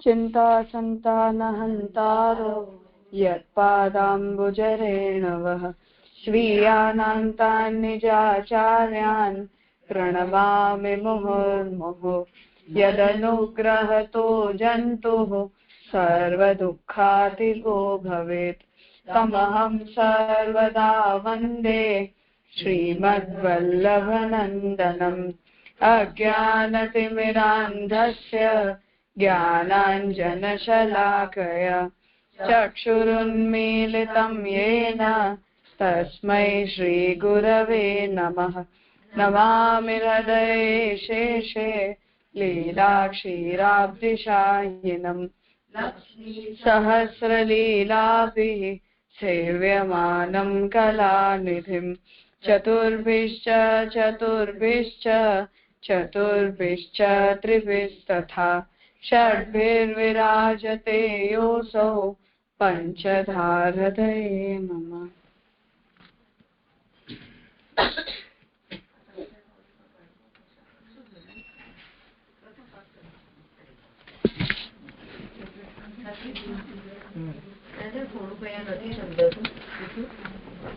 चिंता संतानहंतारो यत्पादाम्बुजरेणवः स्वीयानान्तान् निजाचार्यान् प्रणमामि मुहुर्मुहुः यदनुग्रहतो जन्तुः सर्वदुःखातिगो भवेत् तमहं सर्वदा वन्दे श्रीमद्वल्लभनन्दनम् अज्ञानतिमिरान्धस्य ज्ञानाञ्जनशलाकया चक्षुरुन्मीलितं येन तस्मै श्रीगुरवे नमः नमामि हृदये शेषे लीलाक्षीराब्धिशायिनम् सहस्रलीलाभिः सेव्यमानं कलानिधिम् चतुर्भिश्च त्रिभिस्तथा षड्भिर्विराजते योऽसौ पंचधारधये मम।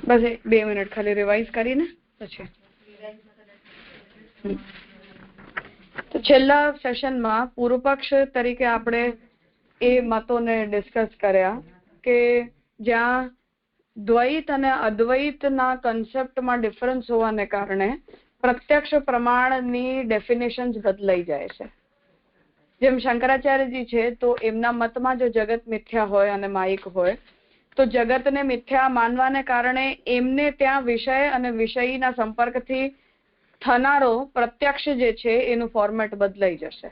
बस 2 मिनिट खाली रिवाइज કરીને પછી તો છેલ્લા સેશનમાં પૂર્વ પક્ષ તરીકે આપણે એ મતોને ડિસ્કસ કર્યા કે જ્યાં દ્વૈત અને અદ્વૈતના કન્સેપ્ટમાં ડિફરન્સ હોવાને કારણે પ્રત્યક્ષ પ્રમાણની ડેફિનેશન્સ બદલાઈ જાય છે। જેમ શંકરાચાર્યજી છે તો એમના મતમાં જો જગત મિથ્યા હોય અને માયિક હોય તો જગતને મિથ્યા માનવાને કારણે એમને ત્યાં વિષય અને વિષયના સંપર્કથી થનારો પ્રત્યક્ષ જે છે એનું ફોર્મેટ બદલાઈ જશે।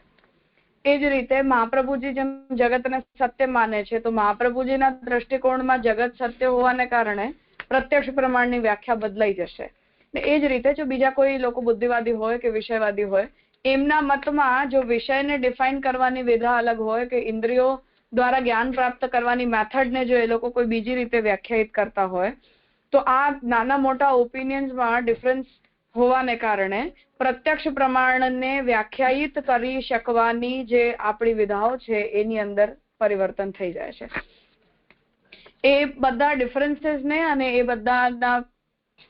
એ જ રીતે મહાપ્રભુજી જેમ જગતને સત્ય માને છે તો મહાપ્રભુજીના દ્રષ્ટિકોણમાં જગત સત્ય હોવાને કારણે પ્રત્યક્ષ પ્રમાણની વ્યાખ્યા બદલાઈ જશે। એ જ રીતે જો બીજા કોઈ લોકો બુદ્ધિવાદી હોય કે વિષયવાદી હોય એમના મતમાં જો વિષયને ડિફાઇન કરવાની વિધા અલગ હોય કે ઇન્દ્રિયો દ્વારા જ્ઞાન પ્રાપ્ત કરવાની મેથડને જો એ લોકો કોઈ બીજી રીતે વ્યાખ્યાયિત કરતા હોય તો આ નાના મોટા ઓપિનિયન્સમાં ડિફરન્સ હોવાને કારણે પ્રત્યક્ષ પ્રમાણને વ્યાખ્યાયિત કરી શકવાની જે આપણી વિધાઓ છે એની અંદર પરિવર્તન થઈ જાય છે। એ બધા ડિફરન્સીસને અને એ બધાના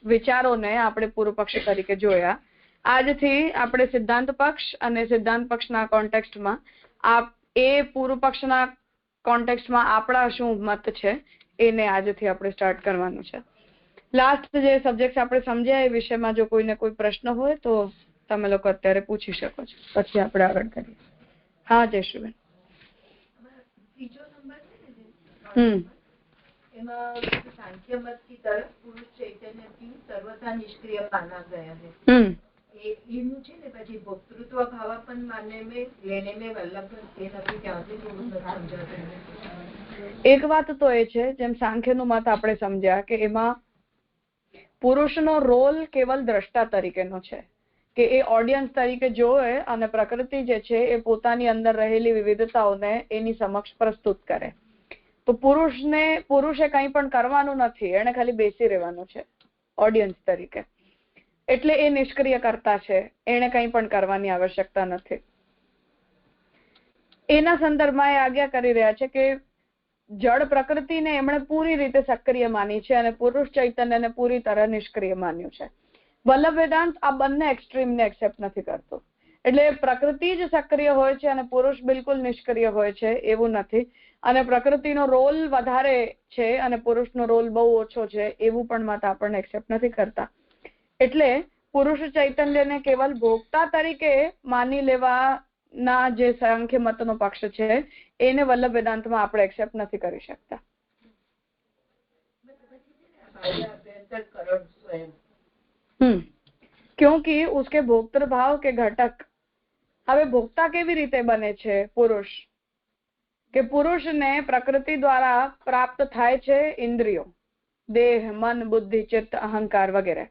વિચારોને આપણે પૂર્વ પક્ષ તરીકે જોયા। આજથી આપણે સિદ્ધાંત પક્ષ અને સિદ્ધાંત પક્ષના કોન્ટેક્સ્ટમાં એ પૂર્વ પક્ષના કોન્ટેક્સ્ટમાં આપણા શું મત છે એને આજથી આપણે સ્ટાર્ટ કરવાનું છે। લાસ્ટ જે સબ્જેક્ટ આપણે સમજ્યા એ વિષયમાં જો કોઈને કોઈ પ્રશ્ન હોય તો તમે લોકો અત્યારે પૂછી શકો છો, પછી આપણે આગળ કરીએ। હા જયશ્રીબેન। ત્રીજો નંબર છે ને એમાં सांख्य मत की तरफ पुरुष चैतन्य की सर्वथा निष्क्रिय माना गया है। એનું છે ને પછી ભોક્તૃત્વ ભાવાપન માનને में लेने में वल्लभ એ નથી ક્યાંથી થોડું સમજાતું। એક વાત તો એ છે જેમ સાંખ્યનું મત આપણે સમજ્યા કે એમાં પુરુષનો રોલ કેવલ દ્રષ્ટા તરીકેનો છે કે એ ઓડિયન્સ તરીકે જોવે અને પ્રકૃતિ જે છે એ પોતાની અંદર રહેલી વિવિધતાઓને એની સમક્ષ પ્રસ્તુત કરે। તો પુરુષે કંઈ પણ કરવાનું નથી, એને ખાલી બેસી રહેવાનું છે ઓડિયન્સ તરીકે, એટલે એ નિષ્ક્રિય કરતા છે, એને કંઈ પણ કરવાની આવશ્યકતા નથી। એના સંદર્ભમાં એ આજ્ઞા કરી રહ્યા છે કે જળ પ્રકૃતિને એમણે પૂરી રીતે સક્રિય માની છે અને પુરુષ ચૈતન્યને પૂરી તરહ નિષ્ક્રિય માન્યું છે। વલ્લભ વેદાંત આ બંને એક્સ્ટ્રીમને એક્સેપ્ટ નથી કરતો, એટલે પ્રકૃતિ જ સક્રિય હોય છે અને પુરુષ બિલકુલ નિષ્ક્રિય હોય છે એવું નથી, અને પ્રકૃતિનો રોલ વધારે છે અને પુરુષનો રોલ બહુ ઓછો છે એવું પણ મત આપણને એક્સેપ્ટ નથી કરતા। એટલે પુરુષ ચૈતન્યને કેવલ ભોગતા તરીકે માની લેવાના જે સાંખ્ય મતનો પક્ષ છે એને વલ્લભ વેદાંતમાં આપણે એક્સેપ્ટ નથી કરી શકતા। क्योंकि उसके भोक्तृ भाव के घटक હવે ભોગતા કેવી રીતે બને છે પુરુષ કે પુરુષને પ્રકૃતિ દ્વારા પ્રાપ્ત થાય છે ઇન્દ્રિયો, દેહ, મન, બુદ્ધિ, ચિત્ત, અહંકાર વગેરે।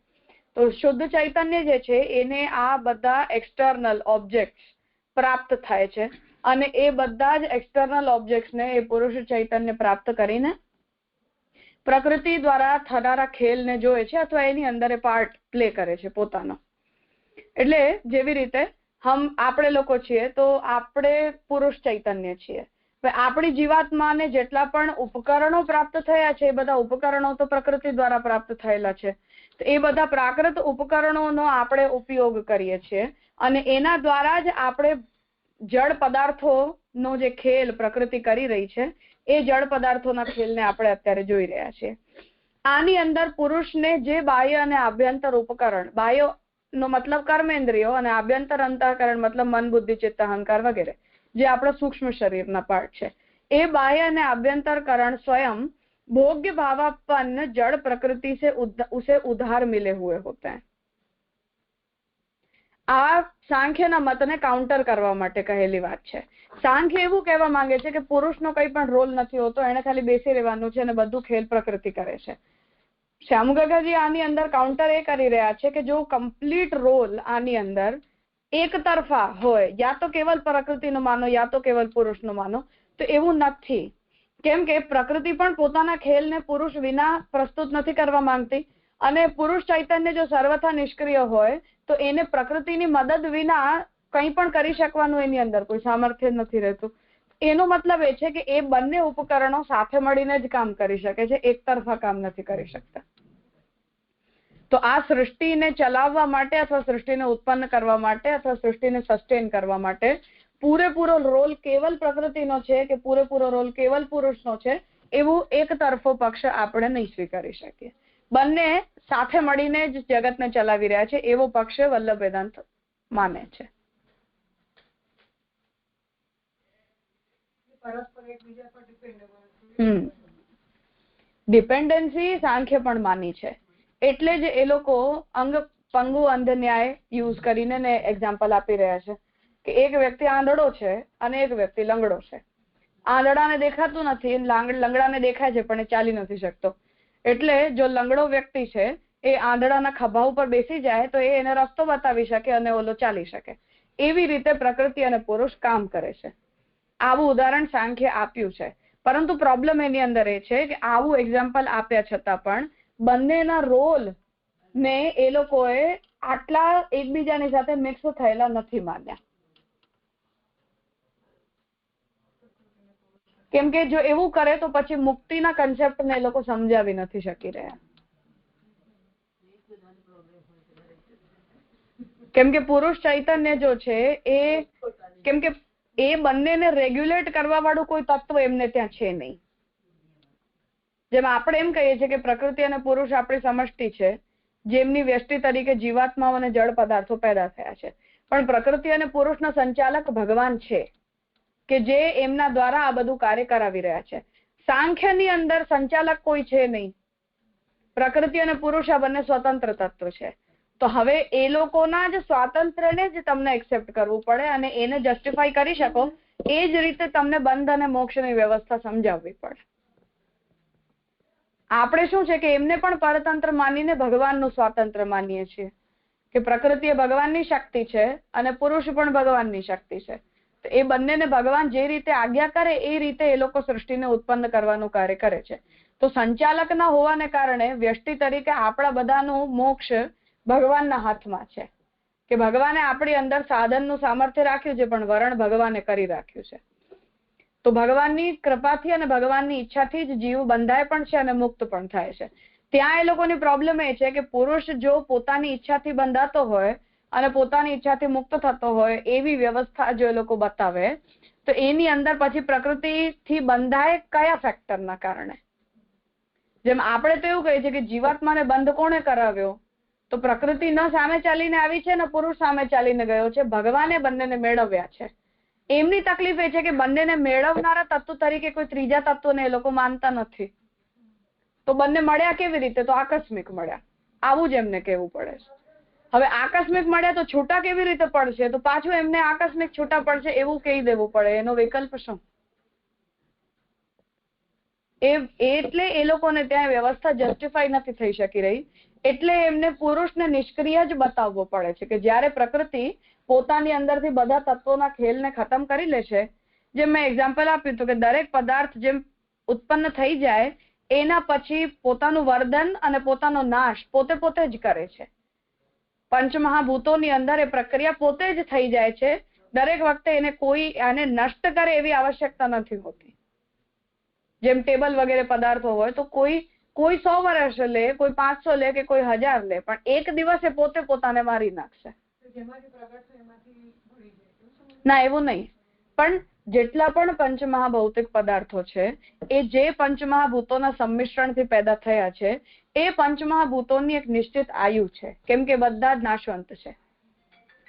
તો શુદ્ધ ચૈતન્ય જે છે એને આ બધા એક્સટર્નલ ઓબ્જેક્ટ્સ પ્રાપ્ત થાય છે અને એ બધા જ એક્સટર્નલ ઓબ્જેક્ટ્સને એ પુરુષ ચૈતન્ય પ્રાપ્ત કરીને પ્રકૃતિ દ્વારા થનારા ખેલને જોવે છે અથવા એની અંદર એ પાર્ટ પ્લે કરે છે પોતાનો। એટલે જેવી રીતે આપણે લોકો છીએ તો આપણે પુરુષ ચૈતન્ય છીએ આપણી જીવાત્માને જેટલા પણ ઉપકરણો પ્રાપ્ત થયા છે એ બધા ઉપકરણો તો પ્રકૃતિ દ્વારા પ્રાપ્ત થયેલા છે. તો એ બધા પ્રાકૃત ઉપકરણોનો આપણે ઉપયોગ કરીએ છીએ અને એના દ્વારા જ આપણે જળ પદાર્થોનો જે ખેલ પ્રકૃતિ કરી રહી છે એ જળ પદાર્થોના ખેલને આપણે અત્યારે જોઈ રહ્યા છીએ. આની અંદર પુરુષને જે બાહ્ય અને આભ્યંતર ઉપકરણ, બાહ્ય નો મતલબ કર્મેન્દ્રિયો અને આભ્યંતર અંતઃકરણ મતલબ મન, બુદ્ધિ, ચિત્ત, અહંકાર વગેરે, જે આપણા સૂક્ષ્મ શરીરના પાર્ટ છે, એ બાહ્ય અને आभ्यंतरकरण स्वयं भोग्य भावापन्न जड़ प्रकृति से उसे उधार मिले हुए होते हैं. આ સાંખ્યના મતને કાઉન્ટર કરવા માટે કહેલી વાત છે. સાંખ્ય એવું કહેવા માંગે છે કે પુરુષનો કંઈ પણ રોલ નથી હોતો, એને ખાલી બેસી રહેવાનું છે અને બધું ખેલ પ્રકૃતિ કરે છે. શ્યામુકાકાજી આની અંદર કાઉન્ટર એ કરી રહ્યા છે કે જો કમ્પ્લીટ રોલ આની અંદર એક તરફા હોય, યા તો કેવલ પ્રકૃતિનો માનો યા તો કેવલ પુરુષનો માનો, તો એવું નથી. કેમ કે પ્રકૃતિ પણ પોતાના ખેલને પુરુષ વિના પ્રસ્તુત નથી કરવા માંગતી અને પુરુષ ચૈતન્ય જો સર્વથા નિષ્ક્રિય હોય તો એને પ્રકૃતિની મદદ વિના કંઈ પણ કરી શકવાનું એની અંદર કોઈ સામર્થ્ય નથી રહેતું. એનો મતલબ એ છે કે એ બંને ઉપકરણો સાથે મળીને જ કામ કરી શકે છે, એક તરફા કામ નથી કરી શકતા. તો આ સૃષ્ટિને ચલાવવા માટે અથવા સૃષ્ટિને ઉત્પન્ન કરવા માટે અથવા સૃષ્ટિને સસ્ટેન કરવા માટે પૂરેપૂરો રોલ કેવલ પ્રકૃતિનો છે કે પૂરેપૂરો રોલ કેવલ પુરુષનો છે એવું એક તરફો પક્ષ આપણે નહીં સ્વીકારી શકીએ. બંને સાથે મળીને જ જગતને ચલાવી રહ્યા છે એવો પક્ષ વલ્લભ વેદાંત માને છે. ડિપેન્ડન્સી સાંખ્ય પણ માની છે. એટલે જ એ લોકો અંગ પંગુ અંધ ન્યાય યુઝ કરીને ને એક્ઝામ્પલ આપી રહ્યા છે કે એક વ્યક્તિ આંધળો છે અને એક વ્યક્તિ લંગડો છે. આંધળાને દેખાતું નથી, લંગડાને દેખાય છે પણ એ ચાલી નથી શકતો. એટલે જો લંગડો વ્યક્તિ છે એ આંધળાના ખભા ઉપર બેસી જાય તો એ એને રસ્તો બતાવી શકે અને ઓલો ચાલી શકે. એવી રીતે પ્રકૃતિ અને પુરુષ કામ કરે છે. આવું ઉદાહરણ સાંખ્ય આપ્યું છે. પરંતુ પ્રોબ્લેમ એની અંદર એ છે કે આવું એક્ઝામ્પલ આપ્યા છતાં પણ બંનેના રોલ ને એ લોકોએ આટલા એકબીજાની સાથે મિક્સ થયેલા નથી માન્યા. કેમ કે જો એવું કરે તો પછી મુક્તિના કન્સેપ્ટને એ લોકો સમજાવી નથી શકી રહ્યા. કેમ કે પુરુષ ચૈતન્ય જો છે એ કેમ કે એ બંનેને રેગ્યુલેટ કરવા વાળું કોઈ તત્વ એમને ત્યાં છે નહીં. જેમ આપણે એમ કહીએ છીએ કે પ્રકૃતિ અને પુરુષ આપણી સમષ્ટિ છે, જેમની વ્યષ્ટિ તરીકે જીવાત્માઓ અને જળ પદાર્થો પેદા થયા છે. પણ પ્રકૃતિ અને પુરુષના સંચાલક ભગવાન છે કે જે એમના દ્વારા આ બધું કાર્ય કરાવી રહ્યા છે. સાંખ્યની અંદર સંચાલક કોઈ છે નહીં. પ્રકૃતિ અને પુરુષ આ બંને સ્વતંત્ર તત્વ છે. તો હવે એ લોકોના જ સ્વાતંત્ર્યને જ તમને એક્સેપ્ટ કરવું પડે અને એને જસ્ટિફાઈ કરી શકો એ જ રીતે તમને બંધ અને મોક્ષની વ્યવસ્થા સમજાવવી પડે. આપણે શું છે કે એમને પણ પરતંત્ર માનીને ભગવાનનું સ્વાતંત્ર્ય માનીએ છીએ કે પ્રકૃતિ એ ભગવાનની શક્તિ છે અને પુરુષ પણ ભગવાનની શક્તિ છે. તો એ બંનેને ભગવાન જે રીતે આજ્ઞા કરે એ રીતે એ લોકો સૃષ્ટિને ઉત્પન્ન કરવાનું કાર્ય કરે છે. તો સંચાલક ના હોવાને કારણે વ્યષ્ટિ તરીકે આપણા બધાનું મોક્ષ ભગવાનના હાથમાં છે કે ભગવાને આપણી અંદર સાધનનું સામર્થ્ય રાખ્યું છે પણ વરણ ભગવાને કરી રાખ્યું છે. તો ભગવાનની કૃપાથી અને ભગવાનની ઈચ્છાથી જ જીવ બંધાય પણ છે અને મુક્ત પણ થાય છે. ત્યાં એ લોકોની પ્રોબ્લેમ એ છે કે પુરુષ જો પોતાની ઈચ્છાથી બંધાતો હોય અને પોતાની ઈચ્છાથી મુક્ત થતો હોય એવી વ્યવસ્થા જો એ લોકો બતાવે તો એની અંદર પછી પ્રકૃતિથી બંધાય કયા ફેક્ટરના કારણે. જેમ આપણે તો એવું કહીએ છીએ કે જીવાત્માને બંધ કોણે કરાવ્યો? તો પ્રકૃતિ ન સામે ચાલીને આવી છે ને પુરુષ સામે ચાલીને ગયો છે. ભગવાને બંનેને મેળવ્યા છે. એમની તકલીફ એ છે કે બંનેને મેળવનારા તત્વ તરીકે કોઈ ત્રીજા તત્વને એ લોકો માનતા નથી. તો બંને મળ્યા કેવી રીતે? તો આકસ્મિક મળ્યા. આવું જ એમને કહેવું પડે છે. હવે આકસ્મિક મળ્યા તો છૂટા કેવી રીતે પડશે? તો પાછું એમને આકસ્મિક છૂટા પડશે એવું કહી દેવું પડે. એનો વિકલ્પ શું? એટલે એ લોકોને ત્યાં વ્યવસ્થા જસ્ટિફાઈ નથી થઈ શકી રહી. એટલે એમને પુરુષને નિષ્ક્રિય જ બતાવવો પડે છે કે જ્યારે પ્રકૃતિ પોતાની અંદરથી બધા તત્વોના ખેલને ખતમ કરી લે છે. જેમ મેં એક્ઝામ્પલ આપ્યું હતું કે દરેક પદાર્થ જેમ ઉત્પન્ન થઈ જાય એના પછી પોતાનું વર્ધન અને પોતાનો નાશ પોતે જ કરે છે. પંચમહાભૂતોની અંદર એ પ્રક્રિયા પોતે જ થઈ જાય છે. દરેક વખતે એને કોઈ આને નષ્ટ કરે એવી આવશ્યકતા નથી હોતી. જેમ ટેબલ વગેરે પદાર્થો હોય તો કોઈ 100 વર્ષ લે, કોઈ 500 લે કે કોઈ 1000 લે, પણ એક દિવસે પોતે પોતાને મારી નાખશે. ના, એવું નહીં. પણ જેટલા પણ પંચમહાભૌતિક પદાર્થો છે એ જે પંચમહાભૂતોના સંમિશ્રણથી પેદા થયા છે એ પંચમહાભૂતોની એક નિશ્ચિત આયુ છે, કેમ કે બધા જ નાશવંત છે.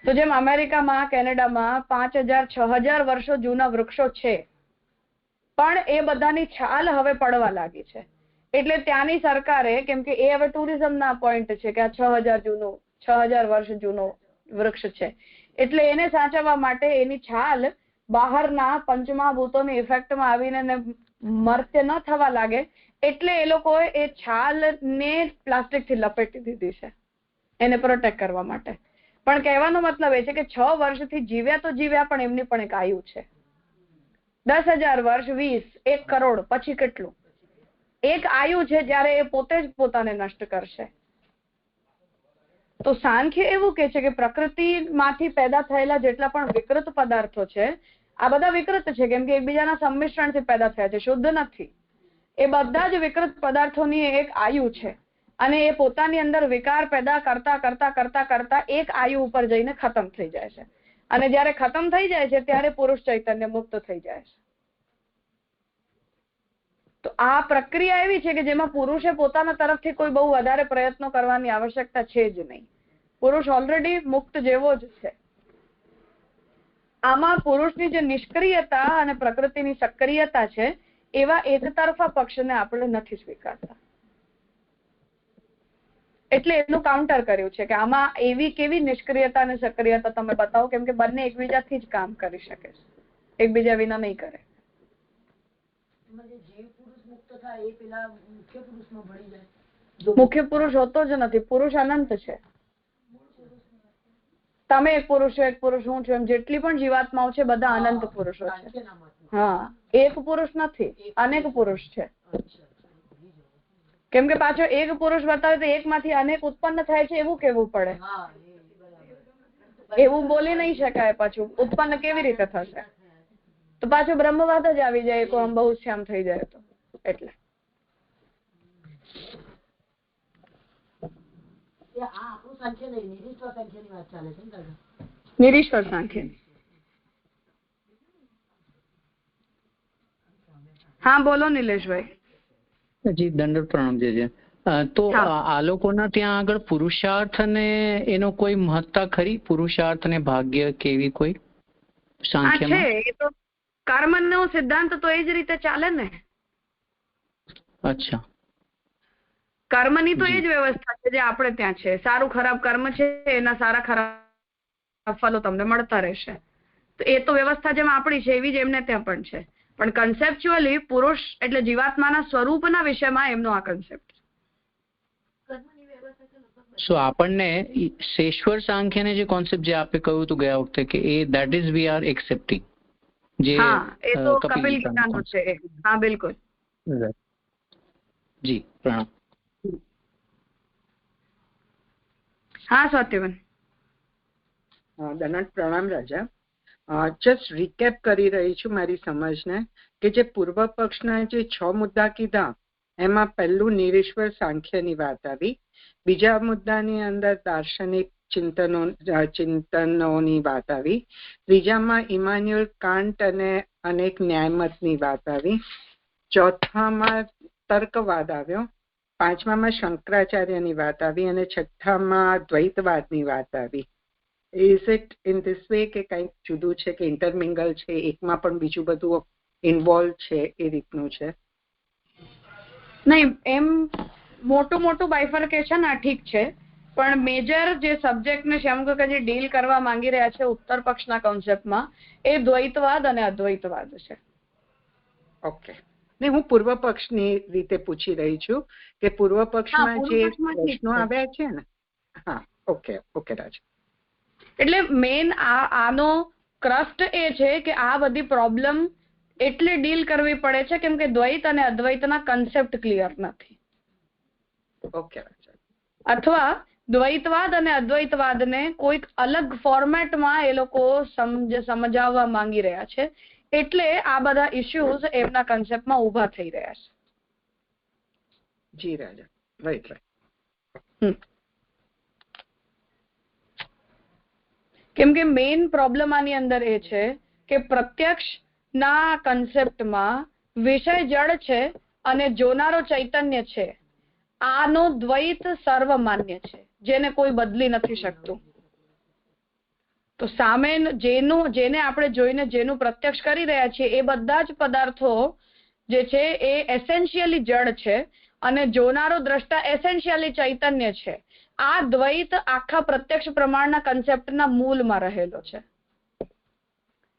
તો જેમ અમેરિકામાં, કેનેડામાં 5000, 6000 વર્ષો જૂના વૃક્ષો છે, પણ એ બધાની છાલ હવે પડવા લાગી છે. એટલે ત્યાંની સરકારે, કેમ કે એ હવે ટુરિઝમના પોઈન્ટ છે કે આ 6000 વર્ષ જૂનો વૃક્ષ છે, એટલે એને સાચવવા માટે એની છાલ બહારના પંચમહાભૂતોની ઇફેક્ટમાં આવીને મર્ત્ય ન થવા લાગે, એટલે એ લોકોએ એ છાલને પ્લાસ્ટિકથી લપેટી દીધી છે એને પ્રોટેક્ટ કરવા માટે. પણ કહેવાનો મતલબ એ છે કે 6 વર્ષથી જીવ્યા તો જીવ્યા, પણ એમની પણ એક આયુ છે. 10,000 વર્ષ, 20, 1 કરોડ, પછી કેટલું? એક આયુ છે જ્યારે એ પોતે જ પોતાને નષ્ટ કરશે. તો સાંખ્ય એવું કે છે કે પ્રકૃતિમાંથી પેદા થયેલા જેટલા પણ વિકૃત પદાર્થો છે, આ બધા વિકૃત છે કેમ કે એકબીજાના સંમિશ્રણથી પેદા થયા છે, શુદ્ધ નથી. એ બધા જ વિકૃત પદાર્થોની એક આયુ છે અને એ પોતાની અંદર વિકાર પેદા કરતા કરતા કરતા કરતા એક આયુ ઉપર જઈને ખતમ થઈ જાય છે. અને જ્યારે ખતમ થઈ જાય છે ત્યારે પુરુષ ચૈતન્ય મુક્ત થઈ જાય છે. તો આ પ્રક્રિયા એવી છે કે જેમાં પુરુષે પોતાના તરફથી કોઈ બહુ વધારે પ્રયત્નો કરવાની આવશ્યકતા છે જ નહીં. પુરુષ ઓલરેડી મુક્ત જેવો જ છે. આમાં પુરુષની જે નિષ્ક્રિયતા અને પ્રકૃતિની સક્રિયતા છે એવા એકતરફા પક્ષને આપણે નથી સ્વીકારતા. એટલે એનું કાઉન્ટર કર્યું છે કે આમાં એવી કેવી નિષ્ક્રિયતા અને સક્રિયતા તમે બતાવો, કેમ કે બંને એકબીજાથી જ કામ કરી શકે છે, એકબીજા વિના નહીં કરે. મુખ્ય પુરુષ હોતો જ નથી. પુરુષ અનંત છે. તમે એક પુરુષ છો, એક પુરુષ હું છું, એમ જેટલી પણ જીવાત્માઓ છે બધા અનંત પુરુષો છે. હા, એક પુરુષ નથી, અનેક પુરુષ છે. કેમ કે પાછો એક પુરુષ બતાવે તો એકમાંથી અનેક ઉત્પન્ન થાય છે એવું કેવું પડે. એવું બોલી નહીં શકાય. પાછું ઉત્પન્ન કેવી રીતે થશે? તો પાછું બ્રહ્મવાદ જ આવી જાય, કોમ બહુ શ્યામ થઈ જાય તો. એટલે નિરીશ્વર સાંખ્ય. હા, બોલો નિલેશભાઈ. જી, દંડ પ્રણામ છે. તો આ લોકોના ત્યાં આગળ પુરુષાર્થ અને એનો કોઈ મહત્તા ખરી? પુરુષાર્થ અને ભાગ્ય કેવી કોઈ સાંખ્યમાં છે? એ તો કર્મનો સિદ્ધાંત તો એ જ રીતે ચાલે ને. અચ્છા, કર્મની તો એ જ વ્યવસ્થા છે જે આપણે ત્યાં છે. સારું ખરાબ કર્મ છે, એના સારા ખરાબ ફલો તમને મળતા રહેશે. તો એ તો વ્યવસ્થા જેમ આપણી છે એવી જ એમને ત્યાં પણ છે. પણ કન્સેપ્ચ્યુઅલી પુરુષ એટલે જીવાત્માના સ્વરૂપના વિષયમાં એમનો આ કન્સેપ્ટ. સો આપણને શેશ્વર સાંખ્યને જે કોન્સેપ્ટ જે આપે કહ્યું હતું ગયા વખતે કે એ that is we are accepting. જે હા, એ તો કપિલ ગીતાનો છે. હા, બિલકુલ. જી, પ્રણામ. હા, સત્યવન. દનટ પ્રણામ રાજા. જસ્ટ રિકેપ કરી રહી છું મારી સમજને કે જે પૂર્વ પક્ષના જે 6 મુદ્દા કીધા એમાં પહેલું નિરીશ્વર સાંખ્યની વાત આવી. બીજા મુદ્દાની અંદર દાર્શનિક ચિંતનોની વાત આવી. ત્રીજામાં ઇમાન્યુઅલ કાન્ટ અને અનેક ન્યાયમતની વાત આવી. ચોથામાં તર્કવાદ આવ્યો. પાંચમામાં શંકરાચાર્યની વાત આવી અને છઠ્ઠામાં દ્વૈતવાદની વાત આવી. Is it in this way કે કંઈક જુદું છે કે ઇન્ટરમિંગલ છે, એકમાં પણ બીજું બધું ઇન્વોલ્વ છે, એ રીતનું છે? નહીં, એમ મોટું બાયફર્કેશન આ ઠીક છે, પણ મેજર જે સબ્જેક્ટને શ્યામકાકાજી ડીલ કરવા માંગી રહ્યા છે ઉત્તર પક્ષના કોન્સેપ્ટમાં એ દ્વૈતવાદ અને અદ્વૈતવાદ છે. ઓકે. ને હું પૂર્વ પક્ષની રીતે પૂછી રહી છું કે પૂર્વ પક્ષમાં જે પ્રશ્નો આવ્યા છે ને. હા, ઓકે ઓકે રાજ. એટલે મેઇન આનો ક્રસ્ટ એ છે કે આ બધી પ્રોબ્લેમ એટલે ડીલ કરવી પડે છે કેમ કે દ્વૈત અને અદ્વૈતના કન્સેપ્ટ ક્લિયર નથી. ઓકે રાજ. અથવા દ્વૈતવાદ અને અદ્વૈતવાદને કોઈક અલગ ફોર્મેટમાં એ લોકો સમજાવવા માંગી રહ્યા છે, એટલે આ બધા ઇશ્યુઝ એમના કન્સેપ્ટમાં ઊભા થઈ રહ્યા છે. જી રાજા, રાઈટ. કેમ કે મેઇન પ્રોબ્લેમ આની અંદર એ છે કે પ્રત્યક્ષ ના કન્સેપ્ટમાં વિષય જડ છે અને જોનારો ચૈતન્ય છે. આનો દ્વૈત સર્વમાન્ય છે, જેને કોઈ બદલી નથી શકતું. તો સામે જેને આપણે જોઈને જેનું પ્રત્યક્ષ કરી રહ્યા છીએ એ બધા જ પદાર્થો જે છે એ એસેન્શિયલી જડ છે અને જોનારો દ્રષ્ટા એસેન્શિયલી ચૈતન્ય છે. આ દ્વૈત આખા પ્રત્યક્ષ પ્રમાણના કન્સેપ્ટના મૂળમાં રહેલો છે.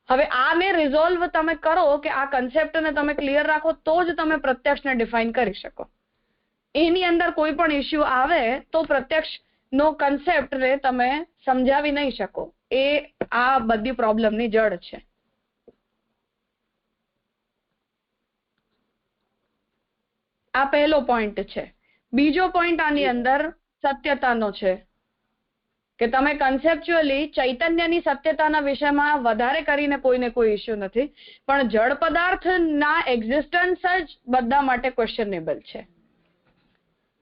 હવે આને રિઝોલ્વ તમે કરો કે આ કન્સેપ્ટને તમે ક્લિયર રાખો તો જ તમે પ્રત્યક્ષને ડિફાઇન કરી શકો. એની અંદર કોઈ પણ ઇશ્યુ આવે તો પ્રત્યક્ષ નો કન્સેપ્ટને તમે સમજાવી નહીં શકો. એ આ બધી પ્રોબ્લેમની જડ છે. આ પહેલો પોઈન્ટ છે. બીજો પોઈન્ટ આની અંદર સત્યતાનો છે કે તમે કન્સેપ્ચ્યુઅલી ચૈતન્યની સત્યતાના વિષયમાં વધારે કરીને કોઈને કોઈ ઇશ્યુ નથી, પણ જડ પદાર્થના એક્ઝિસ્ટન્સ જ બધા માટે ક્વેશ્ચનેબલ છે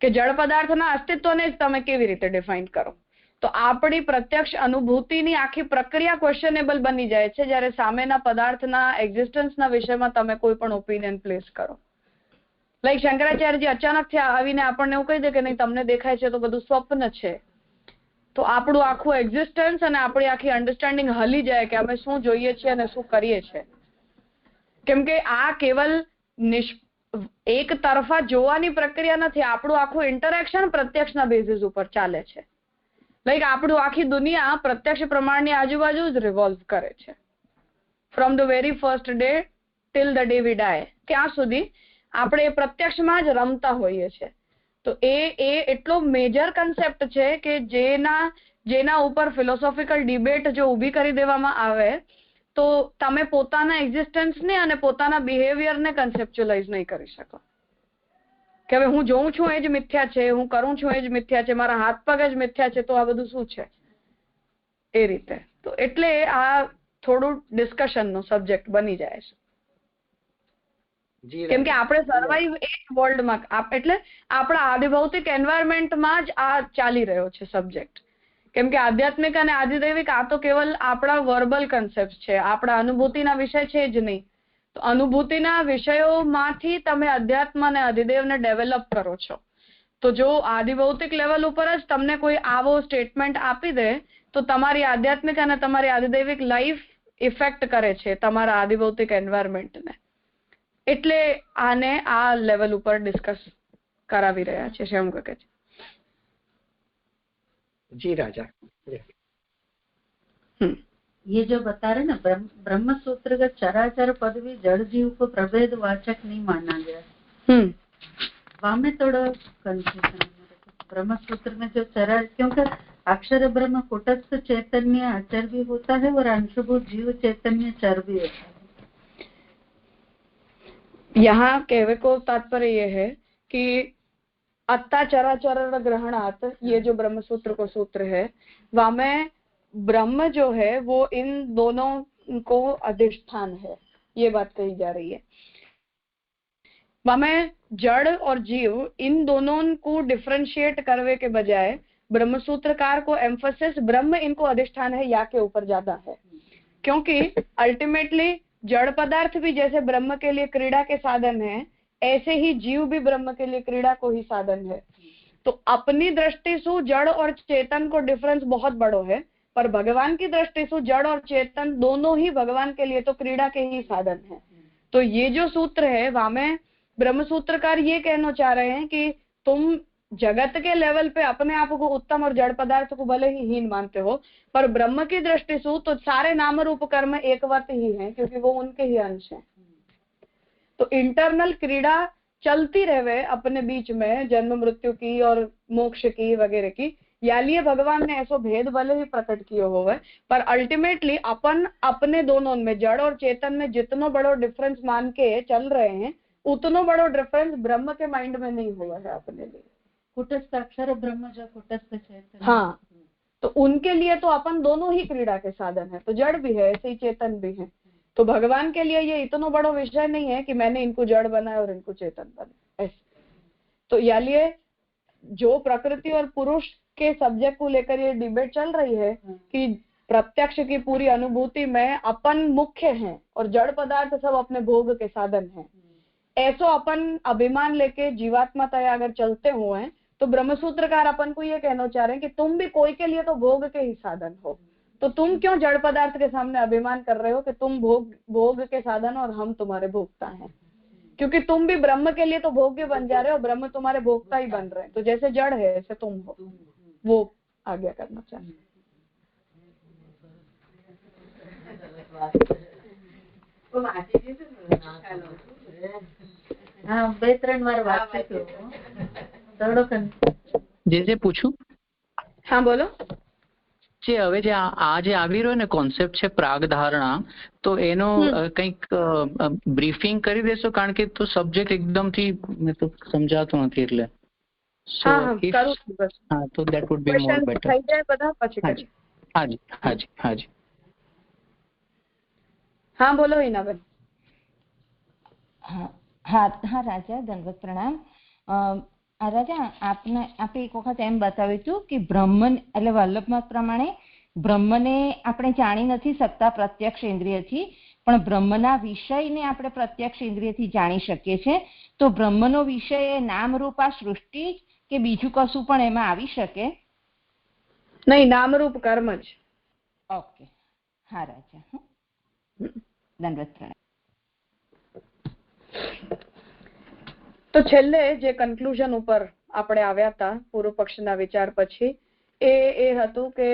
કે જડ પદાર્થના અસ્તિત્વને જ તમે કેવી રીતે ડિફાઇન કરો. તો આપણી પ્રત્યક્ષ અનુભૂતિની આખી પ્રક્રિયા ક્વેશ્ચનેબલ બની જાય છે જ્યારે સામેના પદાર્થના એક્ઝિસ્ટન્સના વિષયમાં તમે કોઈ પણ ઓપિનિયન પ્લેસ કરો. લાઈક શંકરાચાર્યજી અચાનકથી આવીને આપણને એવું કહી દે કે નહીં, તમને દેખાય છે તો બધું સ્વપ્ન છે. તો આપણું આખું એક્ઝિસ્ટન્સ અને આપણી આખી અન્ડરસ્ટેન્ડિંગ હલી જાય કે અમે શું જોઈએ છીએ અને શું કરીએ છીએ. કેમ કે આ કેવલ એક તરફા જોવાની પ્રક્રિયા નથી. આપણું આખું ઇન્ટરેક્શન પ્રત્યક્ષના બેઝિસ ઉપર ચાલે છે. લાઈક આપણું આખી દુનિયા પ્રત્યક્ષ પ્રમાણની આજુબાજુ જ રિવોલ્વ કરે છે. From the very first day till the day we die, ત્યાં સુધી આપણે પ્રત્યક્ષમાં જ રમતા હોઈએ છીએ. તો એ એટલો મેજર કન્સેપ્ટ છે કે જેના ઉપર ફિલોસોફિકલ ડિબેટ જો ઊભી કરી દેવામાં આવે તો તમે પોતાના એક્ઝિસ્ટન્સને અને પોતાના બિહેવિયરને કન્સેપ્ચ્યુઅલાઇઝ નહીં કરી શકો કે હવે હું જોઉં છું એ જ મિથ્યા છે, હું કરું છું એ જ મિથ્યા છે, મારા હાથ પગ જ મિથ્યા છે, તો આ બધું શું છે એ રીતે. તો એટલે આ થોડું ડિસ્કશનનો સબ્જેક્ટ બની જાય છે. કેમ કે આપણે સર્વાઈવ એ વર્લ્ડમાં, એટલે આપણા આદિભૌતિક એન્વાયરમેન્ટમાં જ આ ચાલી રહ્યો છે સબ્જેક્ટ. કેમ કે આધ્યાત્મિક અને આદિદૈવિક આ તો કેવલ આપણા વર્બલ કન્સેપ્ટ છે, આપણા અનુભૂતિના વિષય છે જ નહીં. તો અનુભૂતિના વિષયોમાંથી તમે અધ્યાત્મ અને અધિદેવને ડેવલપ કરો છો. તો જો આદિભૌતિક લેવલ ઉપર જ તમને કોઈ આવો સ્ટેટમેન્ટ આપી દે તો તમારી આધ્યાત્મિક અને તમારી આદિદૈવિક લાઈફ ઇફેક્ટ કરે છે તમારા આદિભૌતિક એન્વાયરમેન્ટને. એટલે આને આ લેવલ ઉપર ડિસ્કસ કરાવી રહ્યા છે શ્યામ કાકાજી. जी राजा. ये जो बता रहे ना ब्रह्म सूत्र का चराचर पद भी जड़ जीव को प्रभेद वाचक नहीं माना गया. वहां में थोड़ा कंफ्यूजन है. ब्रह्म सूत्र में जो चरा, क्योंकि अक्षर ब्रह्म कुटस्थ चैतन्य अचर भी होता है और अंशभूत जीव चैतन्य चर भी होता है. यहाँ कहने को तात्पर्य ये है कि अत्ता चराचर ग्रहणात, ये जो ब्रह्म सूत्र को सूत्र है, वहाँ में ब्रह्म जो है वो इन दोनों को अधिष्ठान है, ये बात कही जा रही है. वहाँ में जड़ और जीव इन दोनों को डिफरेंशिएट करने के बजाय ब्रह्म सूत्रकार को एम्फोसिस ब्रह्म इनको अधिष्ठान है या के ऊपर ज्यादा है. क्योंकि अल्टीमेटली जड़ पदार्थ भी जैसे ब्रह्म के लिए क्रीड़ा के साधन है, ऐसे ही जीव भी ब्रह्म के लिए क्रीड़ा को ही साधन है. तो अपनी दृष्टि से जड़ और चेतन को डिफरेंस बहुत बड़ो है, पर भगवान की दृष्टि से जड़ और चेतन दोनों ही भगवान के लिए तो क्रीड़ा के ही साधन है. तो ये जो सूत्र है वहां में ब्रह्म सूत्रकार ये कहना चाह रहे हैं कि तुम जगत के लेवल पे अपने आप को उत्तम और जड़ पदार्थ को भले ही हीन मानते हो, पर ब्रह्म की दृष्टि से तो सारे नाम रूप कर्म एकवत ही हैं, क्योंकि वो उनके ही अंश हैं. तो इंटरनल क्रीड़ा चलती रहे अपने बीच में, जन्म मृत्यु की और मोक्ष की वगैरह की, या लिए भगवान ने ऐसो भेद भले ही प्रकट किया हो, पर अल्टीमेटली अपन अपने दोनों में जड़ और चेतन में जितनो बड़ो डिफरेंस मान के चल रहे हैं, उतनो बड़ो डिफरेंस ब्रह्म के माइंड में नहीं हुआ है अपने लिए. कुटस्थ अक्षर ब्रह्म जो कुटस्थ चैतन्य। हाँ, तो उनके लिए तो अपन दोनों ही क्रीड़ा के साधन है, तो जड़ भी है ऐसे ही चेतन भी है। तो भगवान के लिए ये इतना बड़ा विषय नहीं है कि मैंने इनको जड़ बनाया और इनको चेतन बनाया ऐसे। तो यालिए जो प्रकृति और पुरुष के सब्जेक्ट को लेकर ये डिबेट चल रही है कि प्रत्यक्ष की पूरी अनुभूति में अपन मुख्य हैं और जड़ पदार्थ सब अपने भोग के साधन हैं, ऐसो अपन अभिमान लेके जीवात्मा तय अगर चलते हुए तो ब्रह्मसूत्रकार अपन को ये कहना चाह रहे हैं कि तुम भी कोई के लिए तो भोग के ही साधन हो, तो तुम क्यों जड़ पदार्थ के सामने अभिमान कर रहे हो कि तुम भोग के साधन और हम तुम्हारे भोक्ता हैं, क्योंकि तुम भी ब्रह्म के लिए तो भोग्य बन जा रहे हो, ब्रह्म तुम्हारे भोक्ता ही बन रहे हैं। तो जैसे जड़ है ऐसे तुम हो, वो आज्ञा करना चाहिए। જે પૂછું? હા બોલો. જે હવે જે આ જે આવી રહ્યો ને કોન્સેપ્ટ છે પ્રાગ ધારણા, તો એનો કંઈક બ્રીફિંગ કરી દેશો, કારણ કે તો સબ્જેક્ટ એકદમથી મેં તો સમજાતો નથી એટલે. હા, તો that would be more better. થઈ જાય બધા પછી કરીએ. હાજી હાજી હાજી. હા બોલો હિનાબેન. હા હા રાજા, દંડવત પ્રણામ. રાજા, આપે એક વખત એમ બતાવ્યું હતું કે બ્રહ્મ એટલે વલ્લભમત પ્રમાણે બ્રહ્મને આપણે જાણી નથી શકતા પ્રત્યક્ષ ઇન્દ્રિયથી, પણ બ્રહ્મના વિષયને આપણે પ્રત્યક્ષ ઇન્દ્રિયથી જાણી શકીએ છીએ. તો બ્રહ્મનો વિષય એ નામરૂપ આ સૃષ્ટિ કે બીજું કશું પણ એમાં આવી શકે? નહીં, નામરૂપ કર્મ જ. ઓકે, હા રાજા, દંડવત પ્રણામ. તો છેલ્લે જે કન્ક્લુઝન ઉપર આપણે આવ્યા હતા પૂર્વ પક્ષના વિચાર પછી એ હતું કે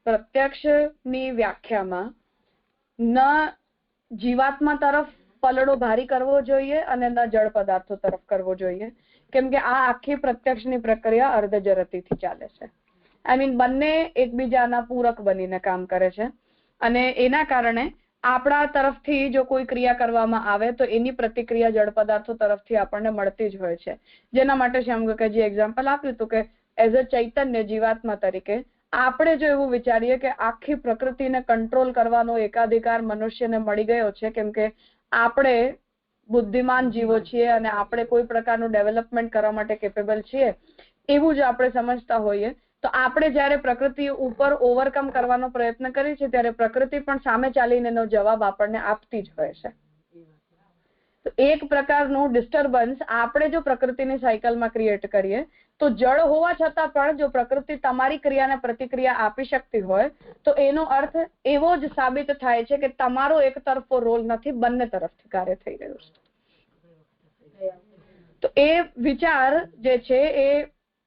પ્રત્યક્ષની વ્યાખ્યામાં ન જીવાત્મા તરફ પલડો ભારી કરવો જોઈએ અને ન જળ પદાર્થો તરફ કરવો જોઈએ, કેમ કે આ આખી પ્રત્યક્ષની પ્રક્રિયા અર્ધજરતીથી ચાલે છે. આઈ મીન બંને એકબીજાના પૂરક બનીને કામ કરે છે અને એના કારણે આપણા તરફથી જો કોઈ ક્રિયા કરવામાં આવે તો એની પ્રતિક્રિયા જળ પદાર્થો તરફથી આપણને મળતી જ હોય છે. જેના માટે શ્યામકાકાજી એક્ઝામ્પલ આપ્યું હતું કે એઝ અ ચૈતન્ય જીવાત્મા તરીકે આપણે જો એવું વિચારીએ કે આખી પ્રકૃતિને કંટ્રોલ કરવાનો એકાધિકાર મનુષ્યને મળી ગયો છે, કેમ કે આપણે બુદ્ધિમાન જીવો છીએ અને આપણે કોઈ પ્રકારનું ડેવલપમેન્ટ કરવા માટે કેપેબલ છીએ, એવું જો આપણે સમજતા હોઈએ તો આપણે જ્યારે પ્રકૃતિ ઉપર ઓવરકમ કરવાનો પ્રયત્ન કરીએ છીએ ત્યારે પ્રકૃતિ પણ સામે ચાલીને એનો જવાબ આપણને આપતી જ હોય છે. તો એક પ્રકારનું ડિસ્ટર્બન્સ આપણે જો પ્રકૃતિની સાયકલમાં ક્રિએટ કરીએ તો જળ હોવા છતાં પણ જો પ્રકૃતિ તમારી ક્રિયાને પ્રતિક્રિયા આપી શકતી હોય તો એનો અર્થ એવો જ સાબિત થાય છે કે તમારો એક તરફો રોલ નથી, બંને તરફથી કાર્ય થઈ રહ્યું છે. તો એ વિચાર જે છે એ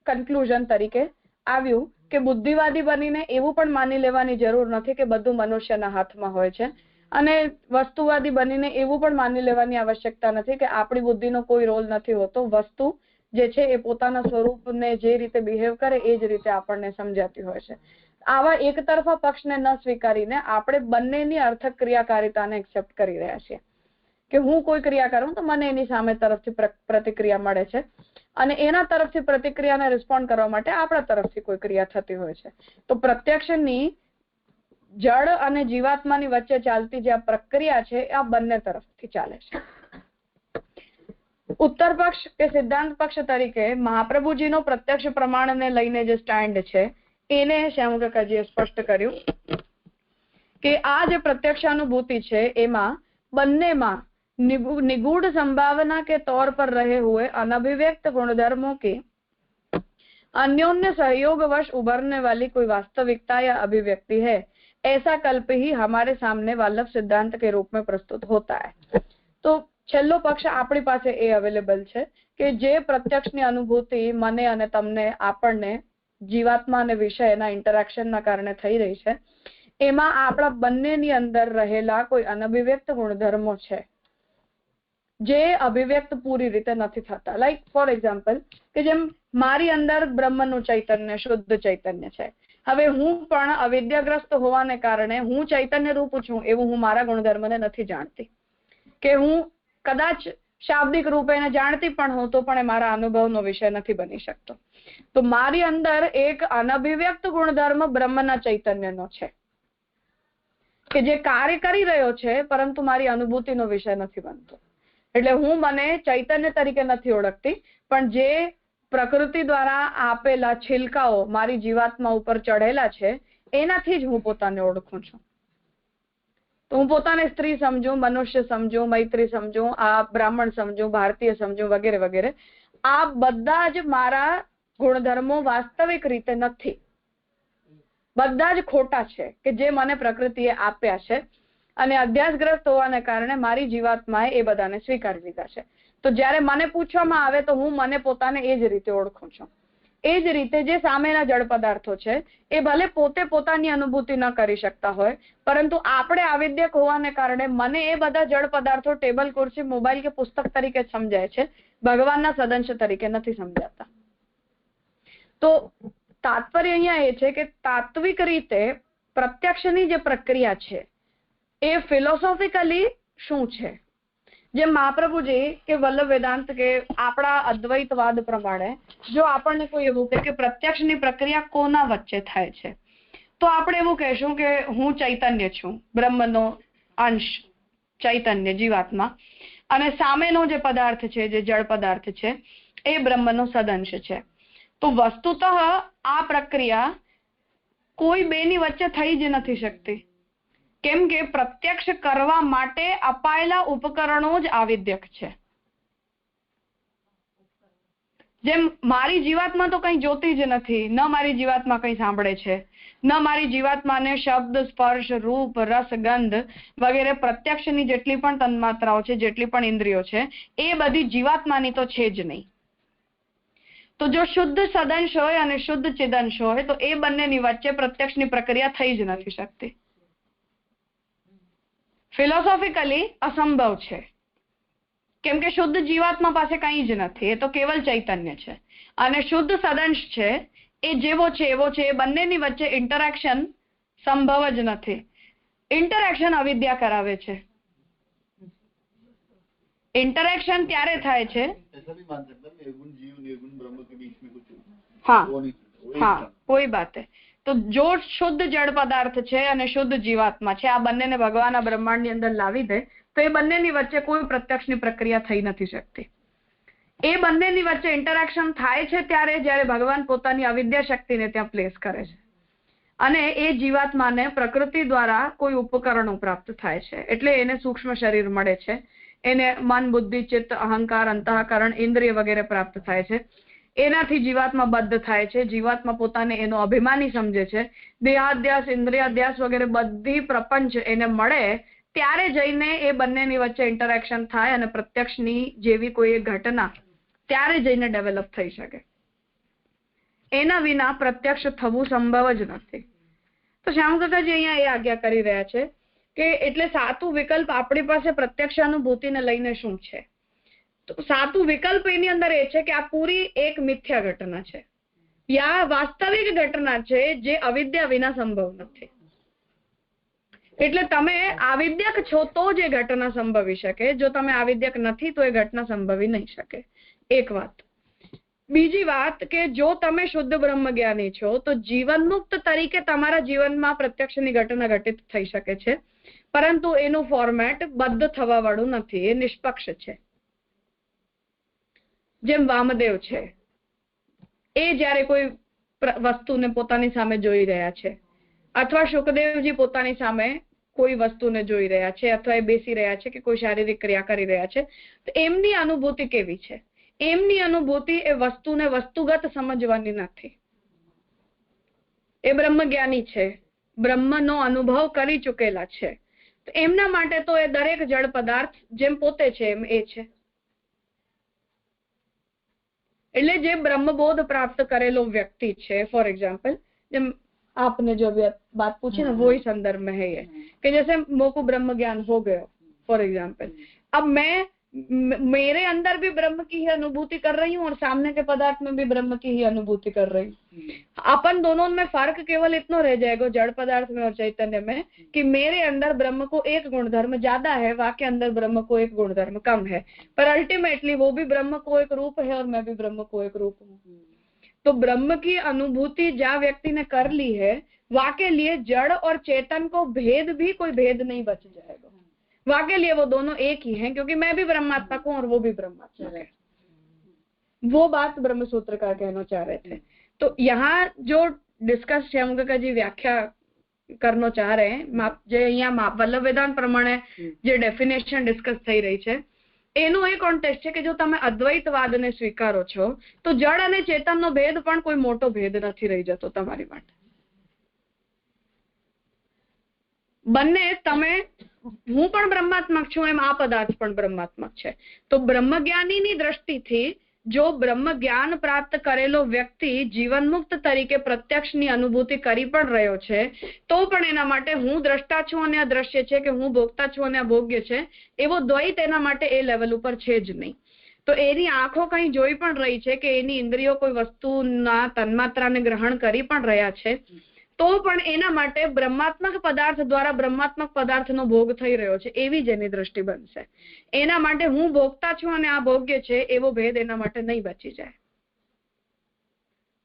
કન્ક્લુઝન તરીકે આવ્યું કે બુદ્ધિવાદી બનીને એવું પણ માની લેવાની જરૂર નથી કે બધું મનુષ્યના હાથમાં હોય છે, અને વસ્તુવાદી બનીને એવું પણ માની લેવાની આવશ્યકતા નથી કે આપણી બુદ્ધિનો કોઈ રોલ નથી હોતો. વસ્તુ જે છે એ પોતાના સ્વરૂપને જે રીતે બિહેવ કરે એ જ રીતે આપણને સમજાતી હોય છે. આવા એક તરફા પક્ષને ન સ્વીકારીને આપણે બંનેની અર્થક ક્રિયાકારિતાને એક્સેપ્ટ કરી રહ્યા છીએ કે હું કોઈ ક્રિયા કરું તો મને એની સામે તરફથી પ્રતિક્રિયા મળે છે અને એના તરફથી પ્રતિક્રિયાને રિસ્પોન્ડ કરવા માટે આપણા તરફથી કોઈ ક્રિયા થતી હોય છે. તો પ્રત્યક્ષની જળ અને જીવાત્માની વચ્ચે ચાલતી જે આ પ્રક્રિયા છે આ બંને તરફથી ચાલે છે. ઉત્તર પક્ષ કે સિદ્ધાંત પક્ષ તરીકે મહાપ્રભુજીનો પ્રત્યક્ષ પ્રમાણને લઈને જે સ્ટેન્ડ છે એને શ્યામકાકાજીએ સ્પષ્ટ કર્યું કે આ જે પ્રત્યક્ષાનુભૂતિ છે એમાં બંનેમાં निगूढ़ संभावना के तौर पर रहे हुए अनभिव्यक्त गुणधर्मों के अन्योन्य सहयोगवश उभरने वाली कोई वास्तविकता या अभिव्यक्ति है, ऐसा कल्प ही हमारे सामने वल्लभ सिद्धांत के रूप में प्रस्तुत होता है. तो छेल्लो पक्ष આપણી પાસે એ અવેલેબલ છે કે જે પ્રત્યક્ષની અનુભૂતિ મને અને તમને આપણને જીવાત્મા અને વિષયના ઇન્ટરેક્શનના કારણે થઈ રહી છે એમાં આપણા બંનેની અંદર રહેલા કોઈ અનભિવ્યક્ત ગુણધર્મો છે જે અભિવ્યક્ત પૂરી રીતે નથી થતા. લાઈક ફોર એક્ઝામ્પલ કે જેમ મારી અંદર બ્રહ્મનું ચૈતન્ય શુદ્ધ ચૈતન્ય છે, હવે હું પણ અવિદ્યાગ્રસ્ત હોવાને કારણે હું ચૈતન્ય રૂપ છું એવું હું મારા ગુણધર્મને નથી જાણતી, કે હું કદાચ શાબ્દિક રૂપે એને જાણતી પણ હોઉં તો પણ એ મારા અનુભવનો વિષય નથી બની શકતો. તો મારી અંદર એક અનભિવ્યક્ત ગુણધર્મ બ્રહ્મના ચૈતન્યનો છે કે જે કાર્ય કરી રહ્યો છે પરંતુ મારી અનુભૂતિનો વિષય નથી બનતો. એટલે હું મને ચૈતન્ય તરીકે નથી ઓળખતી, પણ જે પ્રકૃતિ દ્વારા આપેલા છિલકાઓ મારી જીવાત્મા ઉપર ચઢેલા છે એનાથી જ હું પોતાને ઓળખું છું. તો હું પોતાને સ્ત્રી સમજું, મનુષ્ય સમજું, મૈત્રી સમજું, આ બ્રાહ્મણ સમજું, ભારતીય સમજું, વગેરે વગેરે, આ બધા જ મારા ગુણધર્મો વાસ્તવિક રીતે નથી. બધા જ ખોટા છે કે જે મને પ્રકૃતિએ આપ્યા છે અને અધ્યાસગ્રસ્ત હોવાને કારણે મારી જીવાત્માએ એ બધાને સ્વીકારી લીધા છે. તો જ્યારે મને પૂછવામાં આવે તો હું મને પોતાને એ જ રીતે ઓળખું છું. એ જ રીતે જે સામેના જળ પદાર્થો છે એ ભલે પોતે પોતાની અનુભૂતિ ન કરી શકતા હોય, પરંતુ આપણે આવિદ્યક હોવાને કારણે મને એ બધા જળ પદાર્થો ટેબલ, ખુરશી, મોબાઈલ કે પુસ્તક તરીકે સમજાય છે, ભગવાનના સદંશ તરીકે નથી સમજાતા. તો તાત્પર્ય અહીંયા એ છે કે તાત્વિક રીતે પ્રત્યક્ષની જે પ્રક્રિયા છે એ ફિલોસોફિકલી શું છે. જેમ મહાપ્રભુજી કે વલ્લભ વેદાંત કે આપણા અદ્વૈતવાદ પ્રમાણે જો આપણને કોઈ એવું કહે કે પ્રત્યક્ષની પ્રક્રિયા કોના વચ્ચે થાય છે, તો આપણે એવું કહેશું કે હું ચૈતન્ય છું, બ્રહ્મનો અંશ, ચૈતન્ય જીવાત્મા, અને સામેનો જે પદાર્થ છે, જે જળ પદાર્થ છે, એ બ્રહ્મનો સદંશ છે. તો વસ્તુતઃ આ પ્રક્રિયા કોઈ બેની વચ્ચે થઈ જ નથી શકતી, કેમ કે પ્રત્યક્ષ કરવા માટે અપાયેલા ઉપકરણો જ આવિદ્યક છે. જેમ મારી જીવાત્મા તો કઈ જોતી જ નથી, ન મારી જીવાત્મા કઈ સાંભળે છે, ન મારી જીવાત્માને શબ્દ, સ્પર્શ, રૂપ, રસ, ગંધ વગેરે પ્રત્યક્ષની જેટલી પણ તન્માત્રાઓ છે, જેટલી પણ ઇન્દ્રિયો છે, એ બધી જીવાત્માની તો છે જ નહીં. તો જો શુદ્ધ સદંશ હોય અને શુદ્ધ ચિદંશ હોય તો એ બંનેની વચ્ચે પ્રત્યક્ષની પ્રક્રિયા થઈ જ નથી શકતી. ફિલોસોફિકલી અસંભવ છે, કેમ કે શુદ્ધ જીવાત્મા પાસે કંઈ જ નથી, એ તો કેવલ ચૈતન્ય છે. અને શુદ્ધ સદંશ છે એ જેવો છે એવો છે, એ બંનેની વચ્ચે ઇન્ટરેક્શન સંભવ જ નથી. ઇન્ટરેક્શન અવિદ્યા કરાવે છે. इंटरेक्शन त्यारे थाय छे, ऐसा भी मान सकते हैं निर्गुण जीव निर्गुण ब्रह्म के बीच में कुछ हाँ वो नहीं, हाँ कोई बात है. तो जो शुद्ध जड़ पदार्थ है અને શુદ્ધ જીવાત્મા છે આ બંનેને ભગવાનના બ્રહ્માંડની અંદર લાવી દે તો એ બંનેની વચ્ચે કોઈ પ્રત્યક્ષની પ્રક્રિયા થઈ નથી શકતી. એ બંનેની વચ્ચે ઇન્ટરેક્શન થાય છે ત્યારે જ્યારે ભગવાન પોતાની અવિદ્યા શક્તિને ત્યાં પ્લેસ કરે છે અને એ જીવાત્માને પ્રકૃતિ દ્વારા કોઈ ઉપકરણો પ્રાપ્ત થાય છે, એટલે એને સૂક્ષ્મ શરીર મળે છે, એને મન, બુદ્ધિ, ચિત્ત, અહંકાર, અંતઃકરણ, ઇન્દ્રિય વગેરે પ્રાપ્ત થાય છે. એનાથી જીવાત્મા બદ્ધ થાય છે, જીવાત્મા પોતાને એનો અભિમાની સમજે છે, દેહાધ્યાસ, ઇન્દ્રિયાધ્યાસ વગેરે બધી પ્રપંચ એને મળે ત્યારે જઈને એ બંનેની વચ્ચે ઇન્ટરેક્શન થાય અને પ્રત્યક્ષની જેવી કોઈ એક ઘટના ત્યારે જઈને ડેવલપ થઈ શકે. એના વિના પ્રત્યક્ષ થવું સંભવ જ નથી. તો શ્યામકાકાજી અહીંયા એ આજ્ઞા કરી રહ્યા છે કે એટલે સાતું વિકલ્પ આપણી પાસે પ્રત્યક્ષાનુભૂતિને લઈને શું છે? તો સાતું વિકલ્પ એની અંદર એ છે કે આ પૂરી એક મિથ્યા ઘટના છે, યા વાસ્તવિક ઘટના છે જે અવિદ્યા વિના સંભવ નથી. એટલે તમે આવિદ્યક છો તો જ એ ઘટના સંભવી શકે, જો તમે આવિદ્યક નથી તો એ ઘટના સંભવી નહીં શકે. એક વાત. બીજી વાત કે જો તમે શુદ્ધ બ્રહ્મ જ્ઞાની છો તો જીવન મુક્ત તરીકે તમારા જીવનમાં પ્રત્યક્ષની ઘટના ઘટિત થઈ શકે છે, પરંતુ એનું ફોર્મેટ બદ્ધ થવા વાળું નથી, એ નિષ્પક્ષ છે. જેમ વામદેવ છે, એ જ્યારે કોઈ વસ્તુને પોતાની સામે જોઈ રહ્યા છે, અથવા સુખદેવજી પોતાની સામે કોઈ વસ્તુને જોઈ રહ્યા છે, અથવા એ બેસી રહ્યા છે કે કોઈ શારીરિક ક્રિયા કરી રહ્યા છે, તો એમની અનુભૂતિ કેવી છે? એમની અનુભૂતિ એ વસ્તુને વસ્તુગત સમજવાની નથી. એ બ્રહ્મજ્ઞાની છે, બ્રહ્મનો અનુભવ કરી ચૂકેલા છે, તો એમના માટે તો એ દરેક જળ પદાર્થ જેમ પોતે છે એમ એ છે. એટલે જે બ્રહ્મબોધ પ્રાપ્ત કરેલો વ્યક્તિ છે, फॉर एग्जाम्पल જેમ आपने जो बात पूछी ना वो ही संदर्भ में है ये कि जैसे मोको ब्रह्म ज्ञान हो गया फॉर एग्जाम्पल, अब मैं मेरे अंदर भी ब्रह्म की ही अनुभूति कर रही हूँ और सामने के पदार्थ में भी ब्रह्म की ही अनुभूति कर रही हूँ। अपन दोनों में फर्क केवल इतना रह जाएगा जड़ पदार्थ में और चैतन्य में कि मेरे अंदर ब्रह्म को एक गुणधर्म ज्यादा है, वहाँ के अंदर ब्रह्म को एक गुणधर्म कम है, पर अल्टीमेटली वो भी ब्रह्म को एक रूप है और मैं भी ब्रह्म को एक रूप हूँ। तो ब्रह्म की अनुभूति जहाँ व्यक्ति ने कर ली है, वहाँ के लिए जड़ और चेतन को भेद भी कोई भेद नहीं बच जाएगा। वहाँ के लिए वो दोनों एक ही हैं, क्योंकि मैं भी ब्रह्मात्मक हूँ और वो भी ब्रह्मात्मक है। वो बात ब्रह्म सूत्र का कहना चाह रहे थे। तो यहाँ जो डिस्कस श्यामका जी व्याख्या करना चाह रहे हैं, જે અહીંયા વલ્લભ વેદાંત પ્રમાણે જે ડેફિનેશન ડિસ્કસ થઈ રહી છે એનો એ કોન્ટેક્સ્ટ છે કે જો તમે અદ્વૈતવાદને સ્વીકારો છો તો જળ અને ચેતનનો ભેદ પણ કોઈ મોટો ભેદ નથી રહી જતો તમારી માટે। બંને તમે, હું પણ બ્રહ્માત્મક છું એમ આ પદાર્થ પણ બ્રહ્માત્મક છે। તો બ્રહ્મજ્ઞાનીની દ્રષ્ટિથી જો બ્રહ્મ જ્ઞાન પ્રાપ્ત કરેલો વ્યક્તિ જીવન મુક્ત તરીકે પ્રત્યક્ષની અનુભૂતિ કરી પણ રહ્યો છે તો પણ એના માટે હું દ્રષ્ટા છું અને આ દ્રશ્ય છે કે હું ભોગતા છું અને આ ભોગ્ય છે એવો દ્વૈત એના માટે એ લેવલ ઉપર છે જ નહીં। તો એની આંખો કંઈ જોઈ પણ રહી છે કે એની ઇન્દ્રિયો કોઈ વસ્તુના તન્માત્રાને ગ્રહણ કરી પણ રહ્યા છે તો પણ એના માટે બ્રહ્માત્મક પદાર્થ દ્વારા બ્રહ્માત્મક પદાર્થનો ભોગ થઈ રહ્યો છે એવી જ એની દ્રષ્ટિ બનશે। એના માટે હું ભોગતા છું અને આ ભોગ્ય છે એવો ભેદ એના માટે નહીં બચી જાય।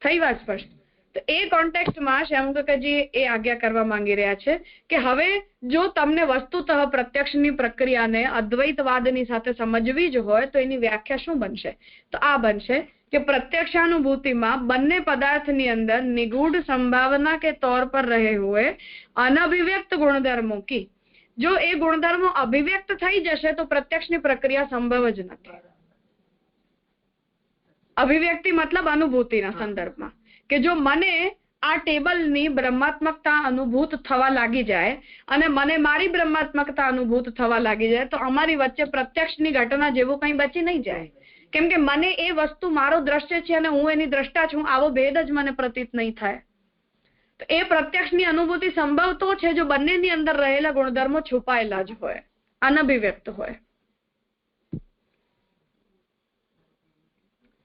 થઈ વાત સ્પષ્ટ? તો એ કોન્ટેક્સ્ટમાં શ્યામકાકાજી એ આજ્ઞા કરવા માંગી રહ્યા છે કે હવે જો તમને વસ્તુતઃ પ્રત્યક્ષની પ્રક્રિયાને અદ્વૈતવાદની સાથે સમજવી જ હોય તો એની વ્યાખ્યા શું બનશે? તો આ બનશે કે प्रत्यक्षानुभूतिમાં બંને પદાર્થની અંદર નિગૂઢ સંભાવના के तौर पर रहे हुए अनभिव्यक्त गुणधर्मों की जो એ ગુણધર્મો અભિવ્યક્ત થઈ જશે તો પ્રત્યક્ષની પ્રક્રિયા સંભવ જ નથી। અભિવ્યક્તિ મતલબ અનુભૂતિના સંદર્ભમાં કે જો મને આ ટેબલની બ્રહ્માત્મકતા અનુભૂત થવા લાગી જાય અને મને મારી બ્રહ્માત્મકતા અનુભૂત થવા લાગી જાય તો અમારી વચ્ચે પ્રત્યક્ષની ઘટના જેવું કંઈ બચી નહીં જાય, કેમ કે મને એ વસ્તુ મારો દ્રશ્ય છે અને હું એની દ્રષ્ટા છું આવો ભેદ જ મને પ્રતીત નહીં થાય। તો એ પ્રત્યક્ષની અનુભૂતિ સંભવ તો છે જો બંનેની અંદર રહેલા ગુણધર્મો છુપાયેલા જ હોય, અનભિવ્યક્ત હોય।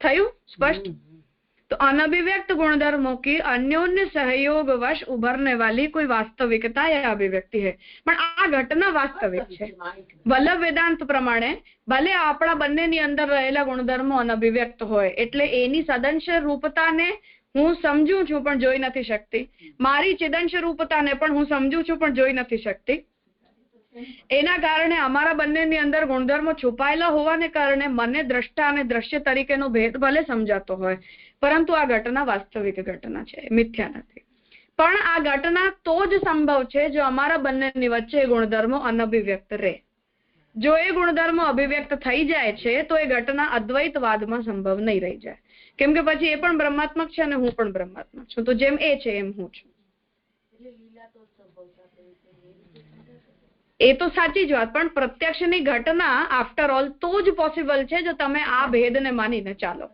થયું સ્પષ્ટ? तो अनभिव्यक्त गुणधर्मों की अन्योन्य सहयोग वश उभरने वाली कोई वास्तविकता या अभिव्यक्ति है, पण आ घटना वास्तविक है। वल्लभ वेदांत प्रमाणे भले आपणा बंनेनी अंदर रहेला गुणधर्मो अनभिव्यक्त होय एटले एनी सदंश रूपताने હું સમજું છું પણ જોઈ નથી શકતી, મારી ચિદંશ રૂપતાને પણ હું સમજું છું પણ જોઈ નથી શકતી। એના કારણે અમારા બંનેની અંદર ગુણધર્મો છુપાયેલા હોવાને કારણે મને દ્રષ્ટા અને દ્રશ્ય તરીકેનો ભેદ ભલે સમજાતો હોય પરંતુ આ ઘટના વાસ્તવિક ઘટના છે, મિથ્યા નથી। પણ આ ઘટના તો જ સંભવ છે જો અમારા બંનેની વચ્ચે ગુણધર્મો અનભિવ્યક્ત રહે। જો એ ગુણધર્મો અભિવ્યક્ત થઈ જાય છે તો એ ઘટના અદ્વૈતવાદમાં સંભવ નહીં રહી જાય, કેમ કે પછી એ પણ બ્રહ્માત્મક છે અને હું પણ બ્રહ્માત્મક છું, તો જેમ એ છે એમ હું છું। એ તો સાચી જ વાત, પણ પ્રત્યક્ષની ઘટના આફ્ટર ઓલ તો જ પોસિબલ છે જો તમે આ ભેદને માનીને ચાલો,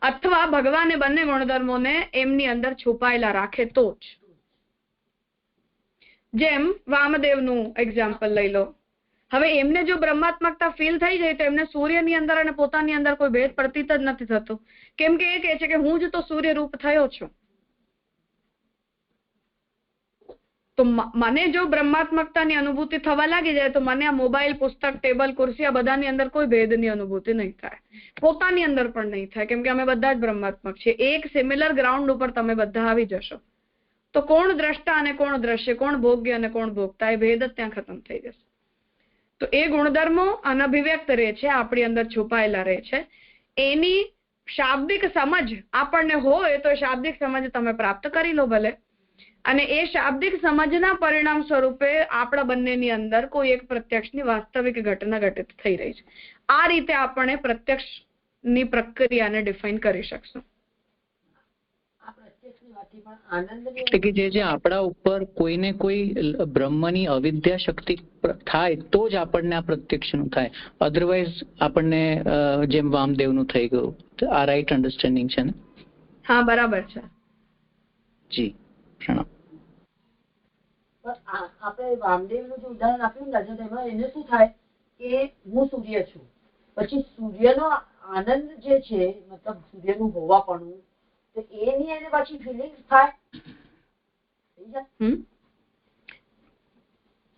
અથવા ભગવાને બંને ગુણધર્મોને એમની અંદર છુપાયેલા રાખે તો જ। જેમ વામદેવનું એક્ઝામ્પલ લઈ લો, હવે એમને જો બ્રહ્માત્મકતા ફીલ થઈ જાય તો એમને સૂર્યની અંદર અને પોતાની અંદર કોઈ ભેદ પ્રતીત જ નથી થતો, કેમ કે એ કહે છે કે હું જ તો સૂર્ય રૂપ થયો છું। તો મને જો બ્રહ્માત્મકતાની અનુભૂતિ થવા લાગી જાય તો મને આ મોબાઈલ, પુસ્તક, ટેબલ, ખુરશી આ બધાની અંદર કોઈ ભેદની અનુભૂતિ નહીં થાય, પોતાની અંદર પણ નહીં થાય, કેમ કે અમે બધા જ બ્રહ્માત્મક છીએ। એક સિમિલર ગ્રાઉન્ડ ઉપર તમે બધા આવી જશો તો કોણ દ્રષ્ટા અને કોણ દ્રશ્ય, કોણ ભોગ્ય અને કોણ ભોગતા એ ભેદ જ ત્યાં ખતમ થઈ જશે। તો એ ગુણધર્મો અનભિવ્યક્ત રહે છે, આપણી અંદર છુપાયેલા રહે છે। એની શાબ્દિક સમજ આપણને હોય તો શાબ્દિક સમજ તમે પ્રાપ્ત કરી લો ભલે, અને એ શાબ્દિક સમજના પરિણામ સ્વરૂપે આપણા બંનેની અંદર કોઈ એક પ્રત્યક્ષની વાસ્તવિક ઘટના ઘટિત થઈ રહી છે। આ રીતે આપણે પ્રત્યક્ષની પ્રક્રિયાને ડિફાઇન કરી શકશું। એટલે કે જે આપણા ઉપર કોઈને કોઈ બ્રહ્મની અવિદ્યા શક્તિ થાય તો જ આપણને આ પ્રત્યક્ષનું થાય, અધરવાઇઝ આપણને જેમ વામદેવનું થઈ ગયું। આ રાઈટ અન્ડરસ્ટેન્ડિંગ છે ને? હા બરાબર છે જી, પ્રણામ। આપણે વામદેવનું જે ઉદાહરણ આપ્યું ને એમાં એને શું થાય કે હું સૂર્ય છું પછી સૂર્યનો આનંદ જે છે, મતલબ સૂર્યનું હોવાપણું, તો એની એને પાછી ફિલિંગ્સ થાય.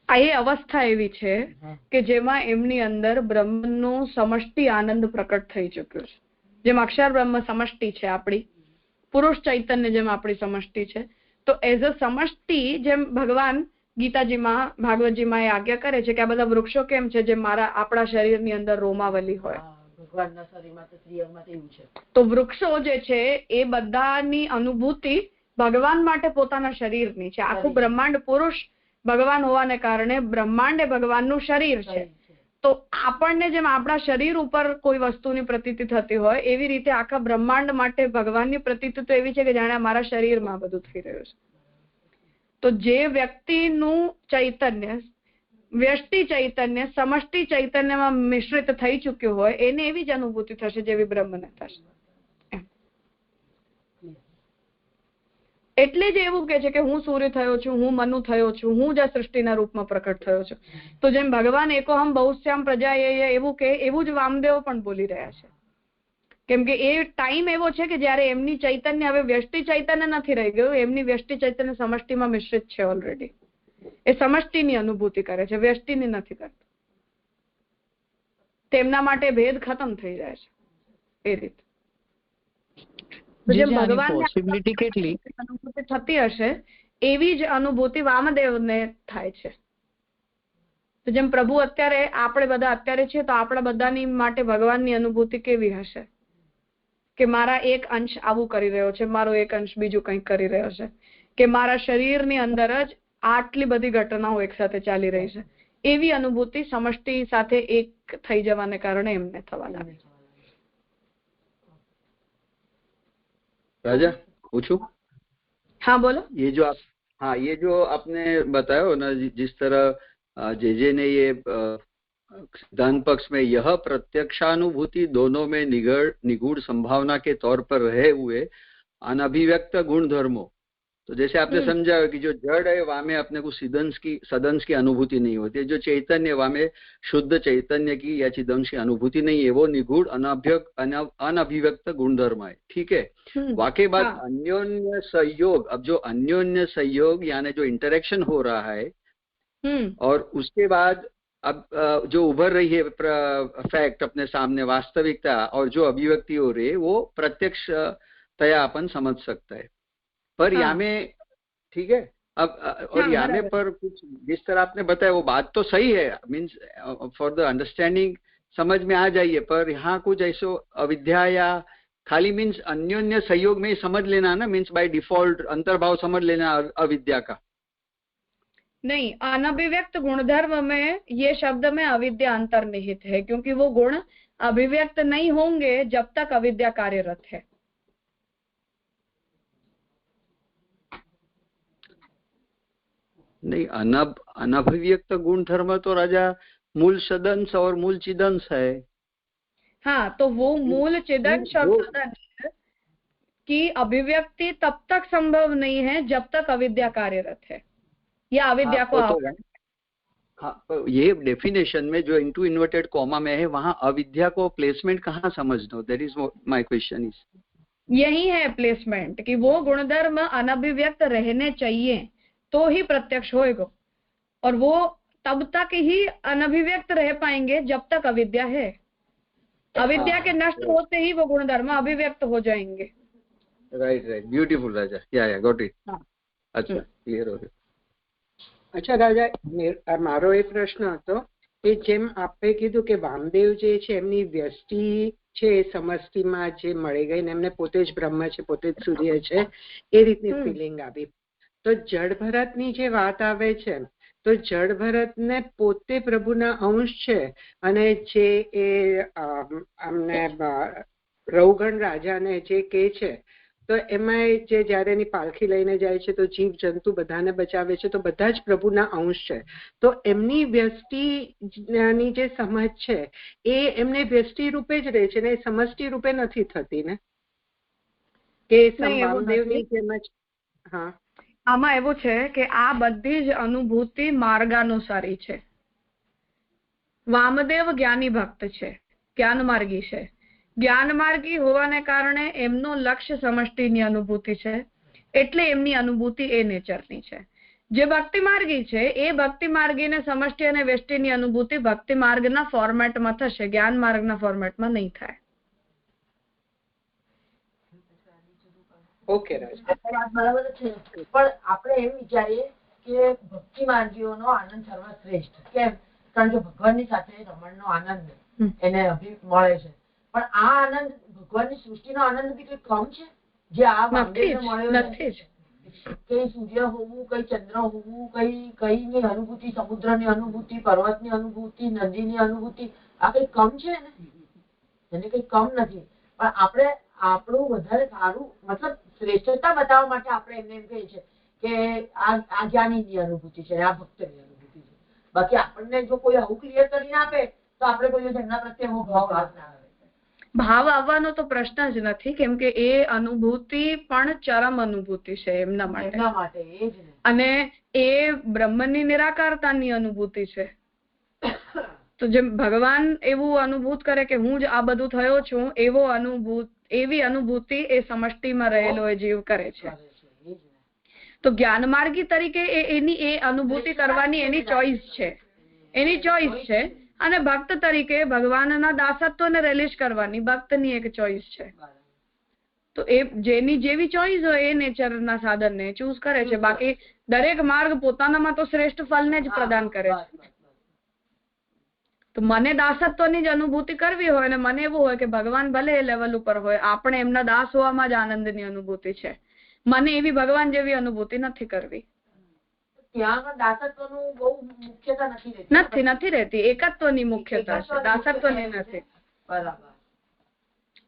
આ એ અવસ્થા એવી છે કે જેમાં એમની અંદર બ્રહ્મનો સમષ્ટિ આનંદ પ્રકટ થઈ ચુક્યો છે. જેમ અક્ષર બ્રહ્મ સમષ્ટિ છે આપણી, પુરુષ ચૈતન્ય જેમ આપણી સમષ્ટિ છે, તો એઝ અ સમષ્ટિ જેમ ભગવાન ગીતાજીમાં ભાગવતજીમાં એ આજ્ઞા કરે છે કે આ બધા વૃક્ષો કેમ છે જેમ આપણા શરીરની અંદર રોમાવલી હોય. ભગવાનના શરીરમાં તો ત્રિયંગમાં એવું છે. તો વૃક્ષો જે છે એ બધાની અનુભૂતિ ભગવાન માટે પોતાના શરીરની છે. આખું બ્રહ્માંડ પુરુષ ભગવાન હોવાને કારણે બ્રહ્માંડ એ ભગવાનનું શરીર છે. તો આપણને જેમ આપણા શરીર ઉપર કોઈ વસ્તુની પ્રતીતિ થતી હોય એવી રીતે આખા બ્રહ્માંડ માટે ભગવાનની પ્રતીતિ તો એવી છે કે જાણે મારા શરીરમાં બધું થઈ રહ્યું છે. તો જે વ્યક્તિનું ચૈતન્ય વ્યષ્ટિ ચૈતન્ય સમષ્ટિ ચૈતન્યમાં મિશ્રિત થઈ ચુક્યું હોય એને એવી જ અનુભૂતિ થશે જેવી બ્રહ્મને થશે. એટલે જ એવું કે છે કે હું સૂર્ય થયો છું, હું મનુ થયો છું, હું જ આ સૃષ્ટિના રૂપમાં પ્રકટ થયો છું. તો જેમ ભગવાન એકોહમ બહુશ્યામ પ્રજા એવું કે એવું જ વામદેવ પણ બોલી રહ્યા છે. કેમ કે એ ટાઈમ એવો છે કે જયારે એમની ચૈતન્ય હવે વ્યષ્ટિ ચૈતન્ય નથી રહી ગયું, એમની વ્યષ્ટિ ચૈતન્ય સમષ્ટિમાં મિશ્રિત છે ઓલરેડી. એ સમષ્ટિની અનુભૂતિ કરે છે, વ્યષ્ટિની નથી કરતું. તેમના માટે ભેદ ખતમ થઈ જાય છે એ રીતે. જેમ ભગવાનને અનુભૂતિ થતી હશે એવી જ અનુભૂતિ વામદેવને થાય છે. તો જેમ પ્રભુ અત્યારે આપણે બધા અત્યારે છીએ તો આપણા બધાની માટે ભગવાનની અનુભૂતિ કેવી હશે કે મારા એક અંશ આવું કરી રહ્યો છે, મારો એક અંશ બીજું કંઈક કરી રહ્યો છે, કે મારા શરીરની અંદર જ આટલી બધી ઘટનાઓ એક સાથે ચાલી રહી છે. એવી અનુભૂતિ સમષ્ટિ સાથે એક થઈ જવાને કારણે એમને થવા લાગે. राजा पूछूं? हाँ बोलो. ये जो आपने बताया ना, जिस तरह जे ने ये सिद्धांत पक्ष में यह प्रत्यक्षानुभूति दोनों में निगूढ़ संभावना के तौर पर रहे हुए अनभिव्यक्त गुण धर्मों, तो जैसे आपने समझा कि जो जड़ है वहां में अपने को सदंश की अनुभूति नहीं होती है, जो चैतन्य वहां में शुद्ध चैतन्य की या चिदंश की अनुभूति नहीं है, वो निगूढ़ अनभिव्यक्त गुणधर्म है. ठीक है. वाकई बात अन्योन्य सहयोग. अब जो अन्योन्य सहयोग यानी जो इंटरेक्शन हो रहा है और उसके बाद अब जो उभर रही है फैक्ट अपने सामने वास्तविकता और जो अभिव्यक्ति हो रही है वो प्रत्यक्ष तया अपन समझ सकता है. पर यहाँ में ठीक है. अब और यहाँ में पर कुछ जिस तरह आपने बताया वो बात तो सही है, मीन्स फॉर द अंडरस्टैंडिंग समझ में आ जाइए. पर यहाँ कुछ ऐसो अविद्या या खाली मीन्स अन्योन्य सहयोग में समझ लेना ना, मीन्स बाय डिफॉल्ट अंतर्भाव समझ लेना अविद्या का नहीं. अनभिव्यक्त गुणधर्म में ये शब्द में अविद्या अंतर्निहित है, क्योंकि वो गुण अभिव्यक्त नहीं होंगे जब तक अविद्या कार्यरत है. नहीं, अनभिव्यक्त गुण धर्म तो राजा मूल सदंश और मूल चिदंश है. हाँ, तो वो मूल चिदंश और सदंश की अभिव्यक्ति तब तक संभव नहीं है जब तक अविद्या कार्यरत है या अविद्या को हाँ, ये डेफिनेशन में जो इनटू इन्वर्टेड कॉमा में है वहाँ अविद्या को प्लेसमेंट कहाँ समझना? That is my question. Is यही है प्लेसमेंट कि वो गुणधर्म अनभिव्यक्त रहने चाहिए तो ही प्रत्यक्ष होएगा, और वो तब तक ही अनभिव्यक्त रह पाएंगे जब तक अविद्या है. अविद्या के नष्ट होते ही वो गुणधर्म अभिव्यक्त हो जाएंगे. राइट. ब्यूटीफुल राजा. या गॉट इट. अच्छा, क्लियर हो गया. અચ્છા રાજા, મારો એ પ્રશ્ન હતો કે જેમ આપે કીધું કે વામદેવ જે છે એમની વ્યષ્ટિ છે સમષ્ટિમાં જે મળી ગઈ ને એમને પોતે જ બ્રહ્મ છે, પોતે જ સૂર્ય છે, એ રીતની ફિલિંગ આવી. તો જડ ભરતની જે વાત આવે છે તો જડ ભરતને પોતે પ્રભુના અંશ છે અને જે એ આમને રૌગણ રાજાને જે કે છે તો એમાં જે જયારે એની પાલખી લઈને જાય છે તો જીવ જંતુ બધાને બચાવે છે, તો બધા જ પ્રભુના અંશ છે. તો એમની વ્યષ્ટિની જે સમજ છે એ એમને વ્યષ્ટિ રૂપે જ રહે છે ને, સમષ્ટિ રૂપે નથી થતી ને, કે વામદેવની જેમ જ. હા, આમાં એવું છે કે આ બધી જ અનુભૂતિ માર્ગાનુસારી છે. વામદેવ જ્ઞાની ભક્ત છે, જ્ઞાન માર્ગી છે. જ્ઞાન માર્ગી હોવાને કારણે એમનો લક્ષ્ય સમષ્ટિની અનુભૂતિ છે, એટલે એમની અનુભૂતિ એ નેચરની છે. જે ભક્તિ માર્ગી છે એ ભક્તિ માર્ગીને સમષ્ટિ અને વેષ્ટિની અનુભૂતિ ભક્તિ માર્ગના ફોર્મેટમાં થશે, જ્ઞાન માર્ગના ફોર્મેટમાં નહીં થાય. ઓકે રાજ, બરાબર છે. પણ આપણે એમ વિચારીએ કે ભક્તિ માર્ગીઓનો આનંદ સર્વશ્રેષ્ઠ. કેમ? કારણ કે ભગવાનની સાથે રમણનો આનંદ એને મળે છે. પણ આ આનંદ ભગવાનની સૃષ્ટિનો આનંદ બી કઈ કમ છે જે આ મળ્યો નથી. કઈ સૂર્ય હોવું, કઈ ચંદ્ર હોવું, કઈની અનુભૂતિ, સમુદ્રની અનુભૂતિ, પર્વતની અનુભૂતિ, નદીની અનુભૂતિ, આ કઈ કમ છે ને? એને કઈ કમ નથી. પણ આપણે આપણું વધારે સારું, મતલબ શ્રેષ્ઠતા બતાવવા માટે આપણે એમને એમ કહીએ છીએ કે આ જ્ઞાનીની અનુભૂતિ છે, આ ભક્તની અનુભૂતિ છે. બાકી આપણને જો કોઈ આવું ક્લિયર કરીને આપે તો આપણે કોઈ એમના પ્રત્યે એવો ભાવ ના આવે. ભાવ આવવાનો તો પ્રશ્ન જ નથી, કેમ કે એ અનુભૂતિ પણ ચરમ અનુભૂતિ છે એમના માટે, અને એ બ્રહ્મની નિરાકારતાની અનુભૂતિ છે. તો જેમ ભગવાન એવું અનુભૂત કરે કે હું જ આ બધું થયો છું, એવી અનુભૂતિ એ સમષ્ટિમાં રહેલો એ જીવ કરે છે. તો જ્ઞાન માર્ગી તરીકે એની એ અનુભૂતિ કરવાની એની ચોઈસ છે, અને ભક્ત તરીકે ભગવાનના દાસત્વને રિલીઝ કરવાની ભક્તની એક ચોઈસ છે. તો એ જેની જેવી ચોઈસ હોય એ નેચરના સાધનને ચૂઝ કરે છે. બાકી દરેક માર્ગ પોતાનામાં તો શ્રેષ્ઠ ફલને જ પ્રદાન કરે છે. તો મને દાસત્વની જ અનુભૂતિ કરવી હોય અને મને એવું હોય કે ભગવાન ભલે એ લેવલ ઉપર હોય, આપણે એમના દાસ હોવામાં જ આનંદની અનુભૂતિ છે, મને એવી ભગવાન જેવી અનુભૂતિ નથી કરવી. નથી રહેતી. એકત્વની મુખ્યતા છે, દાસત્વની નથી.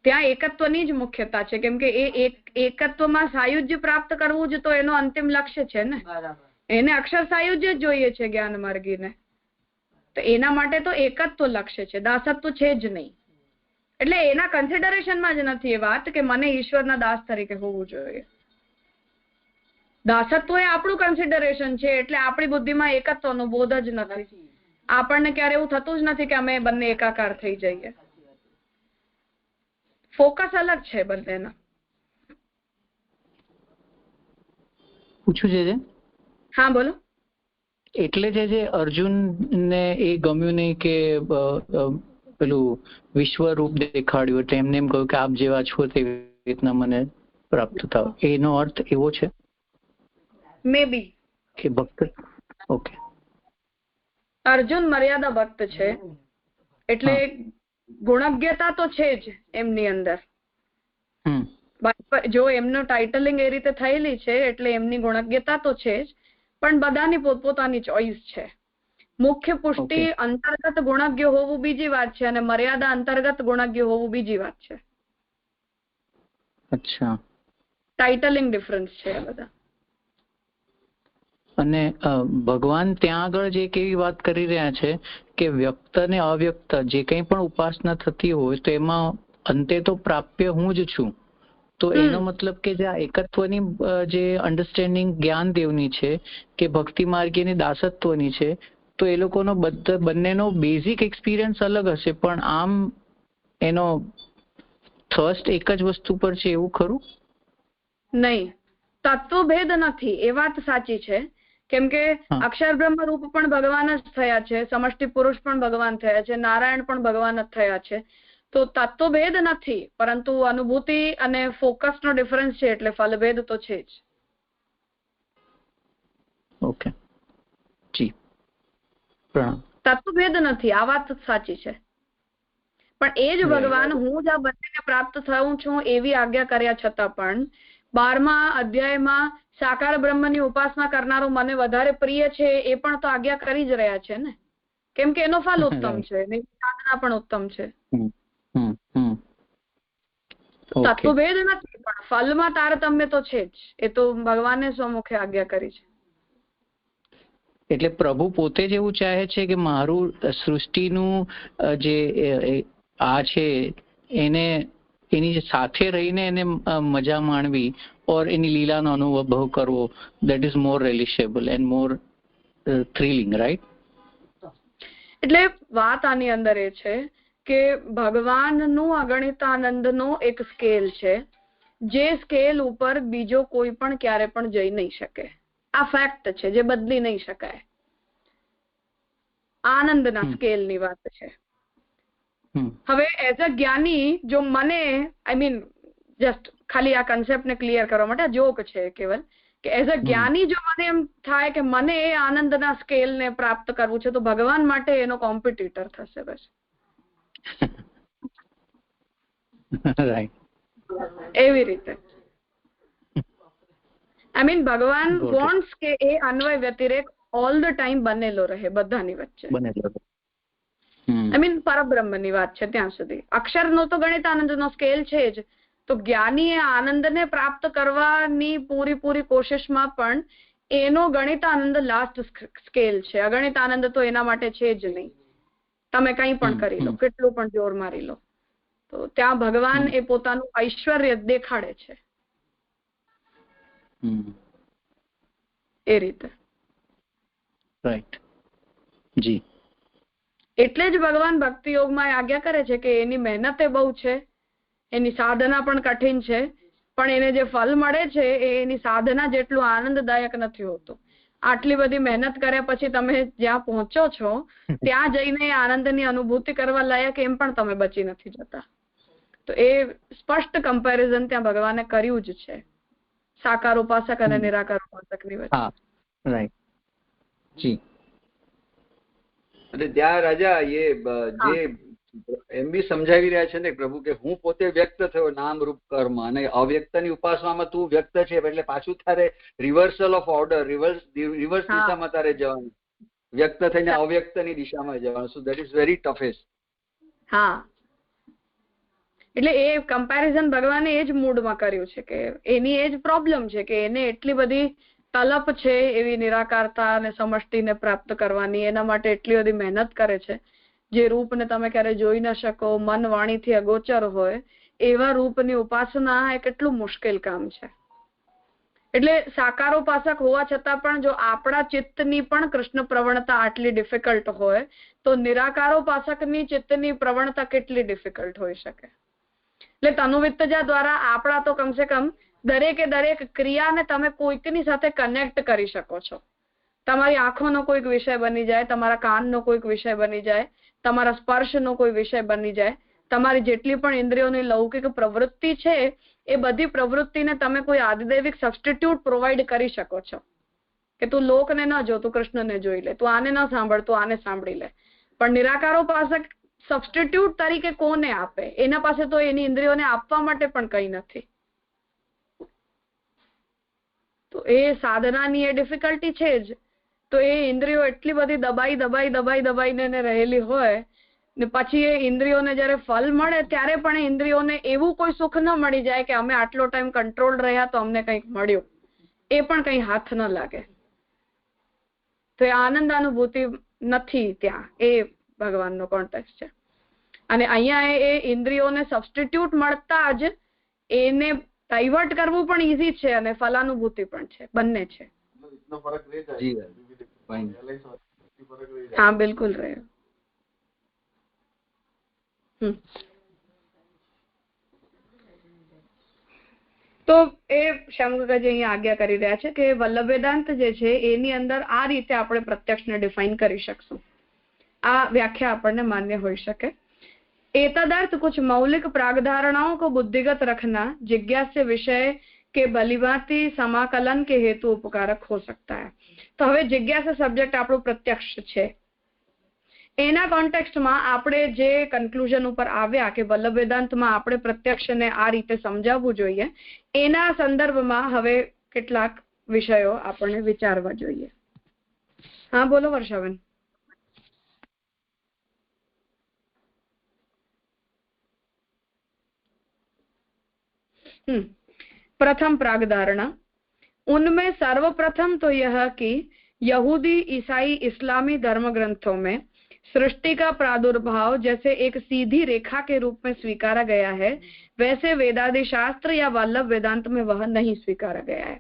ત્યાં એકત્વની જ મુખ્યતા છે, કેમ કે એ એકત્વમાં સાયુજ્ય પ્રાપ્ત કરવું જ તો એનો અંતિમ લક્ષ્ય છે ને. એને અક્ષર સાયુજ્ય જ જોઈએ છે જ્ઞાન માર્ગીને. તો એના માટે તો એકત્વ લક્ષ્ય છે, દાસત્વ છે જ નહીં. એટલે એના કન્સિડરેશનમાં જ નથી એ વાત કે મને ઈશ્વરના દાસ તરીકે હોવું જોઈએ. દાસત્વ એ આપણું કન્સિડરેશન છે, એટલે આપણી બુદ્ધિમાં એકત્વનો બોધ જ નથી. આપણને ક્યારે એવું થતું જ નથી કે અમે બંને એકાકાર થઈ જઈએ. ફોકસ અલગ છે બંનેના. પૂછું છે? હા બોલો. એટલે જે અર્જુનને એ ગમ્યું નહીં કે પેલું વિશ્વરૂપ દેખાડ્યું, એટલે એમને એમ કહ્યું કે આપ જેવા છો તેવી રીતના મને પ્રાપ્ત થાવ, એનો અર્થ એવો છે? મે બી કે ભક્ત. ઓકે. અર્જુન મર્યાદા ભક્ત છે, એટલે ગુણજ્ઞતા તો છે જ એમની અંદર. જો એમનું ટાઇટલિંગ એ રીતે થયેલી છે એટલે એમની ગુણજ્ઞતા તો છે જ, પણ બધાની પોતપોતાની ચોઈસ છે. મુખ્ય પુષ્ટિ અંતર્ગત ગુણજ્ઞ હોવું બીજી વાત છે, અને મર્યાદા અંતર્ગત ગુણજ્ઞ હોવું બીજી વાત છે. અચ્છા. ટાઇટલિંગ ડિફરન્સ છે બધા. અને ભગવાન ત્યાં આગળ જે કેવી વાત કરી રહ્યા છે કે વ્યક્ત ને અવ્યક્ત જે કંઈ પણ ઉપાસના થતી હોય તો એમાં અંતે તો પ્રાપ્ય હું જ છું. તો એનો મતલબ કે જે આ એકત્વની જે અન્ડરસ્ટેન્ડિંગ જ્ઞાનદેવની છે કે ભક્તિ માર્ગીની દાસત્વની છે, તો એ લોકોનો બંનેનો બેઝિક એક્સપિરિયન્સ અલગ હશે, પણ આમ એનો થર્સ્ટ એક જ વસ્તુ પર છે, એવું ખરું? નહીં, તત્વભેદ નથી, એ વાત સાચી છે. કેમ કે અક્ષર બ્રહ્મ રૂપ પણ ભગવાન જ થયા છે, સમષ્ટિ પુરુષ પણ ભગવાન થયા છે, નારાયણ પણ ભગવાન જ થયા છે. તો તત્વભેદ નથી, પરંતુ અનુભૂતિ અને ફોકસનો ડિફરન્સ છે, એટલે ફલભેદ તો છે જ. ઓકે જી, પ્રણામ. તત્વભેદ નથી, આ વાત સાચી છે. પણ એ જ ભગવાન હું જ આ બંનેને પ્રાપ્ત થયું છું એવી આજ્ઞા કર્યા છતાં પણ 12મા અધ્યાયમાં સાકાર બ્રહ્મની ઉપાસના કરનારો મને વધારે પ્રિય છે એ પણ તો આજ્ઞા કરી જ રહ્યા છે ને, કેમ કે એનો ફલ ઉત્તમ છે, સાધના પણ ઉત્તમ છે. તત્વભેદ નથી, પણ ફલમાં તારતમ્ય તો છે જ. એ તો ભગવાને સ્વમુખે આજ્ઞા કરી છે. એટલે પ્રભુ પોતે જ એવું ચાહે છે કે મારું સૃષ્ટિનું જે આ છે એને એની સાથે રહીને એને મજા માણવી ઓર એની લીલાનો અનુભવ કરવો, that is more relishable and more thrilling, right? એટલે વાત આની અંદર એ છે કે ભગવાનનું અગણિતાનંદનો એક સ્કેલ છે, જે સ્કેલ ઉપર બીજો કોઈ પણ ક્યારે પણ જઈ નહીં શકે. આ ફેક્ટ છે જે બદલી નહીં શકાય. આનંદના સ્કેલની વાત છે. હવે એઝ અ જ્ઞાની જો મને જસ્ટ ખાલી આ કન્સેપ્ટને ક્લિયર કરવા માટે જોક છે કેવલ કે એઝ અ જ્ઞાની જો મને એમ થાય કે મને એ આનંદના સ્કેલને પ્રાપ્ત કરવું છે તો ભગવાન માટે એનો કોમ્પિટિટર થશે બસ. એવી રીતે ભગવાન વોન્ટ્સ કે એ અન્વય વ્યતિરેક ઓલ ધ ટાઈમ બનેલો રહે બધાની વચ્ચે. પરબ્રહ્મની વાત છે ત્યાં સુધી. અક્ષરનો તો ગણિતાનંદનો સ્કેલ છે જ, તો જ્ઞાની એ આનંદને પ્રાપ્ત કરવાની પૂરી કોશિશમાં પણ એનો ગણિતાનંદ લાસ્ટ સ્કેલ છે. અગણિતાનંદ તો એના માટે છે જ નહીં. તમે કંઈ પણ કરી લો, કેટલું પણ જોર મારી લો, તો ત્યાં ભગવાન એ પોતાનું ઐશ્વર્ય દેખાડે છે એ રીતે. રાઈટ જી. એટલે જ ભગવાન ભક્તિ યોગમાં આજ્ઞા કરે છે કે એની મહેનત એ બહુ છે, એની સાધના પણ કઠિન છે, પણ એને જે ફલ મળે છે એ એની સાધના જેટલું આનંદદાયક નથી હોતું. આટલી બધી મહેનત કર્યા પછી તમે જ્યાં પહોંચો છો ત્યાં જઈને આનંદની અનુભૂતિ કરવા લાયક એમ પણ તમે બચી નથી જતા. તો એ સ્પષ્ટ કમ્પેરિઝન ત્યાં ભગવાને કર્યું જ છે સાકાર ઉપાસક અને નિરાકાર ઉપાસકની વચ્ચે. રાઈટ જી. અને ત્યાં રાજા એ જે એમ બી સમજાવી રહ્યા છે ને પ્રભુ કે હું પોતે વ્યક્ત થયો નામ રૂપ કર્મ, અને અવ્યક્તની ઉપાસનામાં તું વ્યક્ત છે એટલે પાછું તારે રિવર્સલ ઓફ ઓર્ડર, રિવર્સ દિશામાં તારે જવાનું, વ્યક્ત થઈને અવ્યક્તની દિશામાં જવાનું. So that is very toughest. હા, એટલે એ કમ્પેરિઝન ભગવાને એ જ મૂડમાં કર્યું છે કે એની એ જ પ્રોબ્લેમ છે કે એને એટલી બધી તલપ છે એવી નિરાકારતા અને સમષ્ટિને પ્રાપ્ત કરવાની, એના માટે એટલી બધી મહેનત કરે છે જે રૂપને તમે ક્યારે જોઈ ન શકો, મન વાણીથી અગોચર હોય એવા રૂપની ઉપાસના એ કેટલું મુશ્કેલ કામ છે. એટલે સાકારોપાસક હોવા છતાં પણ જો આપણા ચિત્તની પણ કૃષ્ણ પ્રવણતા આટલી ડિફિકલ્ટ હોય તો નિરાકારોપાસકની ચિત્તની પ્રવણતા કેટલી ડિફિકલ્ટ હોઈ શકે. એટલે તનુવિત્તજા દ્વારા આપણા તો કમસે કમ દરેક ક્રિયાને તમે કોઈકની સાથે કનેક્ટ કરી શકો છો. તમારી આંખોનો કોઈક વિષય બની જાય, તમારા કાનનો કોઈક વિષય બની જાય, તમારા સ્પર્શનો કોઈ વિષય બની જાય, તમારી જેટલી પણ ઇન્દ્રિયોની લૌકિક પ્રવૃત્તિ છે એ બધી પ્રવૃત્તિને તમે કોઈ આદિદૈવિક સબસ્ટિટ્યુટ પ્રોવાઈડ કરી શકો છો કે તું લોકને ન જો, તું કૃષ્ણને જોઈ લે, તું આને ન સાંભળ, તું આને સાંભળી લે. પણ નિરાકારોપાસક સબસ્ટિટ્યુટ તરીકે કોને આપે? એના પાસે તો એની ઇન્દ્રિયોને આપવા માટે પણ કંઈ નથી. તો એ સાધનાની એ ડિફિકલ્ટી છે જ. તો એ ઇન્દ્રિયો એટલી બધી દબાઈને રહેલી હોય ને પછી એ ઇન્દ્રિયોને જયારે ફલ મળે ત્યારે પણ એ ઇન્દ્રિયોને એવું કોઈ સુખ ન મળી જાય કે અમે આટલો ટાઈમ કંટ્રોલ રહ્યા તો અમને કંઈક મળ્યું, એ પણ કંઈ હાથ ન લાગે. તો એ આનંદાનુભૂતિ નથી ત્યાં. એ ભગવાનનો કોન્ટેક્સ્ટ છે. અને અહીંયા એ ઇન્દ્રિયોને સબસ્ટિટ્યુટ મળતા જ એને ડાયવર્ટ કરવું પણ ઈઝી છે અને ફલાનુભૂતિ પણ છે, બંને છે. હા બિલકુલ રહ્યો. તો એ શ્યામકાકાજી અહીંયા આજ્ઞા કરી રહ્યા છે કે વલ્લભ વેદાંત જે છે એની અંદર આ રીતે આપણે પ્રત્યક્ષને ડિફાઇન કરી શકશું. આ વ્યાખ્યા આપણને માન્ય હોઈ શકે. एतदर्थ कुछ मौलिक प्रागधारणाओं को बुद्धिगत रखना जिज्ञास्य विषय के भलीभांति समाकलन के हेतु उपकारक हो सकता है. तो હવે જિજ્ઞાસા સબ્જેક્ટ આપણો પ્રત્યક્ષ છે. એના કોન્ટેક્સ્ટમાં આપણે જે કન્ક્લુઝન ઉપર આવ્યા કે વલ્લભ વેદાંતમાં આપણે પ્રત્યક્ષને આ રીતે સમજાવવું જોઈએ, એના સંદર્ભમાં હવે કેટલાક વિષયો આપણને વિચારવા જોઈએ. હા બોલો વર્ષાબેન. प्रथम प्रागधारणा, उनमें सर्वप्रथम तो यह कि यहूदी, ईसाई, इस्लामी धर्म ग्रंथों में सृष्टि का प्रादुर्भाव जैसे एक सीधी रेखा के रूप में स्वीकारा गया है, वैसे वेदादि शास्त्र या वल्लभ वेदांत में वह नहीं स्वीकारा गया है.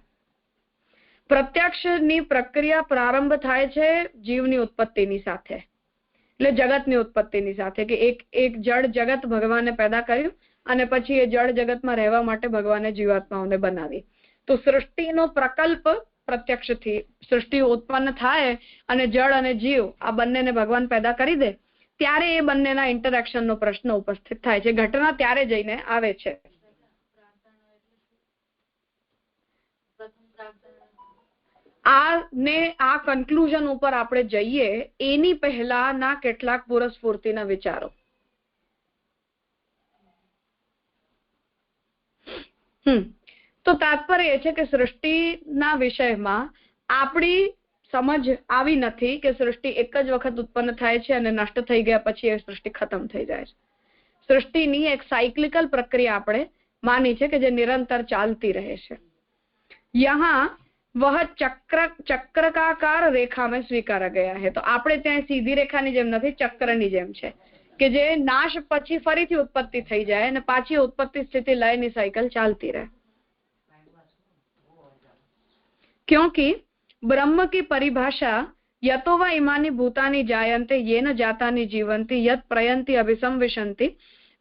પ્રત્યક્ષની પ્રક્રિયા પ્રારંભ થાય છે જીવની ઉત્પત્તિની સાથે. એટલે જગતની ઉત્પત્તિની સાથે કે એક જળ જગત ભગવાને પેદા કર્યું અને પછી એ જળ જગતમાં રહેવા માટે ભગવાને જીવાત્માઓને બનાવી. તો સૃષ્ટિનો પ્રકલ્પ પ્રત્યક્ષથી સૃષ્ટિ ઉત્પન્ન થાય અને જળ અને જીવ આ બંનેને ભગવાન પેદા કરી દે ત્યારે એ બંનેના ઇન્ટરેક્શનનો પ્રશ્ન ઉપસ્થિત થાય છે. ઘટના ત્યારે જઈને આવે છે. આ કન્ક્લુઝન ઉપર આપણે જઈએ એની પહેલાના કેટલાક પૂર્વસ્ફૂર્તિના વિચારો. તો તાત્પર્ય એ છે કે સૃષ્ટિના વિષયમાં આપણી સમજ આવી નથી કે સૃષ્ટિ એક જ વખત ઉત્પન્ન થાય છે અને નષ્ટ થઈ ગયા પછી એ સૃષ્ટિ ખતમ થઈ જાય છે. સૃષ્ટિની એક સાયક્લિકલ પ્રક્રિયા આપણે માની છે કે જે નિરંતર ચાલતી રહે છે. યહાં वह चक्राकार रेखा में स्वीकारा गया है. તો આપણે ત્યાં સીધી રેખાની જેમ નથી, ચક્રની જેમ છે કે જે નાશ પછી ફરીથી ઉત્પત્તિ થઈ જાય અને પાછી ઉત્પત્તિ સ્થિતિ લયની સાયકલ ચાલતી રહે. क्योंकि ब्रह्म की परिभाषा यतो वा इमानि भूतानि जायन्ते येन जातानि जीवन्ति यत् प्रयन्ति अभिसंविशन्ति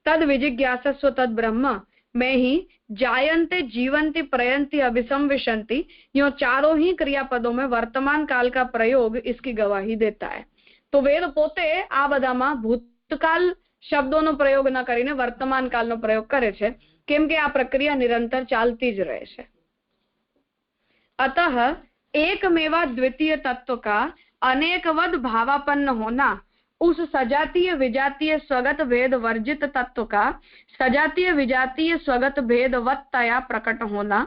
तद विजिज्ञासस्व तद ब्रह्म में ही जायन्ते जीवन्ति प्रयन्ति अभिसंविशन्ति यो चारों ही क्रियापदों में वर्तमान काल का प्रयोग इसकी गवाही देता है. तो वेद पोते आ बधामां भूतकाल शब्दों प्रयोग न करीने वर्तमान काल प्रयोग करे छे केम के आ प्रक्रिया निरंतर चालती ज रहे छे. अतः एकमेवा द्वितीय तत्व का अनेकवद भावापन्न होना उस सजातीय विजातीय स्वगत भेद वर्जित तत्व का सजातीय विजातीय स्वगत भेदवत्तया प्रकट होना.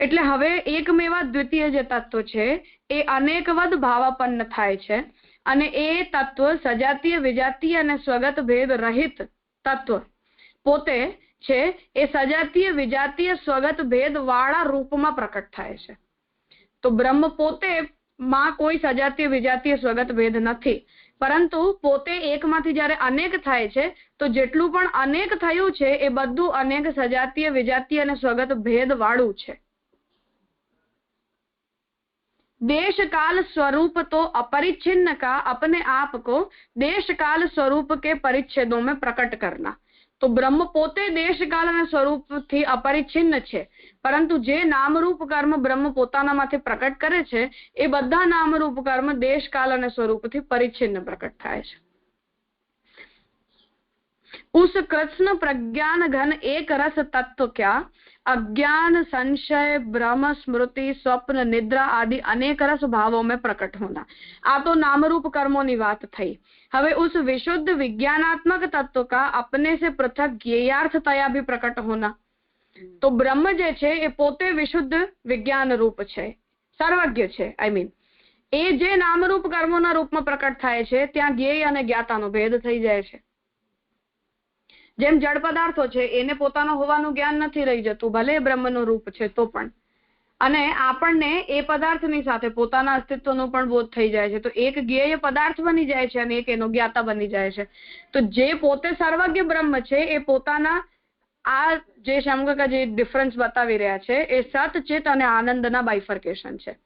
એટલે હવે એકમેવા દ્વિતીય જે તત્વ છે એ અનેકવદ ભાવાપન્ન થાય છે અને એ તત્વ સજાતીય વિજાતીય અને સ્વગત ભેદ રહિત તત્વ પોતે છે એ સજાતીય વિજાતીય સ્વગત ભેદ વાળા રૂપમાં પ્રકટ થાય છે. તો બ્રહ્મ પોતે માં કોઈ સજાતીય વિજાતીય સ્વગત ભેદ નથી, પરંતુ પોતે એકમાંથી જ્યારે અનેક થાય છે તો જેટલું પણ અનેક થયું છે એ બધું અનેક સજાતીય વિજાતીય અને સ્વગત ભેદ વાળું છે. देश काल स्वरूप तो अपरिच्छिन्न का अपने आप को देश काल स्वरूप के परिच्छेदों में प्रकट करना. तो ब्रह्म पोते देश काल અને સ્વરૂપથી અપરિચ્છિન્ન છે, પરંતુ જે નામરૂપ કર્મ બ્રહ્મ પોતાનામાંથી પ્રકટ કરે છે એ બધા નામરૂપ કર્મ દેશ કાલ અને સ્વરૂપથી પરિચ્છિન્ન પ્રકટ થાય છે. उस कृष्ण प्रज्ञान घन एक रस तत्व क्या अज्ञान संशय भ्रम स्मृति स्वप्न निद्रा आदि अनेक रस भावों में प्रकट होना. आ तो नामरूप कर्मों की बात थई. हवे उस विशुद्ध विज्ञानात्मक तत्व का अपने से पृथक ज्ञेयार्थतया भी प्रकट होना. तो ब्रह्म जे छे ए पोते विशुद्ध विज्ञान रूप छे, सर्वज्ञ छे. आई मीन ए जे नामरूप कर्मों रूप में प्रकट थाय छे त्यां ज्ञेय अने ज्ञातानो भेद थई जाय छे. જેમ જળ પદાર્થો છે એને પોતાનો હોવાનું જ્ઞાન નથી રહી જતું, ભલે બ્રહ્મનું રૂપ છે તો પણ, અને આપણને એ પદાર્થની સાથે પોતાના અસ્તિત્વનો પણ બોધ થઈ જાય છે. તો એક જ્ઞેય પદાર્થ બની જાય છે અને એક એનો જ્ઞાતા બની જાય છે. તો જે પોતે સર્વજ્ઞ બ્રહ્મ છે એ પોતાના આ જે શામકા જે ડિફરન્સ બતાવી રહ્યા છે એ સત ચિત અને આનંદના બાયફર્કેશન છે.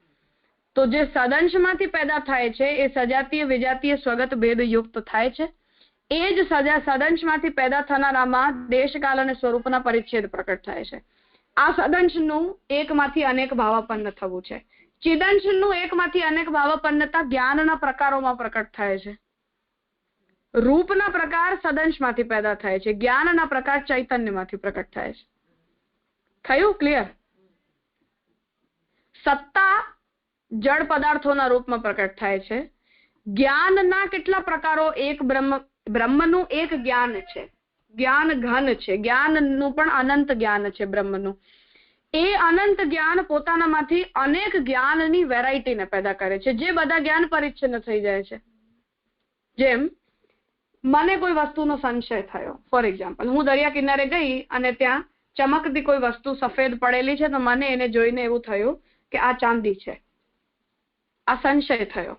તો જે સદંશમાંથી પેદા થાય છે એ સજાતીય વિજાતીય સ્વગત ભેદ યુક્ત થાય છે. એ જ સદંશમાંથી પેદા થનારામાં દેશકાલ અને સ્વરૂપના પરિચ્છેદ પ્રકટ થાય છે. આ સદંશનું એકમાંથી અનેક ભાવાપન્ન થવું છે. ચિદંશનું એકમાંથી અનેક ભાવાપન્નતા જ્ઞાનના પ્રકારોમાં પ્રકટ થાય છે. રૂપના પ્રકાર સદંશમાંથી પેદા થાય છે, જ્ઞાનના પ્રકાર ચૈતન્યમાંથી પ્રકટ થાય છે. થયું ક્લિયર? સત્તા જળ પદાર્થોના રૂપમાં પ્રકટ થાય છે. જ્ઞાનના કેટલા પ્રકારો? એક બ્રહ્મનું એક જ્ઞાન છે, જ્ઞાન ઘન છે, જ્ઞાનનું પણ અનંત જ્ઞાન છે બ્રહ્મનું. એ અનંત જ્ઞાન પોતાનામાંથી અનેક જ્ઞાનની વેરાયટીને પેદા કરે છે, જે બધા જ્ઞાન પરિચ્છિન્ન થઈ જાય છે. જેમ મને કોઈ વસ્તુનો સંશય થયો, ફોર એક્ઝામ્પલ હું દરિયા કિનારે ગઈ અને ત્યાં ચમકતી કોઈ વસ્તુ સફેદ પડેલી છે, તો મને એને જોઈને એવું થયું કે આ ચાંદી છે. આ સંશય થયો.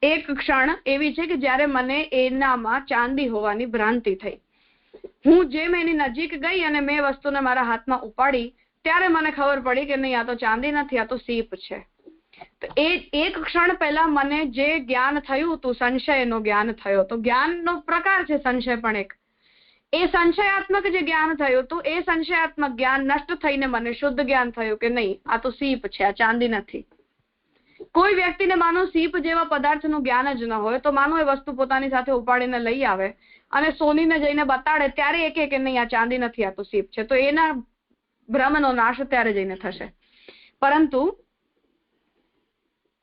એક ક્ષણ એવી છે કે જ્યારે મને એનામાં ચાંદી હોવાની ભ્રાંતિ થઈ. હું જેમ એની નજીક ગઈ અને મેં વસ્તુને મારા હાથમાં ઉપાડી ત્યારે મને ખબર પડી કે નહીં, આ તો ચાંદી નથી, આ તો સીપ છે. તો એ એક ક્ષણ પહેલા મને જે જ્ઞાન થયું હતું, સંશયનો જ્ઞાન થયો તો, જ્ઞાનનો પ્રકાર છે સંશય પણ એક. એ સંશયાત્મક જે જ્ઞાન થયું હતું એ સંશયાત્મક જ્ઞાન નષ્ટ થઈને મને શુદ્ધ જ્ઞાન થયું કે નહીં, આ તો સીપ છે, આ ચાંદી નથી. કોઈ વ્યક્તિને માનો સીપ જેવા પદાર્થનું જ્ઞાન જ ન હોય તો માનો એ વસ્તુ પોતાની સાથે ઉપાડીને લઈ આવે અને સોનીને જઈને બતાડે ત્યારે એ કે નહીં આ ચાંદી નથી, આ તો સીપ છે, તો એના ભ્રમનો નાશ ત્યારે જઈને થશે. પરંતુ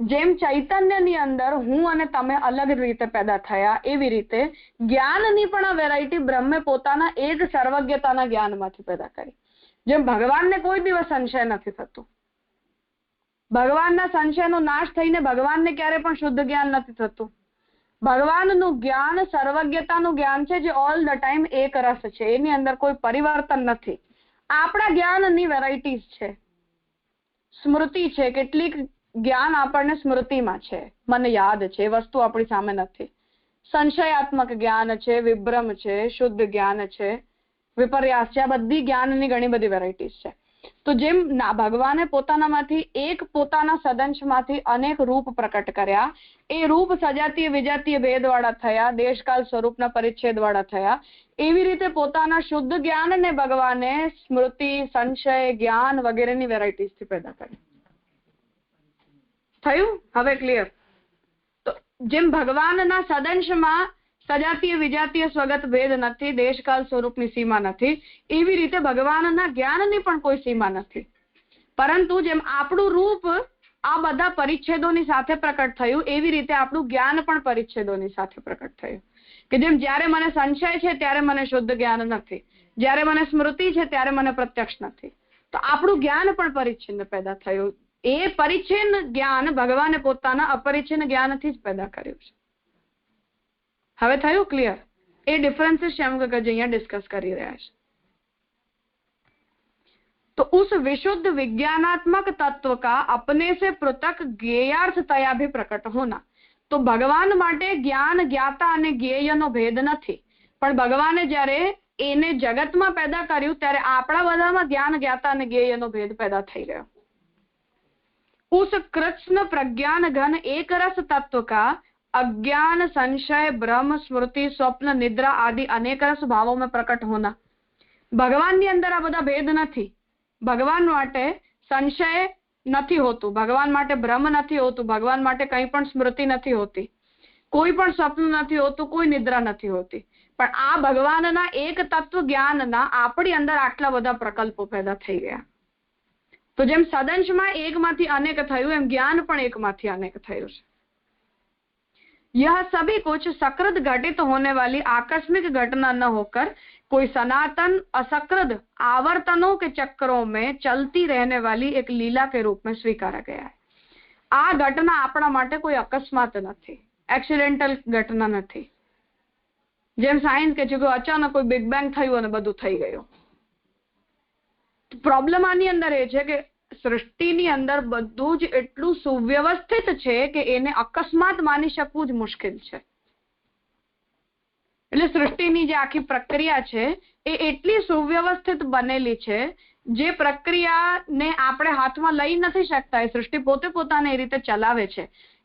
જેમ ચૈતન્યની અંદર હું અને તમે અલગ રીતે પેદા થયા એવી રીતે જ્ઞાનની પણ આ વેરાયટી બ્રહ્મે પોતાના એ જ સર્વજ્ઞતાના જ્ઞાનમાંથી પેદા કરી. જેમ ભગવાનને કોઈ દિવસ સંશય નથી થતું, ભગવાનના સંશયનો નાશ થઈને ભગવાનને ક્યારે પણ શુદ્ધ જ્ઞાન નથી થતું. ભગવાનનું જ્ઞાન સર્વજ્ઞતાનું જ્ઞાન છે જે ઓલ ધ ટાઈમ એક રસ છે, એની અંદર કોઈ પરિવર્તન નથી. આપણા જ્ઞાનની વેરાયટીઝ છે, સ્મૃતિ છે, કેટલીક જ્ઞાન આપણને સ્મૃતિમાં છે, મને યાદ છે, એ વસ્તુ આપણી સામે નથી. સંશયાત્મક જ્ઞાન છે, વિભ્રમ છે, શુદ્ધ જ્ઞાન છે, વિપર્યાસ છે, આ બધી જ્ઞાનની ઘણી બધી વેરાયટીઝ છે. તો જેમ ભગવાને પોતાનામાંથી એક પોતાના સદંશમાંથી અનેક રૂપ પ્રકટ કર્યા, એ રૂપ સજાતીય વિજાતીય ભેદવાળા થયા, દેશકાલ સ્વરૂપના પરિચ્છેદવાળા થયા, એવી રીતે પોતાના શુદ્ધ જ્ઞાનને ભગવાને સ્મૃતિ, સંશય, જ્ઞાન વગેરેની વેરાયટીઝથી પેદા કરી. થયું? હવે ક્લિયર? તો જેમ ભગવાનના સદંશમાં સજાતીય વિજાતીય સ્વગત ભેદ નથી, દેશકાલ સ્વરૂપની સીમા નથી, એવી રીતે ભગવાનના જ્ઞાનની પણ કોઈ સીમા નથી. પરંતુ જેમ આપણું રૂપ આ બધા પરિચ્છેદોની સાથે પ્રકટ થયું એવી રીતે આપણું જ્ઞાન પણ પરિચ્છેદોની સાથે પ્રકટ થયું. કે જેમ જ્યારે મને સંશય છે ત્યારે મને શુદ્ધ જ્ઞાન નથી, જ્યારે મને સ્મૃતિ છે ત્યારે મને પ્રત્યક્ષ નથી, તો આપણું જ્ઞાન પણ પરિચ્છિન્ન પેદા થયું. એ પરિચ્છિન્ન જ્ઞાન ભગવાને પોતાના અપરિચ્છિન્ન જ્ઞાનથી જ પેદા કર્યું છે. હવે થયું ક્લિયર? એ ડિફરન્સીસ શ્યામ કાકાજી અહીંયા ડિસ્કસ કરી રહ્યા છે. तो उस विशुद्ध विज्ञानात्मक तत्व का अपने से पृथक ज्ञेयार्थतया भी प्रकट होना. तो ભગવાન માટે જ્ઞાન, જ્ઞાતા અને જ્ઞેયનો ભેદ નથી, પણ ભગવાને જ્યારે એને જગતમાં પેદા કર્યું ત્યારે આપણા બધામાં જ્ઞાન, જ્ઞાતા અને જ્ઞેયનો ભેદ પેદા થઈ ગયો. उस कृष्ण प्रज्ञान घन एक रस तत्व का अज्ञान, संशय, भ्रम, स्मृति, स्वप्न, निद्रा आदि अनेक रस भावों में प्रकट होना. ભગવાનની અંદર આ બધા ભેદ નથી. ભગવાન માટે સંશય નથી હોતું, ભગવાન માટે ભ્રમ નથી હોતું, ભગવાન માટે કંઈ પણ સ્મૃતિ નથી હોતી, કોઈ પણ સ્વપ્ન નથી હોતું, કોઈ નિદ્રા નથી હોતી. પણ આ ભગવાનના એક તત્વ જ્ઞાનના આપણી અંદર આટલા બધા પ્રકલ્પો પેદા થઈ ગયા. તો જેમ સદંશમાં એકમાંથી અનેક થયું એમ જ્ઞાન પણ એકમાંથી અનેક થયું છે. यह सभी कुछ सकृत घटित होने वाली आकस्मिक घटना न होकर कोई सनातन असकृत आवर्तनों के चक्रों में चलती रहने वाली एक लीला के रूप में स्वीकारा गया है. આ ઘટના આપણા માટે કોઈ અકસ્માત નથી, એક્સિડેન્ટલ ઘટના નથી. જેમ સાયન્સ કે છે કે અચાનક કોઈ બિગ બેંગ થયું અને બધું થઈ ગયું. પ્રોબ્લેમ આની અંદર એ છે કે સૃષ્ટિની અંદર બધું જ એટલું સુવ્યવસ્થિત છે કે એને અકસ્માત માની શકવું જ મુશ્કેલ છે. એટલે સૃષ્ટિની જે આખી પ્રક્રિયા છે એ એટલી સુવ્યવસ્થિત બનેલી છે, જે પ્રક્રિયાને આપણે હાથમાં લઈ નથી શકતા, એ સૃષ્ટિ પોતે પોતાને એ રીતે ચલાવે છે.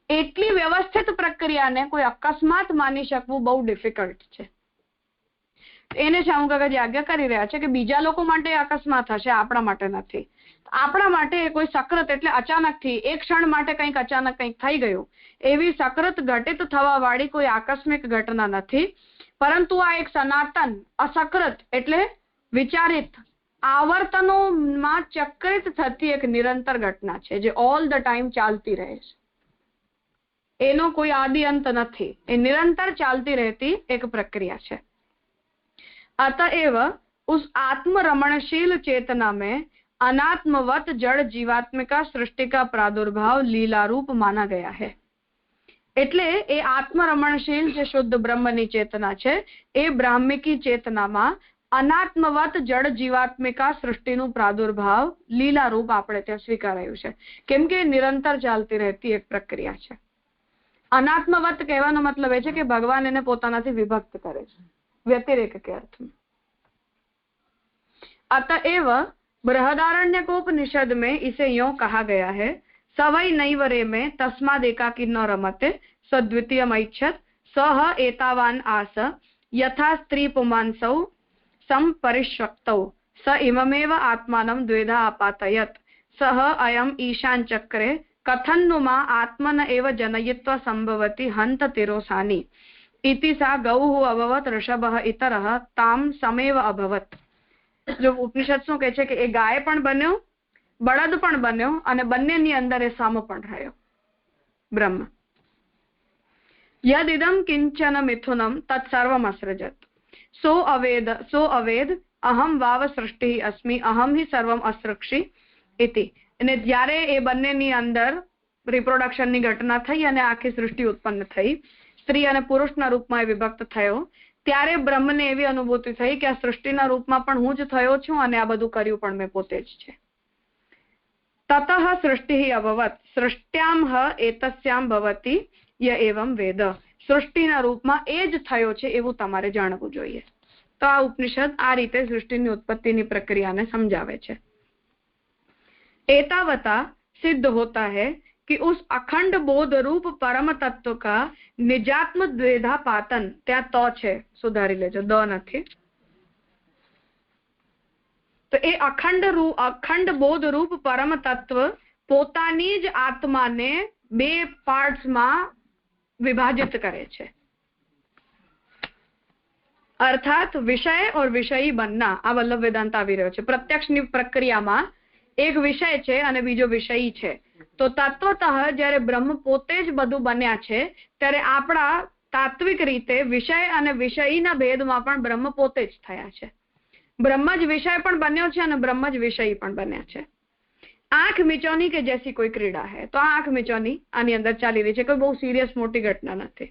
એટલી વ્યવસ્થિત પ્રક્રિયાને કોઈ અકસ્માત માની શકવું બહુ ડિફિકલ્ટ છે. એને શ્યામ કાકાજી આજ્ઞા કરી રહ્યા છે કે બીજા લોકો માટે અકસ્માત હશે, આપણા માટે નથી. આપણા માટે કોઈ સકૃત એટલે અચાનકથી એક ક્ષણ માટે કંઈક અચાનક કંઈક થઈ ગયું, એવી સકૃત ઘટિત થવા વાળી કોઈ આકસ્મિક ઘટના નથી. પરંતુ આ એક સનાતન અસકૃત એટલે વિચારિત આવર્તનોમાં ચક્રિત થતી એક નિરંતર ઘટના છે, જે ઓલ ધ ટાઈમ ચાલતી રહે છે. એનો કોઈ આદિ અંત નથી, એ નિરંતર ચાલતી રહેતી એક પ્રક્રિયા છે. अतएव उस आत्मरमणशील चेतना में अनात्मवत जड़ जीवात्मिका सृष्टि का प्रादुर्भाव लीला रूप माना गया है. એટલે એ આત્મરમણશીલ જે શુદ્ધ બ્રહ્મની ચેતના છે એ બ્રાહ્મિકી ચેતનામાં અનાત્મવત જડ જીવાત્મિકા સૃષ્ટિનું પ્રાદુર્ભાવ લીલા રૂપ આપણે ત્યાં સ્વીકારાયું છે, કેમ કે નિરંતર ચાલતી રહેતી એક પ્રક્રિયા છે. અનાત્મવત કહેવાનો મતલબ એ છે કે ભગવાન એને પોતાનાથી વિભક્ત કરે છે, व्यतिरेक के अर्थ में. अतएव बृहदारण्यकोपनिषद में इसे यों कहा गया है, स वै नैव रेमे तस्मादेकाकी न रमते स द्वितीयमैच्छत् सः एतावान् आस यथा स्त्री पुमांसौ संपरिष्वक्तौ स इममेव आत्मानं द्वेधा अपातयत् सः अयम् ईशान चक्रे कथन्नु मा आत्मन एव जनयित्वा संभवति हन्त तिरोसानि इति सा गौः अभवत् ऋषभः इतरः ताम समेव अभवत्। जो ઉપનિષદ શું કહે છે કે એ ગાય પણ બન્યો, બળદ પણ બન્યો અને બંનેની અંદર એ સામો પણ રહ્યો બ્રહ્મ। યદિદમ કિંચન મિથુનમ તત્સર્વમ અસૃજત સો અવેદ અહમ વાવ સૃષ્ટિ અસ્મિ અહમ હિ સર્વમ અસૃક્ષી ઇતિ। અને જ્યારે એ બંનેની અંદર રિપ્રોડક્શનની ઘટના થઈ અને આખી સૃષ્ટિ ઉત્પન્ન થઈ, સ્ત્રી અને પુરુષના રૂપમાં એ વિભક્ત થયો, ત્યારે બ્રહ્મને એવી અનુભૂતિ થઈ કે આ સૃષ્ટિના રૂપમાં પણ હું જ થયો છું અને આ બધું કર્યું પણ મેં પોતે જ છે। તતઃ સૃષ્ટિ અભવત સૃષ્ટ્યામ એતસ્યામ ભવતિ ય એવમ વેદ। સૃષ્ટિના રૂપમાં એ જ થયો છે એવું તમારે જાણવું જોઈએ। તો આ ઉપનિષદ આ રીતે સૃષ્ટિની ઉત્પત્તિની પ્રક્રિયાને સમજાવે છે। एतावता सिद्ध होता है कि उस अखंड बोध रूप परम तत्व का निजात्म द्वेधा पातन, ત્યાં તો છે સુધારી લેજો, દ નથી। તો એ અખંડ બોધ રૂપ પરમ તત્વ પોતાની જ આત્માને બે પાર્ટ્સમાં વિભાજિત કરે છે। અર્થાત વિષય और વિષયી बनना આ વલ્લભ વેદાંત આવી રહ્યો છે। પ્રત્યક્ષની પ્રક્રિયામાં એક વિષય છે અને બીજો વિષયી છે। તો તત્વતઃ જ્યારે બ્રહ્મ પોતે જ બધું બન્યા છે ત્યારે આપણા તાત્વિક રીતે વિષય અને વિષયીના ભેદમાં પણ બ્રહ્મ પોતે જ થયા છે। બ્રહ્મ જ વિષય પણ બન્યો છે અને બ્રહ્મ જ વિષયી પણ બન્યા છે। આંખ મિચોની કે જैसी કોઈ ક્રીડા है, તો આંખ મિચોની આની અંદર ચાલી રહી છે, કોઈ બહુ સિરિયસ મોટી ઘટના નથી।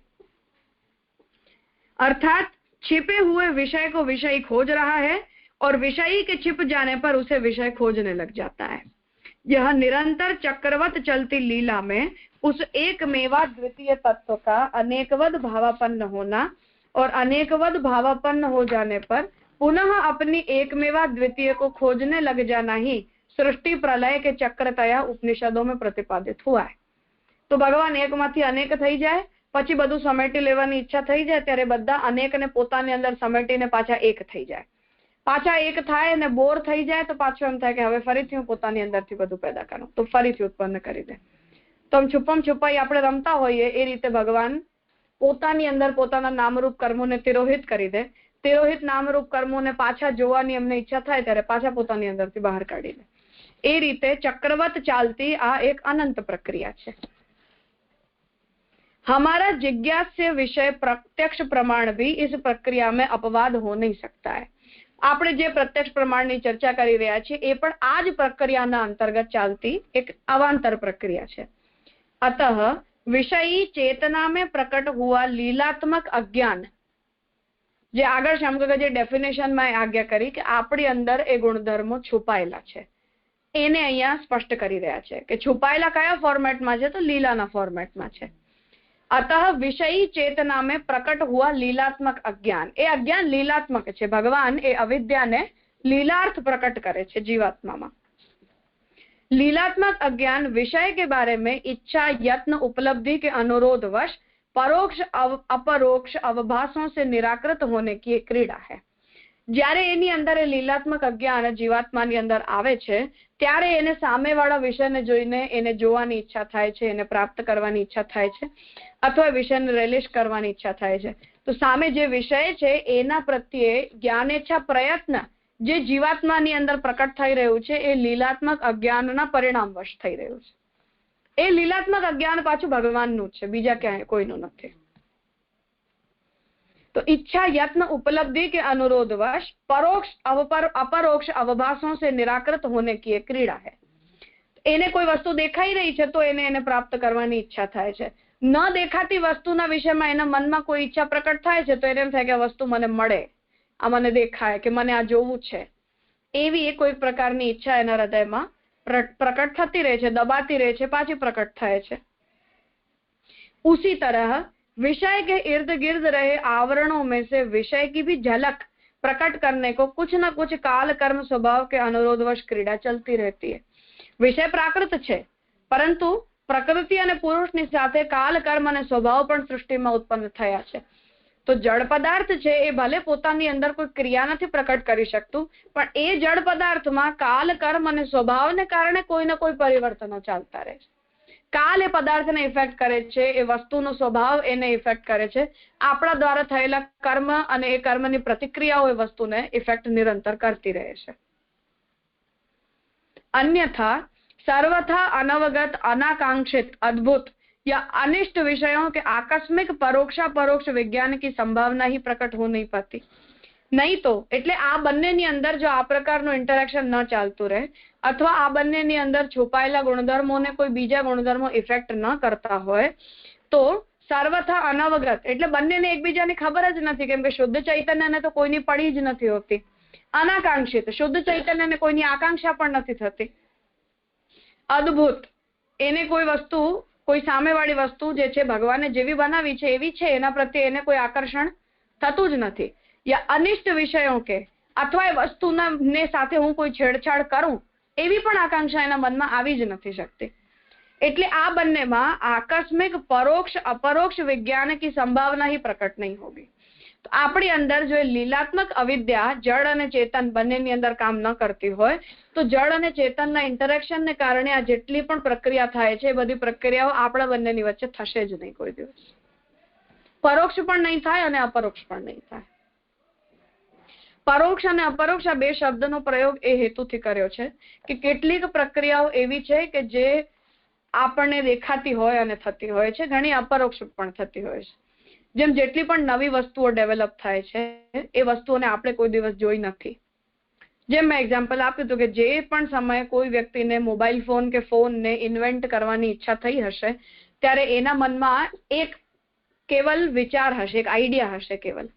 अर्थात छिपे हुए विषय को विषयी खोज रहा है और विषयी के छिप जाने पर उसे विषय खोजने लग जाता है। यह निरंतर चक्रवत चलती लीला में उस एक मेवा द्वितीय तत्व का अनेकवद भावापन्न होना और अनेकवद भावापन्न हो जाने पर पुनः अपनी एकमेवा द्वितीय को खोजने लग जाना ही सृष्टि प्रलय के चक्रतया उपनिषदों में प्रतिपादित हुआ है। तो भगवान एकमांथी अनेक થઈ જાય, પછી બધું સમેટી લેવાની ઈચ્છા થઈ જાય ત્યારે બધા અનેકને પોતાની અંદર સમેટીને પાછા એક થઈ જાય। પાછા એક થાય અને બોર થઈ જાય તો પાછું એમ થાય કે હવે ફરીથી હું પોતાની અંદરથી બધું પેદા કરું, તો ફરીથી ઉત્પન્ન કરી દે। તો આમ છુપમ છુપાઈ આપણે રમતા હોઈએ એ રીતે ભગવાન પોતાની અંદર પોતાના નામરૂપ કર્મોને તિરોહિત કરી દે। તિરોહિત નામરૂપ કર્મોને પાછા જોવાની એમને ઈચ્છા થાય ત્યારે પાછા પોતાની અંદરથી બહાર કાઢી દે। એ રીતે ચક્રવત ચાલતી આ એક અનંત પ્રક્રિયા છે। हमारा जिज्ञास्य विषय प्रत्यक्ष प्रमाण भी इस प्रक्रिया में अपवाद हो नहीं सकता है। આપણે જે પ્રત્યક્ષ પ્રમાણની ચર્ચા કરી રહ્યા છીએ એ પણ આ જ પ્રક્રિયાના અંતર્ગત ચાલતી એક અવાંતર પ્રક્રિયા છે। अतः विषयी चेतना में प्रकट हुआ लीलात्मक अज्ञान, જે આગળ શમગગે જે ડેફિનેશનમાં આજ્ઞા કરી કે આપણી અંદર એ ગુણધર્મો છુપાયેલા છે એને અહીંયા સ્પષ્ટ કરી રહ્યા છે કે છુપાયેલા કયા ફોર્મેટમાં છે, તો લીલાના ફોર્મેટમાં છે। अतः विषयी चेतना में प्रकट हुआ लीलात्मक अज्ञान, ए अज्ञान लीलात्मक है। भगवान ए अविद्या ने लीलार्थ प्रकट करे छे जीवात्मा में। लीलात्मक अज्ञान विषय के बारे में इच्छा यत्न उपलब्धि के अनुरोधवश परोक्ष अपरोक्ष अवभासों से निराकृत होने की एक क्रीड़ा है। જ્યારે એની અંદર એ લીલાત્મક અજ્ઞાન જીવાત્માની અંદર આવે છે ત્યારે એને સામેવાળા વિષયને જોઈને એને જોવાની ઈચ્છા થાય છે, એને પ્રાપ્ત કરવાની ઈચ્છા થાય છે અથવા વિષયને રિલીઝ કરવાની ઈચ્છા થાય છે। તો સામે જે વિષય છે એના પ્રત્યે જ્ઞાનેચ્છા પ્રયત્ન જે જીવાત્માની અંદર પ્રકટ થઈ રહ્યું છે એ લીલાત્મક અજ્ઞાનના પરિણામવશ થઈ રહ્યું છે। એ લીલાત્મક અજ્ઞાન પાછું ભગવાનનું છે, બીજા ક્યાંય કોઈનું નથી। तो इच्छा यत्न उपलब्धि के अनुरोधवश परोक्ष अपरोक्ष अवभासों से निराकृत होने की एक क्रीड़ा है। એને કોઈ વસ્તુ દેખાઈ રહી છે તો એને પ્રાપ્ત કરવાની ઈચ્છા થાય છે। ન દેખાતી વસ્તુના વિષયમાં એના મનમાં કોઈ ઈચ્છા પ્રકટ થાય છે તો એને એમ થાય કે આ વસ્તુ મને મળે, આ મને દેખાય કે મને આ જોવું છે, એવી કોઈ પ્રકારની ઈચ્છા એના હૃદયમાં પ્રકટ થતી રહે છે, દબાતી રહે છે, પાછી પ્રકટ થાય છે। उसी तरह विषय के इर्द गिर्द रहे आवरणों में से विषय की भी झलक प्रकट करने को कुछ न कुछ काल कर्म स्वभाव के अनुरोधवश क्रीड़ा चलती रहती है। विषय प्राकृत छे પરંતુ પ્રકૃતિ અને પુરુષની સાથે કાલ, કર્મ અને સ્વભાવ પણ સૃષ્ટિમાં ઉત્પન્ન થયા છે. તો જળ પદાર્થ છે એ ભલે પોતાની અંદર કોઈ ક્રિયા નથી પ્રકટ કરી શકતું, પણ એ જળ પદાર્થમાં કાલ, કર્મ અને સ્વભાવને કારણે કોઈને કોઈ પરિવર્તનો ચાલતા રહે છે. કાલ એ પદાર્થને ઇફેક્ટ કરે છે, એ વસ્તુનો સ્વભાવ એને ઇફેક્ટ કરે છે. આપણા દ્વારા થયેલા કર્મ અને એ કર્મની પ્રતિક્રિયાઓ એ વસ્તુને ઇફેક્ટ નિરંતર કરતી રહે છે. અન્યથા सर्वथा अनवगत, अनाकांक्षित, अद्भुत या अनिष्ट विषयों के आकस्मिक परोक्षापरोक्ष विज्ञान की संभावना ही प्रकट हो नहीं पाती. नहीं तो એટલે આ બંનેની અંદર જો આ પ્રકારનું ઇન્ટરેક્શન ન ચાલતું રહે અથવા આ બંનેની અંદર છુપાયેલા ગુણધર્મોને કોઈ બીજા ગુણધર્મો ઇફેક્ટ ન કરતા હોય તો સર્વથા અનવગત એટલે બંનેને એકબીજાની ખબર જ નથી, કેમ કે શુદ્ધ ચૈતન્યને તો કોઈની પડી જ નથી હોતી. અનાકાંક્ષિત, શુદ્ધ ચૈતન્યને કોઈની આકાંક્ષા પણ નથી થતી. અદ્ભુત, એને કોઈ વસ્તુ, કોઈ સામેવાળી વસ્તુ જે છે ભગવાને જેવી બનાવી છે એવી છે, એના પ્રત્યે એને કોઈ આકર્ષણ થતું જ નથી. યા અનિષ્ટ વિષયો કે અથવા એ વસ્તુના ને સાથે હું કોઈ છેડછાડ કરું એવી પણ આકાંક્ષા એના મનમાં આવી જ નથી શકતી. એટલે આ બંનેમાં આકસ્મિક પરોક્ષ अपरोक्ष विज्ञान की संभावना ही प्रकट नहीं होगी. તો આપણી અંદર જો લીલાત્મક અવિદ્યા જળ અને ચેતન બંનેની અંદર કામ ન કરતી હોય તો જળ અને ચેતનના ઇન્ટરેક્શનને કારણે આ જેટલી પણ પ્રક્રિયા થાય છે એ બધી પ્રક્રિયાઓ આપણા બંનેની વચ્ચે થશે જ નહીં કોઈ દિવસ. પરોક્ષ પણ નહીં થાય અને અપરોક્ષ પણ નહીં થાય. પરોક્ષ અને અપરોક્ષ આ બે શબ્દનો પ્રયોગ એ હેતુથી કર્યો છે કે કેટલીક પ્રક્રિયાઓ એવી છે કે જે આપણને દેખાતી હોય અને થતી હોય છે, ઘણી અપરોક્ષ પણ થતી હોય છે. જેમ જેટલી પણ નવી વસ્તુઓ ડેવલપ થાય છે એ વસ્તુઓને આપણે કોઈ દિવસ જોઈ નથી. જેમ મેં એક્ઝામ્પલ આપ્યું હતું કે જે પણ સમયે કોઈ વ્યક્તિને મોબાઈલ ફોન કે ફોનને ઇન્વેન્ટ કરવાની ઈચ્છા થઈ હશે ત્યારે એના મનમાં એક કેવલ વિચાર હશે, એક આઈડિયા હશે કેવલ,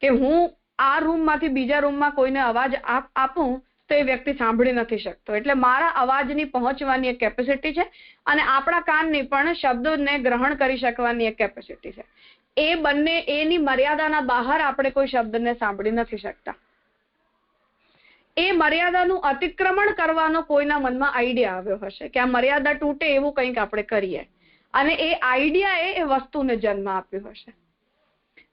કે હું આ રૂમમાંથી બીજા રૂમમાં કોઈને અવાજ આપું તો એ વ્યક્તિ સાંભળી નથી શકતો, એટલે મારા અવાજની પહોંચવાની એક કેપેસિટી છે અને આપણા કાનની પણ શબ્દોને ગ્રહણ કરી શકવાની એક કેપેસિટી છે. એ બંને એની મર્યાદાના બહાર આપણે કોઈ શબ્દને સાંભળી નથી શકતા. એ મર્યાદાનું અતિક્રમણ કરવાનો કોઈના મનમાં આઈડિયા આવ્યો હશે કે આ મર્યાદા તૂટે એવું કંઈક આપણે કરીએ, અને એ આઈડિયાએ એ વસ્તુને જન્મ આપ્યો હશે.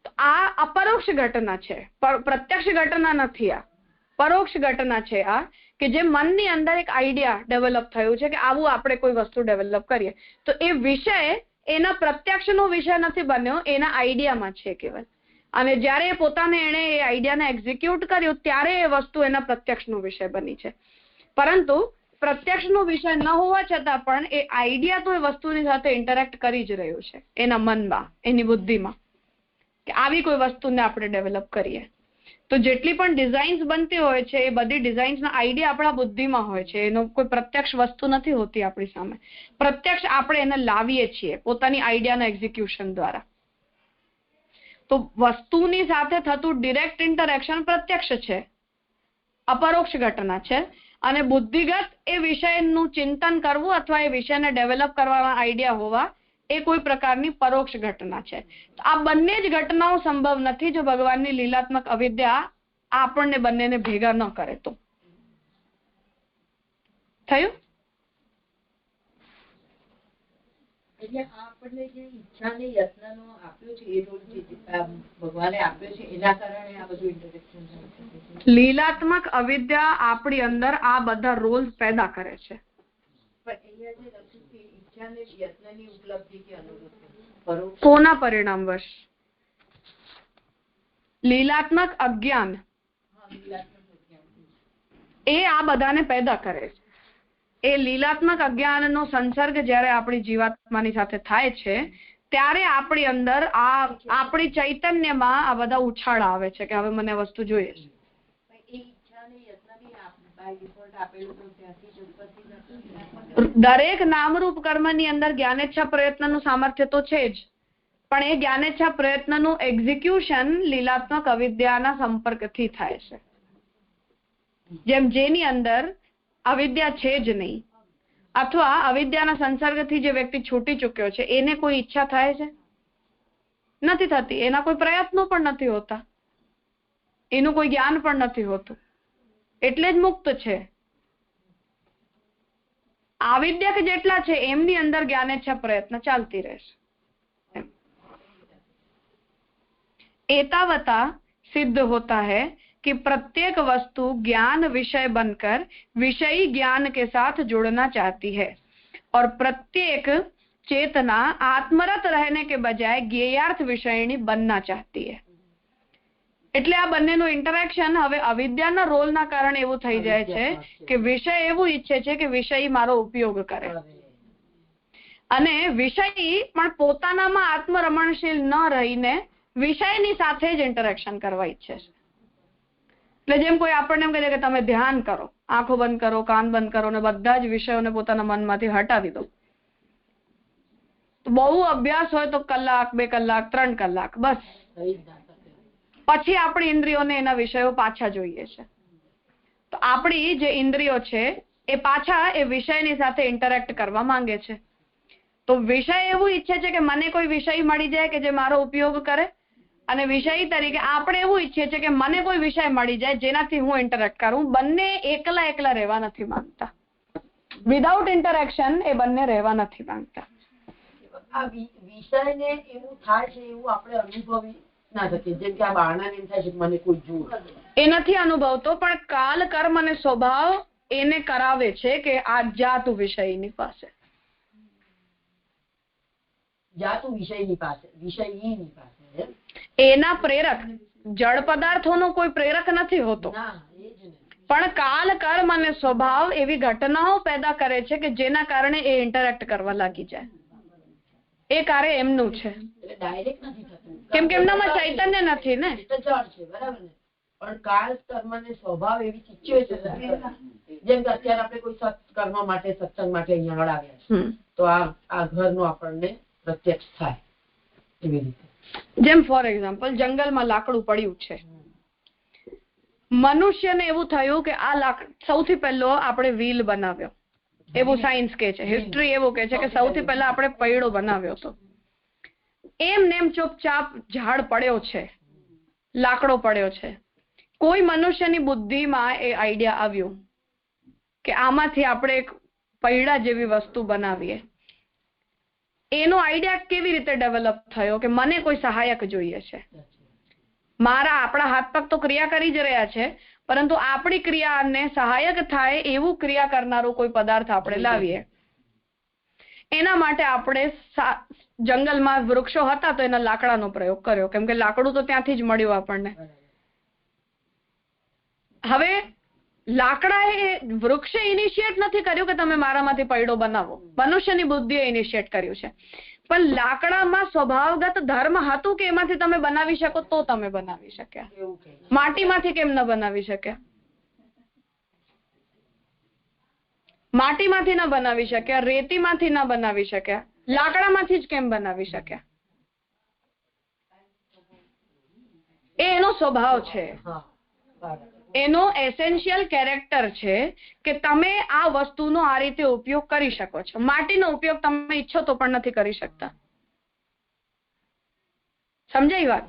તો આ અપરોક્ષ ઘટના છે, પ્રત્યક્ષ ઘટના નથી. આ પરોક્ષ ઘટના છે આ, કે જે મનની અંદર એક આઈડિયા ડેવલપ થયું છે કે આવું આપણે કોઈ વસ્તુ ડેવલપ કરીએ તો એ વિષય એના પ્રત્યક્ષનો વિષય નથી બન્યો, એના આઈડિયામાં છે કેવલ. અને જ્યારે પોતાને એણે એ આઈડિયાને એક્ઝિક્યુટ કર્યું ત્યારે એ વસ્તુ એના પ્રત્યક્ષનો વિષય બની છે. પરંતુ પ્રત્યક્ષનો વિષય ન હોવા છતાં પણ એ આઈડિયા તો એ વસ્તુની સાથે ઇન્ટરેક્ટ કરી જ રહ્યું છે એના મનમાં, એની બુદ્ધિમાં, કે આવી કોઈ વસ્તુને આપણે ડેવલપ કરીએ. તો જેટલી પણ ડિઝાઇન્સ બનતી હોય છે એ બધી ડિઝાઇન્સના આઈડિયા આપણા બુદ્ધિમાં હોય છે, એનો કોઈ પ્રત્યક્ષ વસ્તુ નથી હોતી આપણી સામે. પ્રત્યક્ષ આપણે એને લાવીએ છીએ પોતાની આઈડિયાના એક્ઝિક્યુશન દ્વારા. તો વસ્તુની સાથે થતું ડિરેક્ટ ઇન્ટરેક્શન પ્રત્યક્ષ છે, અપરોક્ષ ઘટના છે, અને બુદ્ધિગત એ વિષયનું ચિંતન કરવું અથવા એ વિષયને ડેવલપ કરવામાં આઈડિયા હોવા એ કોઈ પ્રકારની પરોક્ષ ઘટના છે. તો આ બંને જ ઘટનાઓ સંભવ નથી જો ભગવાનની લીલાત્મક અવિદ્યા આપણને બંનેને ભેગા ન કરે તો. થયું? એટલે આપણને જે ઈચ્છાને યત્નનો આપ્યો છે એ રોલ જે ભગવાને આપ્યો છે એના કારણે આ બધું ઇન્ટરેક્શન થાય છે. લીલાત્મક અવિદ્યા આપણી અંદર આ બધા રોલ પેદા કરે છે. પણ અહીંયા જે લખ્યું છે ઈચ્છાને યત્નની ઉપલબ્ધિ કે અનુભૂતિ કોના પરિણામવશ? લીલાત્મક અજ્ઞાન એ આ બધાને પેદા કરે છે. એ લીલાત્મક અજ્ઞાનનો સંસર્ગ જ્યારે આપણી જીવાત્માની સાથે થાય છે ત્યારે આપણી અંદર આપણી ચૈતન્યમાં આ બધા ઉછાળ આવે છે કે હવે મને વસ્તુ જોઈએ છે. દરેક નામરૂપ કર્મની અંદર જ્ઞાનેચ્છા પ્રયત્નનું સામર્થ્ય તો છે જ, પણ એ જ્ઞાનેચ્છા પ્રયત્નનું એક્ઝિક્યુશન લીલાત્મક અવિદ્યાના સંપર્કથી થાય છે. જેમ જેની અંદર અવિદ્યા છે જ નહીં અથવા અવિદ્યાના સંસર્ગથી જે વ્યક્તિ છૂટી ચૂક્યો છે એને કોઈ ઈચ્છા થાય છે? નથી થતી. એના કોઈ પ્રયત્નો પણ નથી હોતા, એનું કોઈ જ્ઞાન પણ નથી હોતું, એટલે જ મુક્ત છે. આવિદ્યક જેટલા છે એમની અંદર જ્ઞાનેચ્છા પ્રયત્ન ચાલતી રહેશે. एतावता सिद्ध होता है कि प्रत्येक वस्तु ज्ञान विषय बनकर विषयी ज्ञान के साथ जुड़ना चाहती है और प्रत्येक चेतना आत्मरत रहने के बजाय ज्ञेयार्थ विषयणी बनना चाहती है. એટલે આ બંનેનું ઇન્ટરેક્શન હવે અવિદ્યાના રોલના કારણે એવું થઈ જાય છે કે વિષય એવું ઈચ્છે છે કે વિષય મારો ઉપયોગ કરે અને વિષય પણ પોતાનામાં આત્મરમણશીલ ન રહીને વિષયની સાથે જ ઇન્ટરેક્શન કરવા ઈચ્છે છે. એટલે જેમ કોઈ આપણને એમ કહે કે તમે ધ્યાન કરો, આંખો બંધ કરો, કાન બંધ કરો ને બધા જ વિષયોને પોતાના મનમાંથી હટાવી દો. તો બહુ અભ્યાસ હોય તો કલાક, 2 કલાક, 3 કલાક બસ, પછી આપણી ઇન્દ્રિયોને એના વિષયો પાછા જોઈએ છે. તો આપણી જે ઇન્દ્રિયો છે એ પાછા એ વિષયની સાથે ઇન્ટરેક્ટ કરવા માંગે છે. તો વિષય એવું ઈચ્છે છે કે મને કોઈ વિષય મળી જાય કે જે મારો ઉપયોગ કરે, અને વિષય તરીકે આપણે એવું ઈચ્છીએ છીએ કે મને કોઈ વિષય મળી જાય જેનાથી હું ઇન્ટરેક્ટ કરું. બંને એકલા એકલા રહેવા નથી માંગતા. વિધાઉટ ઇન્ટરેક્શન એ બંને રહેવા નથી માંગતા. આ વિષયને એવું થાય છે એવું આપણે અનુભવી ના શકીએ. જેમ કે આ બાળાને એમ થાય છે કે મને કોઈ જુએ, એ નથી અનુભવતો, પણ કાલ કર્મ અને સ્વભાવ એને કરાવે છે કે આ જા તું વિષયની પાસે, જા તું વિષયની પાસે, વિષયની પાસે. એના પ્રેરક જળ પદાર્થોનો કોઈ પ્રેરક નથી હોતો, પણ કાલ કર્મ અને સ્વભાવ એવી ઘટનાઓ પેદા કરે છે કે જેના કારણે એ ઇન્ટરેક્ટ કરવા લાગી જાય. એ કાર્ય એમનું છે, ડાયરેક્ટ નથી થતું કેમ કે એમનામાં ચૈતન્ય નથી ને. જળ છે બરાબર ને, પણ કાળ કર્મ અને સ્વભાવ એવી સિચ્યુએશન, જેમ કે અત્યારે આપણે કોઈ સત્કર્મ માટે, સત્સંગ માટે અહીંયા આવ્યા છે તો આ ઘરનું આપણને પ્રત્યક્ષ થાય એવી રીતે. જેમ ફોર એક્ઝામ્પલ જંગલમાં લાકડું પડ્યું છે, મનુષ્યને એવું થયું કે આ સૌથી પહેલો આપણે વ્હીલ બનાવ્યો, એવું સાયન્સ કે છે, હિસ્ટ્રી એવું કે છે કે સૌથી પહેલા આપણે પૈડો બનાવ્યો હતો. એમ નેમ ચૂપચાપ ઝાડ પડ્યો છે, લાકડો પડ્યો છે, કોઈ મનુષ્યની બુદ્ધિમાં એ આઈડિયા આવ્યું કે આમાંથી આપણે એક પૈડા જેવી વસ્તુ બનાવીએ. એનો આઈડિયા કેવી રીતે ડેવલપ થયો કે મને કોઈ સહાયક જોઈએ છે. આપણા હાથ પગ તો ક્રિયા કરી જ રહ્યા છે, પરંતુ આપણી ક્રિયાને સહાયક થાય એવું ક્રિયા કરનારો કોઈ પદાર્થ આપણે લાવીએ. એના માટે આપણે જંગલમાં વૃક્ષો હતા તો એના લાકડાનો પ્રયોગ કર્યો, કેમ કે લાકડું તો ત્યાંથી જ મળ્યું આપણને. હવે લાકડાએ વૃક્ષે ઇનિશિયેટ નથી કર્યું કે તમે મારામાંથી પૈડો બનાવો, મનુષ્યની બુદ્ધિએ ઇનિશિયેટ કર્યું છે. પણ લાકડામાં સ્વભાવગત ધર્મ હતું કે એમાંથી તમે બનાવી શકો તો તમે બનાવી શક્યા. માટીમાંથી કેમ ન બનાવી શક્યા? માટીમાંથી ન બનાવી શક્યા, રેતીમાંથી ન બનાવી શક્યા, લાકડામાંથી જ કેમ બનાવી શક્યા? એ એનો સ્વભાવ છે, એનો એસેન્શિયલ કેરેક્ટર છે કે તમે આ વસ્તુનો આ રીતે ઉપયોગ કરી શકો છો. માટીનો ઉપયોગ તમે ઈચ્છો તો પણ નથી કરી શકતા. સમજાઈ વાત?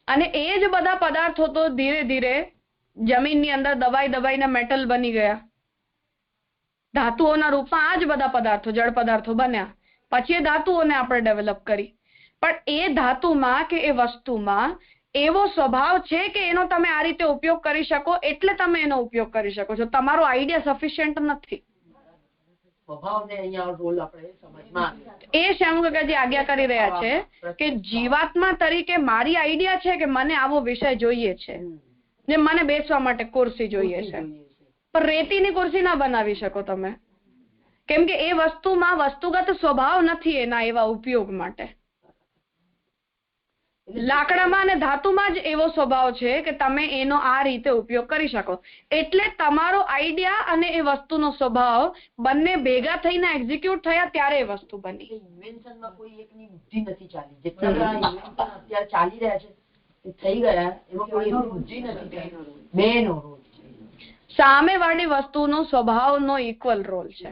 અને એ જ બધા પદાર્થો તો ધીરે ધીરે જમીનની અંદર દબાઈને મેટલ બની ગયા. ધાતુઓના રૂપમાં આ જ બધા પદાર્થો, જળ પદાર્થો બન્યા. પછી એ ધાતુઓને આપણે ડેવલપ કરી. પણ એ ધાતુમાં કે એ વસ્તુમાં એવો સ્વભાવ છે કે એનો તમે આ રીતે ઉપયોગ કરી શકો, એટલે તમે એનો ઉપયોગ કરી શકો છો. તમારો આઈડિયા સફિશિયન્ટ નથી. એ શ્યામકાકાજી આજ્ઞા કરી રહ્યા છે કે જીવાત્મા તરીકે મારી આઈડિયા છે કે મને આવો વિષય જોઈએ છે, ને મને બેસવા માટે ખુરશી જોઈએ છે, પણ રેતીની ખુરશી ના બનાવી શકો તમે, કેમ કે એ વસ્તુમાં વસ્તુગત સ્વભાવ નથી એના એવા ઉપયોગ માટે. લાકડામાં અને ધાતુમાં જ એવો સ્વભાવ છે કે તમે એનો આ રીતે ઉપયોગ કરી શકો. એટલે તમારો આઈડિયા અને એ વસ્તુનો સ્વભાવ બંને ભેગા થઈને એક્ઝિક્યુટ થયા ત્યારે એ વસ્તુ બની. ઇન્વેન્શનમાં કોઈ એકની બુદ્ધિ નથી ચાલી. જેટલા બધા ઇન્વેન્શન અત્યારે ચાલી રહ્યા છે એ થઈ ગયા, એમાં કોઈ એકની બુદ્ધિ નથી. બેનો રોલ સામેવાળી વસ્તુનો સ્વભાવનો ઇક્વલ રોલ છે,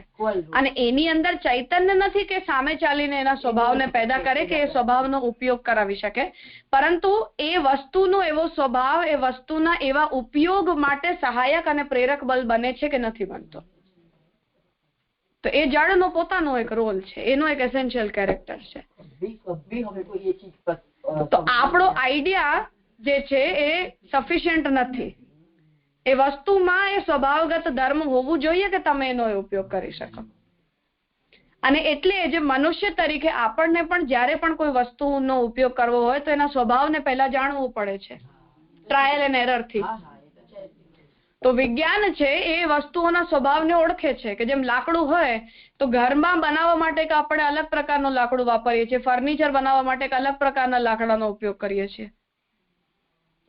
અને એની અંદર ચૈતન્ય નથી કે સામે ચાલીને એના સ્વભાવને પેદા કરે કે એ સ્વભાવનો ઉપયોગ કરાવી શકે, પરંતુ એ વસ્તુનો એવો સ્વભાવ એ વસ્તુના એવા ઉપયોગ માટે સહાયક અને પ્રેરક બલ બને છે કે નથી બનતો. તો એ જળનો પોતાનો એક રોલ છે, એનો એક એસેન્શિયલ કેરેક્ટર છે. તો આપણો આઈડિયા જે છે એ સફિશિયન્ટ નથી. એ વસ્તુમાં એ સ્વભાવગત ધર્મ હોવું જોઈએ કે તમે એનો ઉપયોગ કરી શકો. અને એટલે જે મનુષ્ય તરીકે આપણને પણ જ્યારે પણ કોઈ વસ્તુનો ઉપયોગ કરવો હોય તો એના સ્વભાવને પહેલા જાણવું પડે છે, ટ્રાયલ એન્ડ એરર થી. તો વિજ્ઞાન છે એ વસ્તુઓના સ્વભાવને ઓળખે છે કે જેમ લાકડું હોય તો ઘરમાં બનાવવા માટે કે આપણે અલગ પ્રકારનું લાકડું વાપરીએ છીએ, ફર્નિચર બનાવવા માટે એક અલગ પ્રકારના લાકડાનો ઉપયોગ કરીએ છીએ,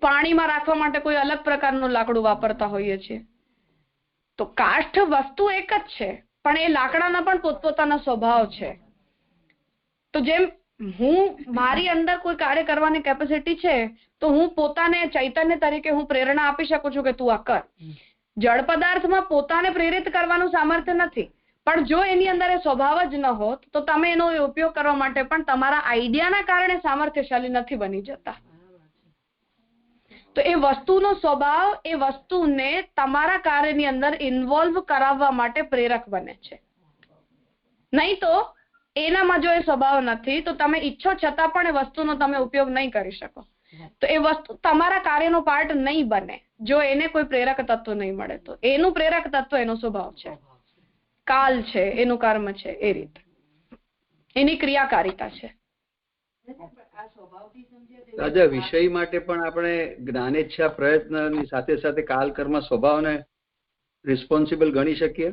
પાણીમાં રાખવા માટે કોઈ અલગ પ્રકારનું લાકડું વાપરતા હોઈએ છીએ. તો કાષ્ઠ વસ્તુ એક જ છે, પણ એ લાકડાના પણ પોતપોતાના સ્વભાવ છે. તો જેમ મારી અંદર કોઈ કાર્ય કરવાની કેપેસિટી છે તો હું પોતાને ચૈતન્ય તરીકે હું પ્રેરણા આપી શકું છું કે તું આ કર. જળ પદાર્થમાં પોતાને પ્રેરિત કરવાનું સામર્થ્ય નથી, પણ જો એની અંદર એ સ્વભાવ જ ન હોત તો તમે એનો ઉપયોગ કરવા માટે પણ તમારા આઈડિયાના કારણે સામર્થ્યશાળી નથી બની જતા. તો એ વસ્તુનો સ્વભાવ એ વસ્તુને તમારા કાર્યની અંદર ઇન્વોલ્વ કરાવવા માટે પ્રેરક બને છે. નહીં તો એનામાં જો એ સ્વભાવ નથી તો તમે ઈચ્છો છતાં પણ એ વસ્તુનો તમે ઉપયોગ નહીં કરી શકો. તો એ વસ્તુ તમારા કાર્યનો પાર્ટ નહીં બને જો એને કોઈ પ્રેરક તત્વ નહીં મળે. તો એનું પ્રેરક તત્વ એનો સ્વભાવ છે, કાલ છે, એનું કર્મ છે, એ રીતે એની ક્રિયાકારિતા છે. રાજા, વિષય માટે પણ આપણે જ્ઞાનેચ્છા પ્રયત્નની સાથે સાથે કાલ કર્મ સ્વભાવને રિસ્પોન્સિબલ ગણી શકીએ?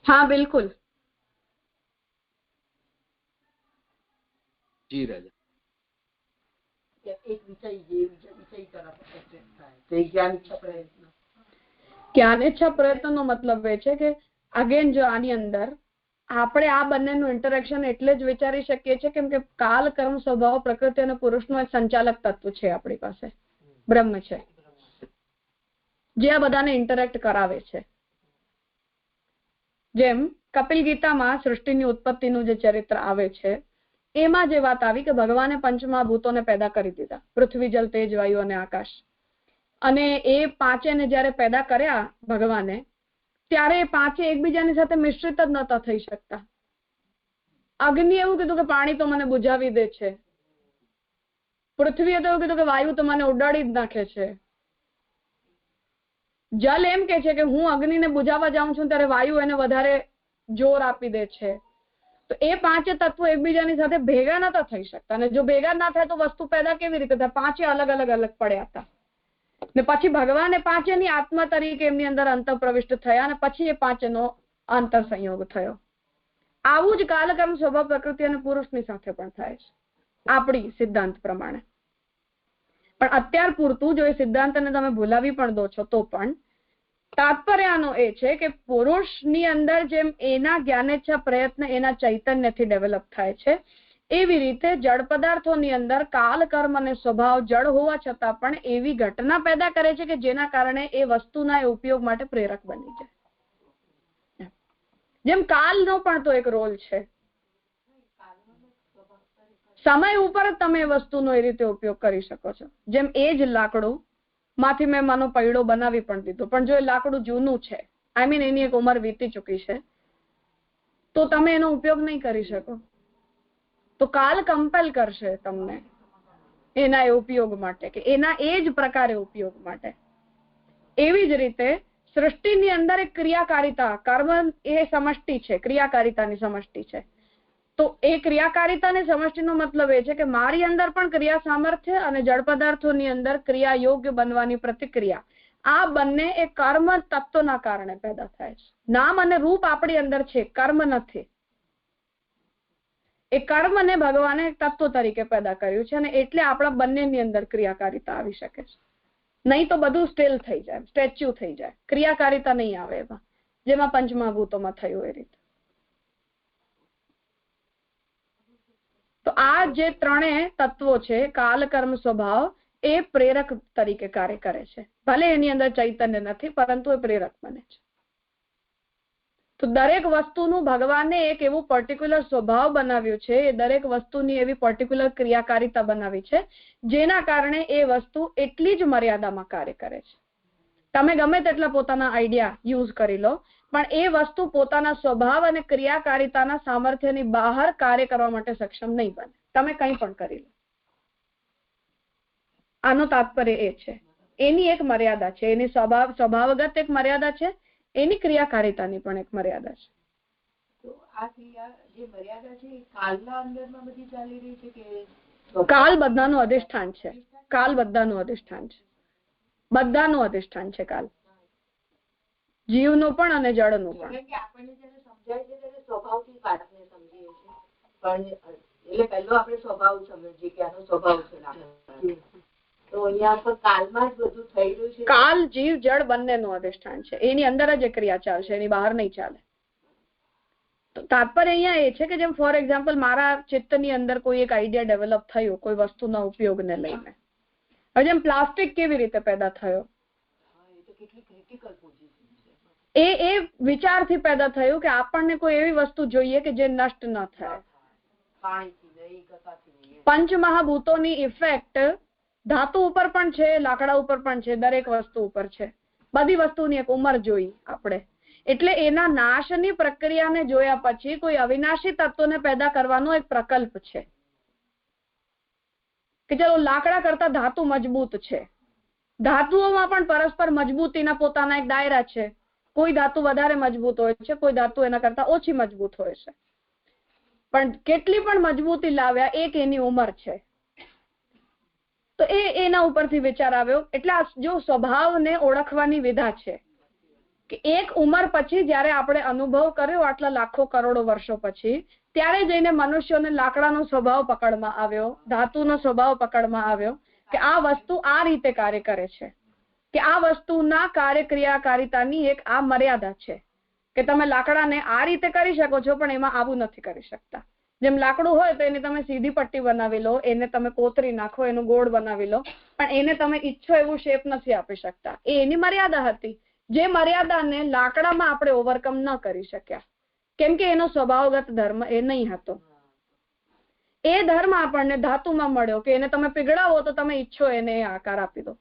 હા, બિલકુલ. જી રાજા. જ્ઞાનેચ્છા પ્રયત્નનો મતલબ એ છે કે અગેન જો આની અંદર આપણે આ બંનેનું ઇન્ટરેક્શન એટલે જ વિચારી શકીએ છીએ કેમ કે કાલ કર્મ સ્વભાવ પ્રકૃતિ અને પુરુષનું એક સંચાલક તત્વ છે આપણી પાસે, બ્રહ્મ છે, જે આ બધાને ઇન્ટરેક્ટ કરાવે છે. જેમ કપિલ ગીતામાં સૃષ્ટિની ઉત્પત્તિનું જે ચરિત્ર આવે છે એમાં જે વાત આવી કે ભગવાને પંચમહાભૂતોને પેદા કરી દીધા, પૃથ્વી, જલ, તેજ, વાયુ અને આકાશ. અને એ પાંચેને જયારે પેદા કર્યા ભગવાને ત્યારે એ પાંચે એકબીજાની સાથે મિશ્રિત જ નહોતા થઈ શકતા. અગ્નિ એવું કીધું કે પાણી તો મને બુઝાવી દે છે, પૃથ્વીએ તો એવું કીધું કે વાયુ તો મને ઉડાડી જ નાખે છે, જલ એમ કે છે કે હું અગ્નિને બુઝાવવા જાઉં છું ત્યારે વાયુ એને વધારે જોર આપી દે છે. તો એ પાંચે તત્વો એકબીજાની સાથે ભેગા નતા થઈ શકતા, અને જો ભેગા ના થાય તો વસ્તુ પેદા કેવી રીતે થાય? પાંચે અલગ પડ્યા હતા. ને પછી ભગવાને પાંચેની આત્મા તરીકે એમની અંદર અંતર પ્રવિષ્ટ થયા અને પછી એ પાંચેનો આંતર સંયોગ થયો. આવું જ કાલકર્મ સ્વભાવ પ્રકૃતિ અને પુરુષની સાથે પણ થાય છે આપણી સિદ્ધાંત પ્રમાણે. પણ અત્યાર પૂરતું જો એ સિદ્ધાંતને તમે ભૂલાવી પણ દો છો તો પણ તાત્પર્ય આનો એ છે કે પુરુષની અંદર જેમ એના જ્ઞાનેચ્છા પ્રયત્ન એના ચૈતન્યથી ડેવલપ થાય છે એવી રીતે જળ પદાર્થોની અંદર કાલ કર્મ અને સ્વભાવ જળ હોવા છતાં પણ એવી ઘટના પેદા કરે છે કે જેના કારણે એ વસ્તુના એ ઉપયોગ માટે પ્રેરક બની જાય. જેમ કાલનો પણ તો એક રોલ છે, સમય ઉપર જ તમે એ વસ્તુનો એ રીતે ઉપયોગ કરી શકો છો. જેમ એ જ લાકડું માંથી મેં માનો પૈડો બનાવી પણ દીધો, પણ જો એ લાકડું જૂનું છે, આઈ મીન એની એક ઉંમર વીતી ચૂકી છે, તો તમે એનો ઉપયોગ નહીં કરી શકો. તો કાલ કમ્પેલ કરશે તમને એના એ ઉપયોગ માટે કે એના એ જ પ્રકારે ઉપયોગ માટે. એવી જ રીતે સૃષ્ટિની અંદર એક ક્રિયાકારિતા, કર્મ એ સમષ્ટિ છે, ક્રિયાકારિતાની સમષ્ટિ છે. તો એ ક્રિયાકારિતાની સમષ્ટિનો મતલબ એ છે કે મારી અંદર પણ ક્રિયા સામર્થ્ય અને જળ પદાર્થોની અંદર ક્રિયા યોગ્ય બનવાની પ્રતિક્રિયા, આ બંને એ કર્મ તત્વના કારણે પેદા થાય છે. નામ અને રૂપ આપણી અંદર છે, કર્મ નથી. એ કર્મને ભગવાને તત્વ તરીકે પેદા કર્યું છે અને એટલે આપણા બંનેની અંદર ક્રિયાકારિતા આવી શકે છે. નહીં તો બધું સ્ટીલ થઈ જાય, સ્ટેચ્યુ થઈ જાય, ક્રિયાકારિતા નહીં આવે એમાં, જેમાં પંચમહાભૂતોમાં થયું એ રીતે. તો આ જે ત્રણેય તત્વો છે કાલ કર્મ સ્વભાવ એ પ્રેરક તરીકે કાર્ય કરે છે. ભલે એની અંદર ચૈતન્ય નથી પરંતુ એ પ્રેરક બને છે. તો દરેક વસ્તુનું ભગવાને એક એવું પર્ટિક્યુલર સ્વભાવ બનાવ્યું છે, એ દરેક વસ્તુની એવી પર્ટિક્યુલર ક્રિયાકારિતા બનાવી છે જેના કારણે એ વસ્તુ એટલી જ મર્યાદામાં કાર્ય કરે છે. તમે ગમે તેટલા પોતાના આઈડિયા યુઝ કરી લો પણ એ વસ્તુ પોતાના સ્વભાવ અને ક્રિયાકારિતાના સામર્થ્યની બહાર કાર્ય કરવા માટે સક્ષમ નહીં બને. તમે કંઈ પણ કરી લો. આનો તાત્પર્ય એ છે. એની એક મર્યાદા છે, એની સ્વભાવગત એક મર્યાદા છે, એની ક્રિયાકારિતાની પણ એક મર્યાદા છે. તો આ ક્રિયા જે મર્યાદા છે એ કાલના અંદરમાં બધી ચાલી રહી છે કે કાલ બધાનું અધિષ્ઠાન છે. કાલ બધાનું અધિષ્ઠાન છે. બધાનું અધિષ્ઠાન છે કાલ, જીવનું પણ અને જળનું પણ. કે આપણને જયારે સમજાય છે ત્યારે સ્વભાવથી કાળને સમજીએ છીએ, પણ એટલે પહેલો આપણે સ્વભાવ સમજીએ કે આનો સ્વભાવ છે. તો અહીંયા પણ કાલમાં જ બધું થઈ રહ્યું છે. કાલ જીવ જળ બંનેનું અધિષ્ઠાન છે. એની અંદર જ એ ક્રિયા ચાલશે, એની બહાર નહીં ચાલે. તો તાત્પર્ય અહીંયા એ છે કે જેમ ફોર એક્ઝામ્પલ મારા ચિત્તની અંદર કોઈ એક આઈડિયા ડેવલપ થયું કોઈ વસ્તુના ઉપયોગને લઈને. હવે જેમ પ્લાસ્ટિક કેવી રીતે પેદા થયો, એ વિચારથી પેદા થયું કે આપણને કોઈ એવી વસ્તુ જોઈએ કે જે નષ્ટ ન થાય. પંચમહાભૂતોની ઇફેક્ટ ધાતુ ઉપર પણ છે, લાકડા ઉપર પણ છે, દરેક વસ્તુ ઉપર છે. બધી વસ્તુની એક ઉંમર જોઈ આપણે, એટલે એના નાશની પ્રક્રિયાને જોયા પછી કોઈ અવિનાશી તત્વોને પેદા કરવાનો એક પ્રકલ્પ છે કે ચલો લાકડા કરતા ધાતુ મજબૂત છે. ધાતુઓમાં પણ પરસ્પર મજબૂતીના પોતાના એક દાયરા છે. કોઈ ધાતુ વધારે મજબૂત હોય છે, કોઈ ધાતુ એના કરતા ઓછી મજબૂત હોય છે, પણ કેટલી પણ મજબૂતી લાવ્યા એક એની ઉંમર છે. તો એના ઉપરથી વિચાર આવ્યો. એટલે જો સ્વભાવને ઓળખવાની વિધા છે કે એક ઉંમર પછી જયારે આપણે અનુભવ કર્યો આટલા લાખો કરોડો વર્ષો પછી, ત્યારે જઈને મનુષ્યોને લાકડાનો સ્વભાવ પકડમાં આવ્યો, ધાતુનો સ્વભાવ પકડમાં આવ્યો કે આ વસ્તુ આ રીતે કાર્ય કરે છે, કે આ વસ્તુના કાર્યક્રિયાકારિતાની એક આ મર્યાદા છે કે તમે લાકડાને આ રીતે કરી શકો છો પણ એમાં આવું નથી કરી શકતા. જેમ લાકડું હોય તો એની તમે સીધી પટ્ટી બનાવી લો, એને તમે કોતરી નાખો, એનું ગોળ બનાવી લો, પણ એને તમે ઈચ્છો એવું શેપ નથી આપી શકતા. એ એની મર્યાદા હતી, જે મર્યાદાને લાકડામાં આપણે ઓવરકમ ન કરી શક્યા કેમ કે એનો સ્વભાવગત ધર્મ એ નહીં હતો. એ ધર્મ આપણને ધાતુમાં મળ્યો કે એને તમે પીગળાવો તો તમે ઈચ્છો એને આકાર આપી દો.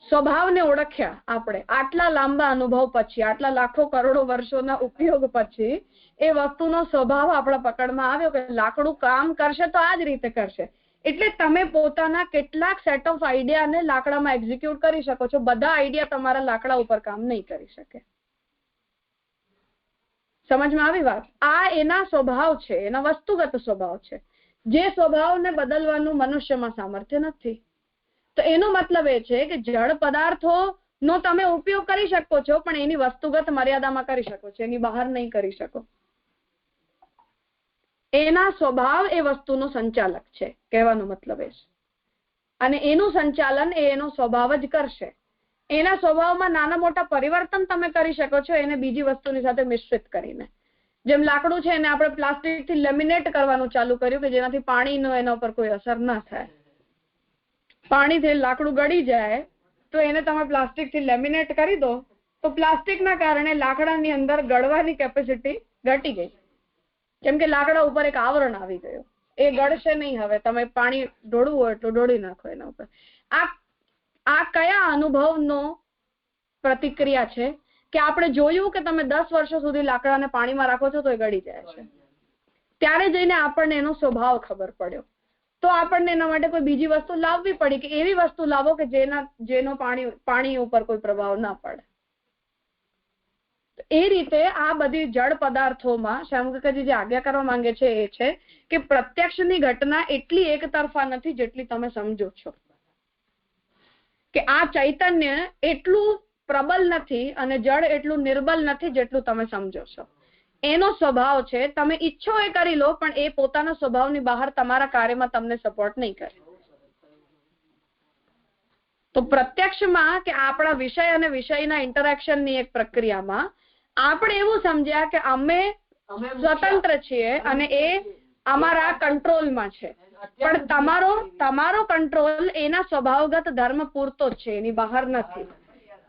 સ્વભાવને ઓળખ્યા આપણે આટલા લાંબા અનુભવ પછી, આટલા લાખો કરોડો વર્ષોના ઉપયોગ પછી એ વસ્તુનો સ્વભાવ આપણા પકડમાં આવ્યો કે લાકડું કામ કરશે તો આ જ રીતે કરશે. એટલે તમે પોતાના કેટલાક સેટ ઓફ આઈડિયાને લાકડામાં એક્ઝિક્યુટ કરી શકો છો. બધા આઈડિયા તમારા લાકડા ઉપર કામ નહીં કરી શકે. સમજમાં આવી વાત? આ એના સ્વભાવ છે, એના વસ્તુગત સ્વભાવ છે, જે સ્વભાવને બદલવાનું મનુષ્યમાં સામર્થ્ય નથી. તો એનો મતલબ એ છે કે જળ પદાર્થોનો તમે ઉપયોગ કરી શકો છો પણ એની વસ્તુગત મર્યાદામાં કરી શકો છો, એની બહાર નહીં કરી શકો. એના સ્વભાવ એ વસ્તુનો સંચાલક છે, કહેવાનો મતલબ એ છે. અને એનું સંચાલન એનો સ્વભાવ જ કરશે. એના સ્વભાવમાં નાના મોટા પરિવર્તન તમે કરી શકો છો એને બીજી વસ્તુની સાથે મિશ્રિત કરીને. જેમ લાકડું છે એને આપણે પ્લાસ્ટિકથી લેમિનેટ કરવાનું ચાલુ કર્યું કે જેનાથી પાણીનો એના ઉપર કોઈ અસર ના થાય. પાણીથી લાકડું ગળી જાય તો એને તમે પ્લાસ્ટિકથી લેમિનેટ કરી દો તો પ્લાસ્ટિકના કારણે લાકડાની અંદર ગળવાની કેપેસિટી ઘટી ગઈ, કેમ કે લાકડા ઉપર એક આવરણ આવી ગયો. એ ગળશે નહીં. હવે તમે પાણી ઢોળવું હોય તો ઢોળી નાખો એના ઉપર. આ કયા અનુભવનો પ્રતિક્રિયા છે કે આપણે જોયું કે તમે 10 વર્ષો સુધી લાકડાને પાણીમાં રાખો છો તો એ ગળી જાય છે. ત્યારે જઈને આપણને એનો સ્વભાવ ખબર પડ્યો. તો આપણને એના માટે કોઈ બીજી વસ્તુ લાવવી પડી કે એવી વસ્તુ લાવો કે જેનો પાણી ઉપર કોઈ પ્રભાવ ના પડે. એ રીતે આ બધી જળ પદાર્થોમાં શ્યામકાકાજી જે આજ્ઞા કરવા માંગે છે એ છે કે પ્રત્યક્ષની ઘટના એટલી એકતરફા નથી જેટલી તમે સમજો છો. કે આ ચૈતન્ય એટલું પ્રબલ નથી અને જળ એટલું નિર્બલ નથી જેટલું તમે સમજો છો. એનો સ્વભાવ છે, તમે ઈચ્છો એ કરી લો પણ એ પોતાના સ્વભાવની બહાર તમારા કાર્યમાં તમને સપોર્ટ નહીં કરે. તો પ્રત્યક્ષમાં કે આપણા વિષય અને વિષયના ઇન્ટરેક્શનની એક પ્રક્રિયામાં આપણે એવું સમજ્યા કે અમે સ્વતંત્ર છીએ અને એ અમારા કંટ્રોલમાં છે, પણ તમારો કંટ્રોલ એના સ્વભાવગત ધર્મ પૂરતો જ છે, એની બહાર નથી.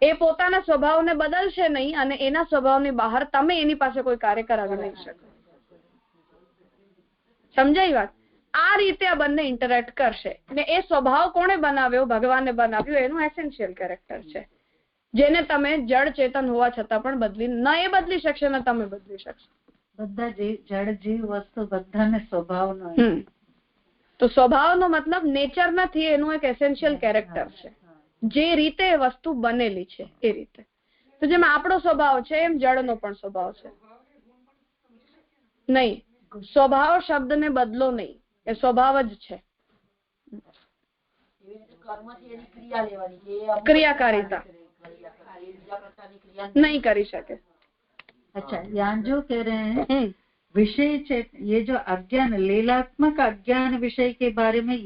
એ પોતાના સ્વભાવને બદલશે નહીં અને એના સ્વભાવની બહાર તમે એની પાસે કોઈ કાર્ય કરાવી નહીં શકો. સમજાઈ વાત? આ રીતે આ બંને ઇન્ટરેક્ટ કરશે. ને એ સ્વભાવ કોણે બનાવ્યો? ભગવાને બનાવ્યો. એનું એસેન્શિયલ કેરેક્ટર છે. જેને તમે જડ ચેતન હોવા છતાં પણ બદલી ન એ બદલી શકશે ને તમે બદલી શકશો. બધા જડ જીવ વસ્તુ બધાને સ્વભાવનો તો સ્વભાવનો મતલબ નેચર નથી, એનું એક એસેન્શિયલ કેરેક્ટર છે, જે રીતે એ વસ્તુ બનેલી છે એ રીતે. તો જેમ આપણો સ્વભાવ છે એમ જડનો પણ સ્વભાવ છે. નહીં, સ્વભાવ શબ્દને બદલો નહીં, એ સ્વભાવ જ છે. क्रियाकारिता नहीं करी सके. अच्छा, यहाँ जो कह रहे हैं विषय ये जो अज्ञान, लीलात्मक अज्ञान विषय के बारे में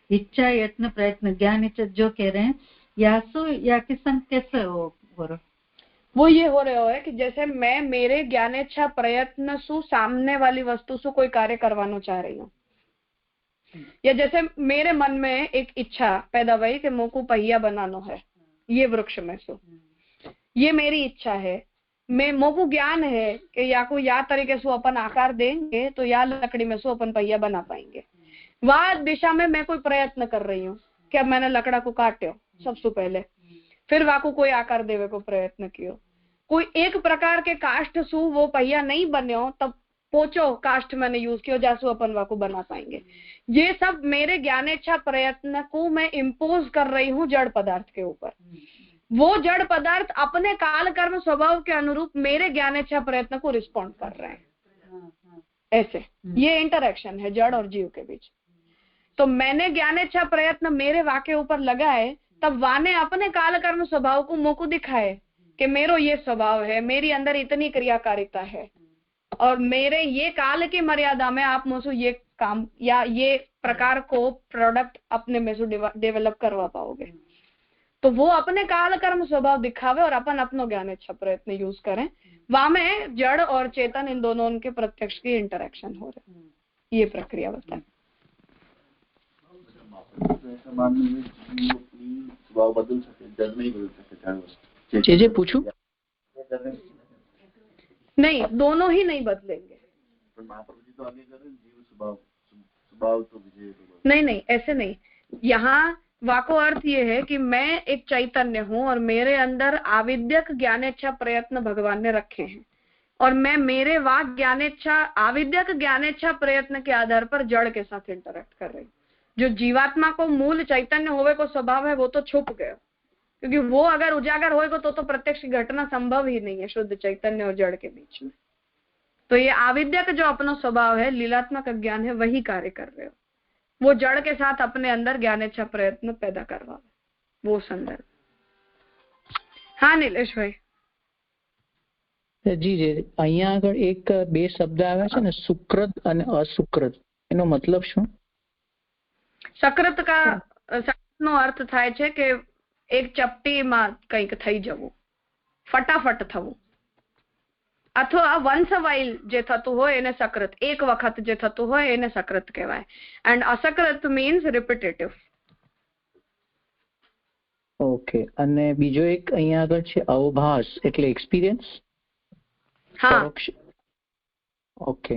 इच्छा यत्न प्रयत्न ज्ञान इच्छा जो कह रहे हैं, यासु या किसन कैसे हो रहा? वो ये हो रहे हो है कि जैसे मैं मेरे ज्ञानेच्छा प्रयत्न सु सामने वाली वस्तु सु कोई कार्य करवाना चाह रही हूँ, या जैसे मेरे मन में एक इच्छा पैदा हुई कि मोको पहिया बनाना है ये वृक्ष में सो, ये मेरी इच्छा है, मैं मोको ज्ञान है कि या को या तरीके से अपन आकार देंगे तो या लकड़ी में सो अपन पहिया बना पाएंगे. वह दिशा में मैं कोई प्रयत्न कर रही हूँ कि अब मैंने लकड़ा को काट्यो सबसे पहले, फिर वाको कोई आकार देवे को प्रयत्न कियो, कोई एक प्रकार के काष्ठ सु वो पहिया नहीं बन्यो, तब पोचो काष्ठ मैंने यूज किया जासु अपन वाको बना पाएंगे. ये सब मेरे ज्ञानेच्छा प्रयत्न को मैं इम्पोज कर रही हूँ जड़ पदार्थ के ऊपर. वो जड़ पदार्थ अपने काल कर्म स्वभाव के अनुरूप मेरे ज्ञानेच्छा प्रयत्न को रिस्पॉन्ड कर रहे हैं. ऐसे ये इंटरेक्शन है जड़ और जीव के बीच. तो मैंने ज्ञानेच्छा प्रयत्न मेरे वाके ऊपर लगाए, तब वाने अपने काल कर्म स्वभाव को मोको दिखाए कि मेरो ये स्वभाव है, मेरी अंदर इतनी क्रियाकारिता है और मेरे ये काल की मर्यादा में आप मुझसे ये काम या ये प्रकार को प्रोडक्ट अपने में से डेवलप करवा पाओगे. तो वो अपने काल कर्म स्वभाव दिखावे और अपन अपनो ज्ञान इच्छा प्रयत्न यूज करें. वहां में जड़ और चेतन इन दोनों उनके प्रत्यक्ष की इंटरेक्शन हो रहे, ये प्रक्रिया बताए. स्वभाव बदल सके, जड़ नहीं बदल सके. जे पूछू नहीं, दोनों ही नहीं बदलेंगे. तो आगे करें जीव स्वभाव तो विजय. नहीं, ऐसे नहीं. यहाँ वाको अर्थ ये है कि मैं एक चैतन्य हूँ और मेरे अंदर आविद्यक ज्ञानेच्छा प्रयत्न भगवान ने रखे हैं और मैं मेरे वाक ज्ञानेच्छा आविद्यक ज्ञानेच्छा प्रयत्न के आधार पर जड़ के साथ इंटरेक्ट कर रही हूँ. जो जीवात्मा को मूल चैतन्य होवे को स्वभाव है वो तो छुप गया, क्योंकि वो अगर उजागर होएगा तो प्रत्यक्ष घटना संभव ही नहीं है शुद्ध चैतन्य और जड़ के बीच में. तो ये आविद्यक जो अपना स्वभाव है, लीलात्मक अज्ञान है, वही कार्य कर रहे हो. वो जड़ के साथ अपने अंदर ज्ञानेच्छा प्रयत्न पैदा करवा वो संदर्भ. हाँ નિલેશ ભાઈ. જી જી અહીંયા આગળ એક બે શબ્દ આવ્યા છે ને, સુકૃત અને અસુકૃત, એનો મતલબ શું? સકૃત નો અર્થ થાય છે કે એક ચપટીમાં કંઈક થઈ જવું, ફટાફટ થવું, અથવા વન્સ વાઇલ જે થતું હોય એને સકૃત, એક વખત જે થતું હોય એને સકૃત કહેવાય. એન્ડ અસકૃત મીન્સ રિપીટેટિવ. ઓકે. અને બીજો એક અહીંયા આગળ છે અવભાસ, એટલે એક્સપિરિયન્સ. હા. ઓકે.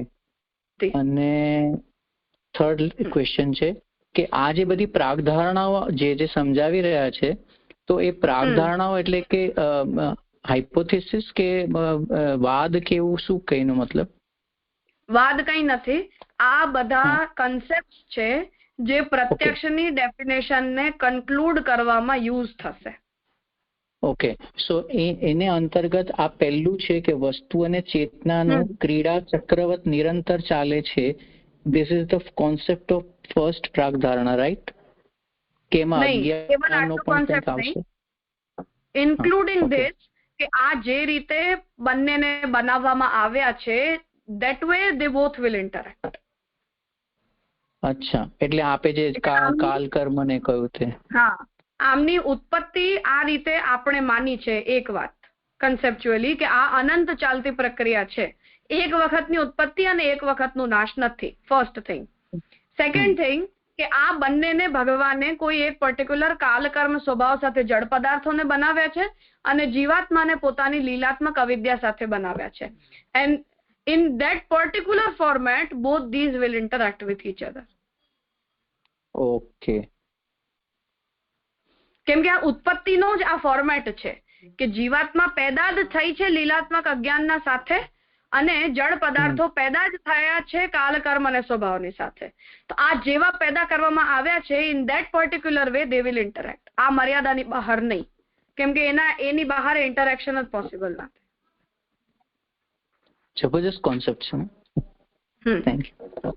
અને થર્ડ ક્વેશ્ચન છે કે આ જે બધી પ્રાગધારણાઓ જે સમજાવી રહ્યા છે, તો એ પ્રાગધારણાઓ એટલે કે હાઇપોથેસિસ કે વાદ કે એવું શું કઈનો મતલબ? વાદ કઈ નથી, આ બધા કન્સેપ્ટ છે જે પ્રત્યક્ષની ડેફિનેશનને કન્ક્લુડ કરવામાં યુઝ થશે. ઓકે. સો એને અંતર્ગત આ પહેલું છે કે વસ્તુ અને ચેતનાનું ક્રીડા ચક્રવત નિરંતર ચાલે છે. This is the concept of first પ્રાગધારણા, રાઈટ? કે એમાં અજ્ઞાનનો પણ કંઈક આવશે, ઇન્ક્લુડિંગ ધીસ કે આ જે રીતે બંનેને બનાવવામાં આવ્યા છે, that way they both will interact. અચ્છા, એટલે આપે જે કાલ કર્મને કહ્યું તે. હા, આમની ઉત્પત્તિ આ રીતે આપણે માની છે એક વાત કન્સેપ્ચ્યુઅલી કે આ અનંત ચાલતી પ્રક્રિયા છે. એક વખતની ઉત્પત્તિ અને એક વખતનું નાશ નથી, ફર્સ્ટ થિંગ. સેકન્ડ થિંગ કે આ બંનેને ભગવાને કોઈ એક પર્ટિક્યુલર કાલકર્મ સ્વભાવ સાથે જડ પદાર્થોને બનાવ્યા છે અને જીવાત્માને પોતાની લીલાત્મક અવિદ્યા સાથે બનાવ્યા છે. And in that particular format both these will interact with each other. Okay. કેમ કે આ ઉત્પત્તિનો જ આ ફોર્મેટ છે કે જીવાત્મા પેદા જ થઈ છે લીલાત્મક અજ્ઞાનના સાથે, અને જળ પદાર્થો પેદા જ થયા છે કાલ કર્મ અને સ્વભાવની સાથે. તો આ જેવા પેદા કરવામાં આવ્યા છે, in that particular way they will interact. આ મર્યાદાની બહાર નહીં, કેમ કે એની બહાર ઇન્ટરેક્શન જ પોસિબલ નથી. જબરજસ્ત કોન્સેપ્ટ છે. Thank you.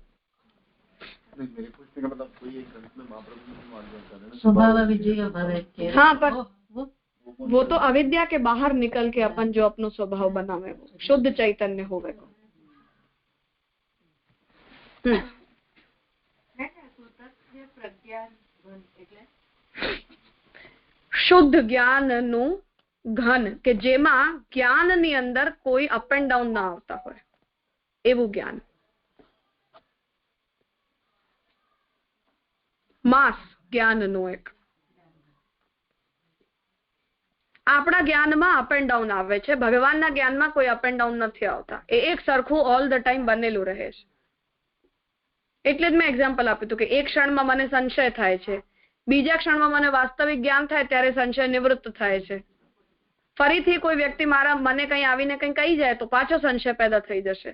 मेरे पूछने का मतलब कोई एक ग्रंथ में महाप्रभु जी मार्गदर्शन कर रहे हैं स्वभाव विजय भरे हाँ, पर वो तो अविद्या के बाहर निकल के अपन जो अपनो स्वभाव बनावे, वो शुद्ध चैतन्य होवे को. શુદ્ધ જ્ઞાનનું ઘન કે જેમાં જ્ઞાનની અંદર કોઈ અપ એન્ડ ડાઉન ના આવતા હોય એવું જ્ઞાન. માસ જ્ઞાનનું એક. આપણા જ્ઞાનમાં અપ એન્ડ ડાઉન આવે છે, ભગવાનના જ્ઞાનમાં કોઈ અપ એન્ડ ડાઉન નથી આવતા. એ એક સરખું ઓલ ધ ટાઈમ બનેલું રહે છે. એટલે જ મેં એક્ઝામ્પલ આપ્યું હતું કે એક ક્ષણમાં મને સંશય થાય છે, બીજા ક્ષણમાં મને વાસ્તવિક જ્ઞાન થાય ત્યારે સંશય નિવૃત્ત થાય છે. ફરીથી કોઈ વ્યક્તિ મને કંઈ આવીને કંઈ કહી જાય તો પાછો સંશય પેદા થઈ જશે.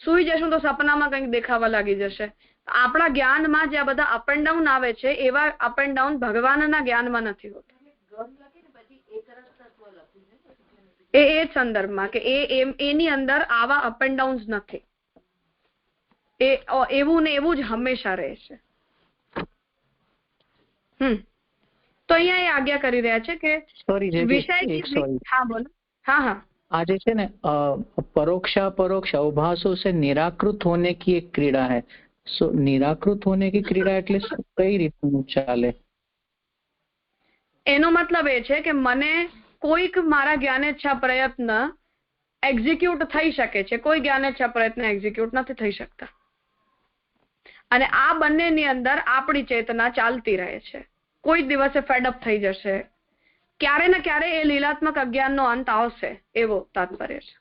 સુઈ જશું તો સપનામાં કંઈક દેખાવા લાગી જશે. આપણા જ્ઞાનમાં જે આ બધા અપ એન્ડ ડાઉન આવે છે એવા અપ એન્ડ ડાઉન ભગવાનના જ્ઞાનમાં નથી હોતા. એ જ સંદર્ભમાં કે એની અંદર આવા અપ એન્ડ ડાઉન્સ નથી. એ એવું ને એવું જ હંમેશા રહે છે. તો અહીંયા એ આજ્ઞા કરી રહ્યા છે કે વિષય. હા બોલો. हाँ हाँ, आज है ना परोक्षा परोक्ष अवभाषों से निराकृत होने की एक क्रीड़ा है. सो निराकृत होने की क्रीड़ा એટલે કઈ રીતનું ચાલે? એનો મતલબ એ છે કે મને કોઈક મારા જ્ઞાનેચ્છા પ્રયત્ન એક્ઝિક્યુટ થઈ શકે છે, કોઈ જ્ઞાનેચ્છા પ્રયત્ન એક્ઝિક્યુટ નથી થઈ શકતા. અને આ બંનેની અંદર આપણી ચેતના ચાલતી રહે છે. કોઈ દિવસે ફેડઅપ થઈ જશે, ક્યારે ને ક્યારે એ લીલાત્મક અજ્ઞાનનો અંત આવશે, એવો તાત્પર્ય છે.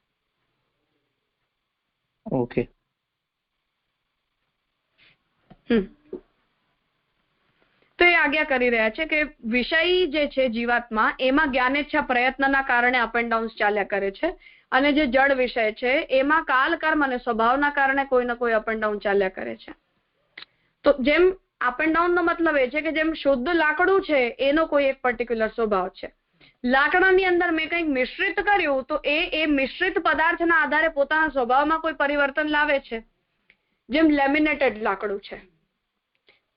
ઓકે. તો એ આજ્ઞા કરી રહ્યા છે કે વિષય જે છે જીવાત્મા, એમાં જ્ઞાનેચ્છા પ્રયત્નના કારણે અપ એન્ડ ડાઉન્સ ચાલ્યા કરે છે, અને જે જડ વિષય છે એમાં કાલ કર્મ અને સ્વભાવના કારણે કોઈ ને કોઈ અપ એન્ડ ડાઉન ચાલ્યા કરે છે. તો જેમ અપ એન્ડ ડાઉન નો મતલબ એ છે કે જેમ શુદ્ધ લાકડું છે એનો કોઈ એક પર્ટિક્યુલર સ્વભાવ છે. લાકડાની અંદર મેં કંઈક મિશ્રિત કર્યું તો એ મિશ્રિત પદાર્થના આધારે પોતાના સ્વભાવમાં કોઈ પરિવર્તન લાવે છે. જેમ લેમિનેટેડ લાકડું છે,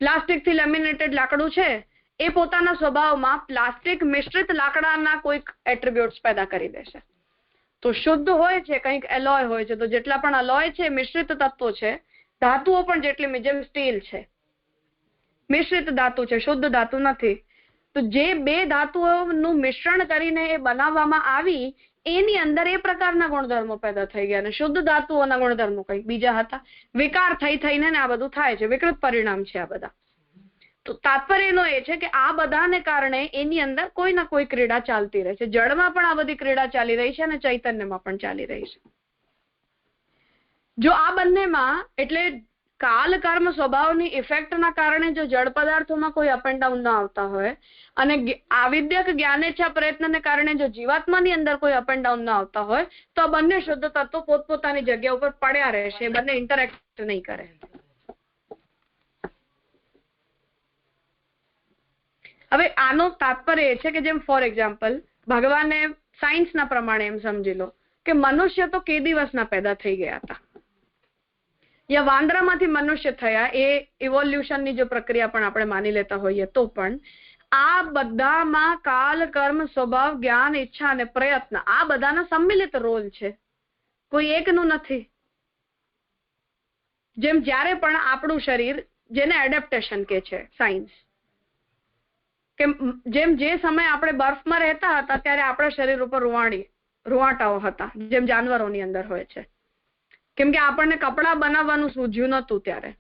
પ્લાસ્ટિક થી લેમિનેટેડ લાકડું છે, એ પોતાના સ્વભાવમાં પ્લાસ્ટિક મિશ્રિત લાકડાના કોઈક એટ્રીબ્યુટ્સ પેદા કરી દેશે. તો શુદ્ધ હોય છે, કંઈક એલોય હોય છે, તો જેટલા પણ અલોય છે મિશ્રિત તત્વો છે, ધાતુઓ પણ જેટલી, જેમ સ્ટીલ છે મિશ્રિત ધાતુ છે, શુદ્ધ ધાતુ નથી. તો જે બે ધાતુઓનું મિશ્રણ કરીને એ બનાવવામાં આવી, એની અંદર એ પ્રકારના ગુણધર્મો પેદા થઈ ગયા, અને શુદ્ધ ધાતુઓના ગુણધર્મો કંઈક બીજા હતા. વિકાર થઈને આ બધું થાય છે, વિકૃત પરિણામ છે આ બધા. તો તાત્પર્ય એનો એ છે કે આ બધાને કારણે એની અંદર કોઈ ના કોઈ ક્રીડા ચાલતી રહે છે. જળમાં પણ આ બધી ક્રીડા ચાલી રહી છે અને ચૈતન્યમાં પણ ચાલી રહી છે. જો આ બંનેમાં, એટલે કાલ કર્મ સ્વભાવની ઇફેક્ટના કારણે જો જળ પદાર્થોમાં કોઈ અપ એન્ડ ડાઉન ન આવતા હોય, અને આવિદ્યક જ્ઞાનેચ્છા પ્રયત્નને કારણે જો જીવાત્માની અંદર કોઈ અપ એન્ડ ડાઉન ન આવતા હોય, તો આ બંને શુદ્ધ તત્વો પોતપોતાની જગ્યા ઉપર પડ્યા રહેશે, બંને ઇન્ટરેક્ટ નહીં કરે. હવે આનો તાત્પર્ય એ છે કે જેમ ફોર એક્ઝામ્પલ ભગવાને સાયન્સના પ્રમાણે એમ સમજી લો કે મનુષ્ય તો કે દિવસના પેદા થઈ ગયા હતા, યા વાંદરામાંથી મનુષ્ય થયા, એ ઇવોલ્યુશનની જો પ્રક્રિયા પણ આપણે માની લેતા હોઈએ તો પણ આ બધામાં કાલ કર્મ સ્વભાવ જ્ઞાન ઈચ્છા અને પ્રયત્ન આ બધાના સંમિલિત રોલ છે, કોઈ એકનું નથી. જેમ જ્યારે પણ આપણું શરીર, જેને એડેપ્ટેશન કે છે સાયન્સ, કે જેમ જે સમય આપણે બરફમાં રહેતા હતા ત્યારે આપણા શરીર ઉપર રૂવાટાઓ હતા, જેમ જાનવરોની અંદર હોય છે. કેમ કે આપણને કપડા બનાવવાનું સૂઝ્યું નહોતું ત્યારે.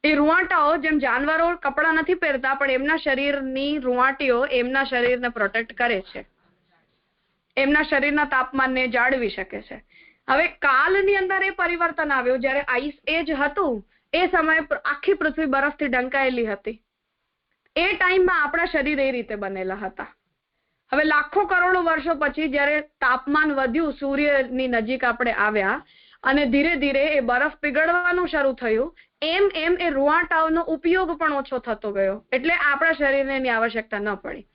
એ રૂવાટાઓ, જેમ જાનવરો કપડા નથી પહેરતા પણ એમના શરીરની રૂવાટીઓ એમના શરીરને પ્રોટેક્ટ કરે છે, એમના શરીરના તાપમાનને જાળવી શકે છે. હવે કાલની અંદર એ પરિવર્તન આવ્યું, જ્યારે આઈસ એજ હતું એ સમયે આખી પૃથ્વી બરફથી ઢંકાયેલી હતી. એ ટાઈમમાં આપણા શરીર એ રીતે બનેલા હતા. હવે લાખો કરોડો વર્ષો પછી જ્યારે તાપમાન વધ્યું, સૂર્યની નજીક આપણે આવ્યા અને ધીરે ધીરે એ બરફ પીગળવાનું શરૂ થયું, એમ એમ એ રૂંવાટાઓનો ઉપયોગ પણ ઓછો થતો ગયો, એટલે આપણા શરીરને એની આવશ્યકતા ન પડી.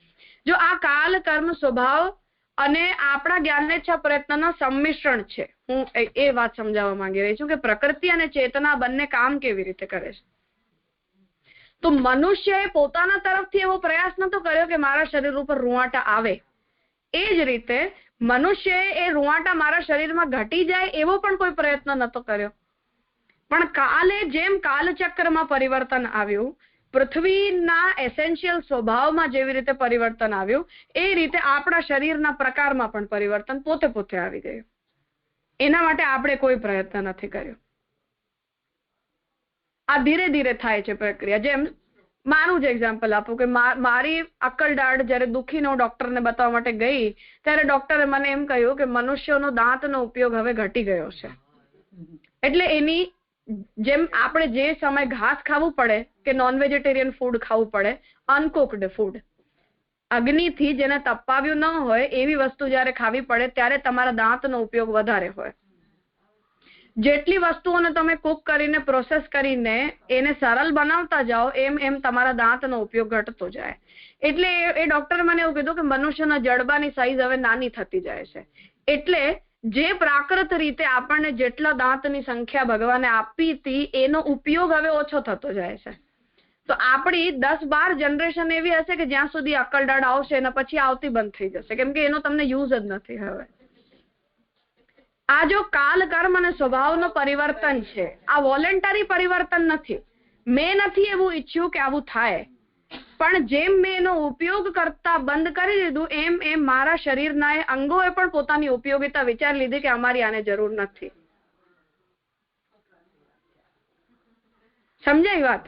જો આ કાલ, કર્મ, સ્વભાવ અને આપણા જ્ઞાનેચ્છા પ્રયત્નના સંમિશ્રણ છે. હું એ વાત સમજાવવા માંગી રહી છું કે પ્રકૃતિ અને ચેતના બંને કામ કેવી રીતે કરે છે. તો મનુષ્યએ પોતાના તરફથી એવો પ્રયાસ નતો કર્યો કે મારા શરીર ઉપર રૂંવાટા આવે. એ જ રીતે મનુષ્યએ એ રૂંવાટા મારા શરીરમાં ઘટી જાય એવો પણ કોઈ પ્રયત્ન નતો કર્યો. પણ કાલે જેમ કાલચક્રમાં પરિવર્તન આવ્યું, પૃથ્વીના એસેન્શિયલ સ્વભાવમાં જેવી રીતે પરિવર્તન આવ્યું, એ રીતે આપણા શરીરના પ્રકારમાં પણ પરિવર્તન પોતે પોતે આવી ગયું. એના માટે આપણે કોઈ પ્રયત્ન નથી કર્યો. આ ધીરે ધીરે થાય છે પ્રક્રિયા. જેમ મારું જ એક્ઝામ્પલ આપું કે મારી અક્કલદાઢ જ્યારે દુખીને હું ડોક્ટરને બતાવવા માટે ગઈ, ત્યારે ડોક્ટરે મને એમ કહ્યું કે મનુષ્યનો દાંતનો ઉપયોગ હવે ઘટી ગયો છે. એટલે એની જેમ આપણે જે સમય ઘાસ ખાવું પડે કે નોન વેજીટેરિયન ફૂડ ખાવું પડે, અનકુકડ ફૂડ, અગ્નિથી જેને તપાવ્યું ન હોય એવી વસ્તુ જ્યારે ખાવી પડે ત્યારે તમારા દાંતનો ઉપયોગ વધારે હોય. જેટલી વસ્તુઓને તમે કુક કરીને પ્રોસેસ કરીને એને સરળ બનાવતા જાઓ એમ એમ તમારા દાંતનો ઉપયોગ ઘટતો જાય. એટલે એ ડોક્ટરે મને એવું કીધું કે મનુષ્યના જડબાની સાઈઝ હવે નાની થતી જાય છે. એટલે જે પ્રાકૃત રીતે આપણને જેટલા દાંતની સંખ્યા ભગવાને આપી હતી એનો ઉપયોગ હવે ઓછો થતો જાય છે. તો આપણી 10-12 જનરેશન એવી હશે કે જ્યાં સુધી અક્કલદાઢ આવશે અને પછી આવતી બંધ થઈ જશે, કેમ કે એનો તમને યુઝ જ નથી હવે. આ જો કાલ, કર્મ અને સ્વભાવનો પરિવર્તન છે, આ વોલેન્ટરી પરિવર્તન નથી. મેં નથી એવું ઈચ્છ્યું કે આવું થાય, પણ જેમ મેં એનો ઉપયોગ કરતા બંધ કરી દીધું એમ એમ મારા શરીરના એ અંગોએ પણ પોતાની ઉપયોગિતા વિચારી લીધી કે અમારી આને જરૂર નથી. સમજાય વાત?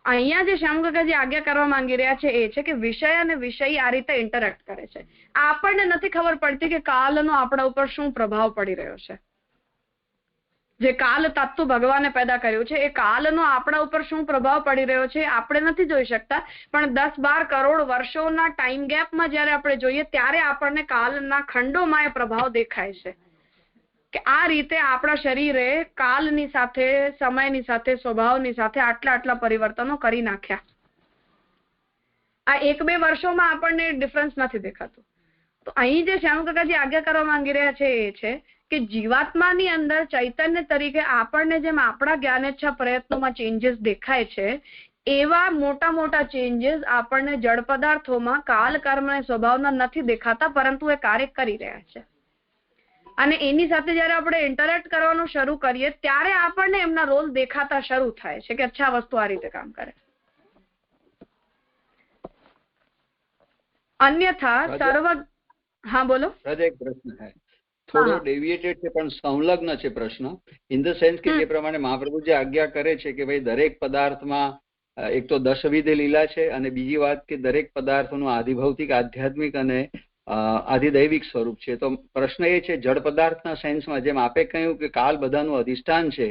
અહીંયા જે શ્યામકાકાજી આજ્ઞા કરવા માંગી રહ્યા છે એ છે કે વિષય અને વિષય આ રીતે ઇન્ટરેક્ટ કરે છે. આપણને નથી ખબર પડતી કે કાલનો આપણા ઉપર શું પ્રભાવ પડી રહ્યો છે. જે કાલ તત્વ ભગવાને પેદા કર્યું છે એ કાલનો આપણા ઉપર શું પ્રભાવ પડી રહ્યો છે આપણે નથી જોઈ શકતા, પણ 10-12 કરોડ વર્ષોના ટાઈમ ગેપમાં જયારે આપણે જોઈએ ત્યારે આપણને કાલના ખંડોમાં એ પ્રભાવ દેખાય છે કે આ રીતે આપણા શરીરે કાલની સાથે, સમયની સાથે, સ્વભાવની સાથે આટલા પરિવર્તનો કરી નાખ્યા. આ 1-2 વર્ષોમાં આપણને ડિફરન્સ નથી દેખાતું. તો અહીં જે શ્યામકાકાજી આજ્ઞા કરવા માંગી રહ્યા છે એ છે કે જીવાત્માની અંદર ચૈતન્ય તરીકે આપણને જેમ આપણા જ્ઞાનેચ્છા પ્રયત્નોમાં ચેન્જીસ દેખાય છે, એવા મોટા મોટા ચેન્જીસ આપણને જળ પદાર્થોમાં કાલ, કર્મ અને સ્વભાવના નથી દેખાતા, પરંતુ એ કાર્ય કરી રહ્યા છે. અને એની સાથે જયારે આપણે ઇન્ટરેક્ટ કરવાનું શરૂ કરીએ ત્યારે આપણને એમના રોલ દેખાતા શરૂ થાય છે કે અચ્છા વસ્તુ આ રીતે કામ કરે. અન્યથા સર્વ હા બોલો. એક પ્રશ્ન છે, થોડો ડેવિએટેડ છે પણ સંલગ્ન છે પ્રશ્ન, ઇન ધ સેન્સ કે જે પ્રમાણે મહાપ્રભુ જે આજ્ઞા કરે છે કે ભાઈ દરેક પદાર્થમાં એક તો દશવિધ લીલા છે અને બીજી વાત કે દરેક પદાર્થનું આધિભૌતિક, આધ્યાત્મિક અને આધિદૈવિક સ્વરૂપ છે. તો પ્રશ્ન એ છે જળ પદાર્થના સેન્સમાં જેમ આપે કહ્યું કે કાલ બધાનું અધિષ્ઠાન છે,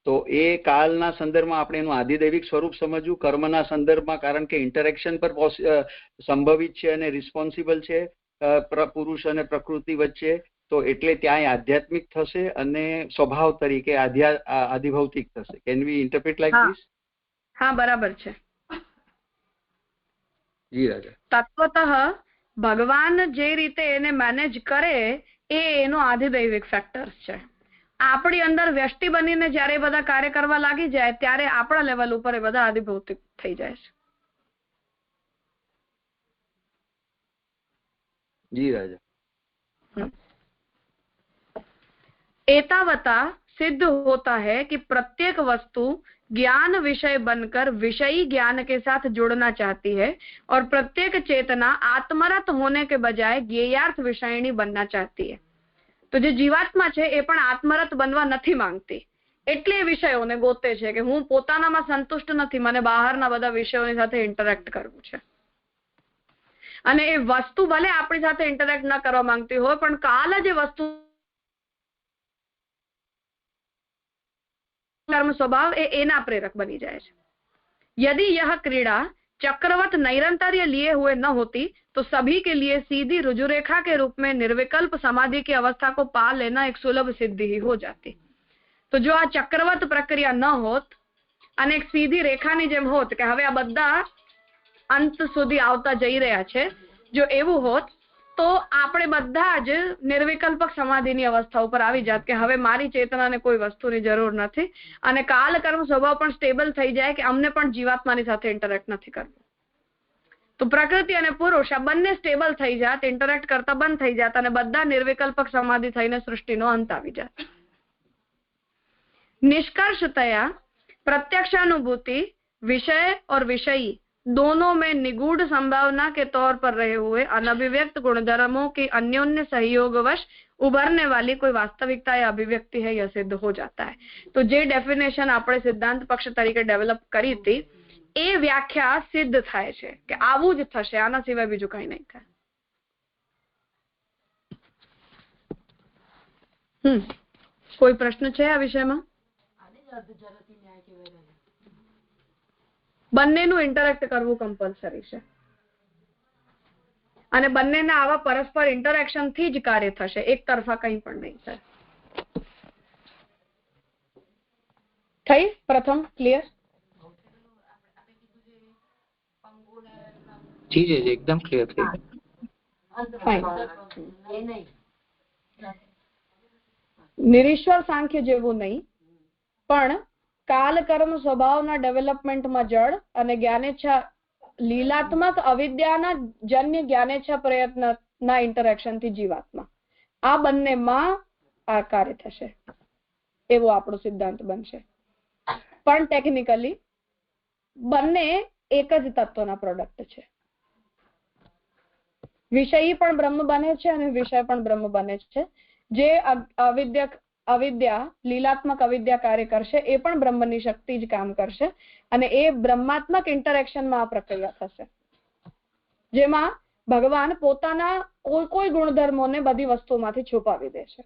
તો એ કાલના સંદર્ભમાં આપણે એનું આધિદૈવિક સ્વરૂપ સમજવું, કર્મના સંદર્ભમાં કારણ કે ઇન્ટરેક્શન પર સંભવિત છે અને રિસ્પોન્સિબલ છે પુરુષ અને પ્રકૃતિ વચ્ચે, તો એટલે ત્યાં આધ્યાત્મિક થશે અને સ્વભાવ તરીકે આધિભૌતિક થશે. Can we interpret like this? હા, બરાબર છે. જી રાજા. તત્વતઃ ભગવાન જે રીતે એને મેનેજ કરે એ એનો આધિદૈવિક ફેક્ટર્સ છે. આપણી અંદર વ્યષ્ટિ બનીને જયારે બધા કાર્ય કરવા લાગી જાય ત્યારે આપણા લેવલ ઉપર એ બધા આધિભૌતિક થઈ જાય છે. જી રાજા. एतावता सिद्ध होता है कि प्रत्येक वस्तु ज्ञान विषय बनकर विषयी ज्ञान के साथ जुड़ना चाहती है और प्रत्येक चेतना आत्मरत होने के बजाय ज्ञेयार्थ विषयणी बनना चाहती है. तो જે જીવાત્મા છે એ પણ આત્મરત બનવા નથી માંગતી, એટલે એ વિષયોને ગોતે છે કે હું પોતાનામાં સંતુષ્ટ નથી, મને બહારના બધા વિષયોની સાથે ઇન્ટરેક્ટ કરવું છે. અને એ વસ્તુ ભલે આપણી સાથે ઇન્ટરેક્ટ ન કરવા માંગતી હોય પણ કાલ જે વસ્તુ कर्म स्वभाव एना प्रेरक बनी जाए. यदि यह क्रीड़ा चक्रवत नैरंतर्य लिए हुए न होती तो सभी के लिए सीधी रुजुरेखा के रूप में निर्विकल्प समाधि की अवस्था को पा लेना एक सुलभ सिद्धि ही हो जाती। तो जो आ चक्रवत प्रक्रिया न होत અને એક સીધી રેખાની જેમ હોત કે હવે આ બધા અંત સુધી આવતા જઈ રહ્યા છે, જો એવું હોત તો આપણે બધા જ નિર્વિકલ્પક સમાધિની અવસ્થા ઉપર આવી જાત કે હવે મારી ચેતનાને કોઈ વસ્તુની જરૂર નથી અને કાલ કર્મ સ્વભાવ પણ સ્ટેબલ થઈ જાય કે અમને પણ જીવાત્માની સાથે ઇન્ટરેક્ટ નથી કરવું। તો પ્રકૃતિ અને પુરુષ આ બંને સ્ટેબલ થઈ જાત, ઇન્ટરેક્ટ કરતા બંધ થઈ જાત અને બધા નિર્વિકલ્પક સમાધિ થઈને સૃષ્ટિનો અંત આવી જાત। निष्कर्षतया प्रत्यक्षानुभूति विषय और विषयी दोनों में निगूढ़ संभावना के तौर पर रहे हुए अनभिव्यक्त गुणधर्मों की अन्योन्य सहयोगवश उभरने वाली कोई वास्तविकता या अभिव्यक्ति है, यह सिद्ध हो जाता है। तो जे डेफिनेशन આપણે સિદ્ધાંત પક્ષ તરીકે ડેવલપ કરી હતી એ વ્યાખ્યા સિદ્ધ થાય છે કે આવું જ થશે, આના સિવાય બીજું કંઈ નહીં થાય। કોઈ પ્રશ્ન છે આ વિષયમાં? બંનેનું ઇન્ટરેક્ટ કરવું કમ્પલસરી છે અને બંનેના આવા પરસ્પર ઇન્ટરેક્શન થી જ કાર્ય થશે, એક તરફા કંઈ પણ નહીં થાય। થઈ પ્રથમ ક્લિયર? જી જી એકદમ ક્લિયર થઈ ગયું। નિરીશ્વર સાંખ્ય જેવું નહીં, પણ કાલ કર્મ સ્વભાવના ડેવલપમેન્ટમાં જડ અને જ્ઞાનેચ્છા લીલાત્મક અવિદ્યાના જન્ય જ્ઞાનેચ્છા પ્રયત્નના ઇન્ટરેક્શનથી જીવાત્મા આ બંનેમાં આ કાર્ય થશે એવો આપણો સિદ્ધાંત બનશે। પણ ટેકનિકલી બંને એક જ તત્વના પ્રોડક્ટ છે। વિષયી પણ બ્રહ્મ બને છે અને વિષય પણ બ્રહ્મ બને છે। જે અવિદ્યા લીલાત્મક અવિદ્યા કાર્ય કરશે એ પણ બ્રહ્મની શક્તિ જ કામ કરશે અને એ બ્રહ્માત્મક ઇન્ટરેક્શનમાં આ પ્રક્રિયા થશે, જેમાં ભગવાન પોતાના કોઈ ગુણધર્મોને બધી વસ્તુમાંથી છુપાવી દેશે।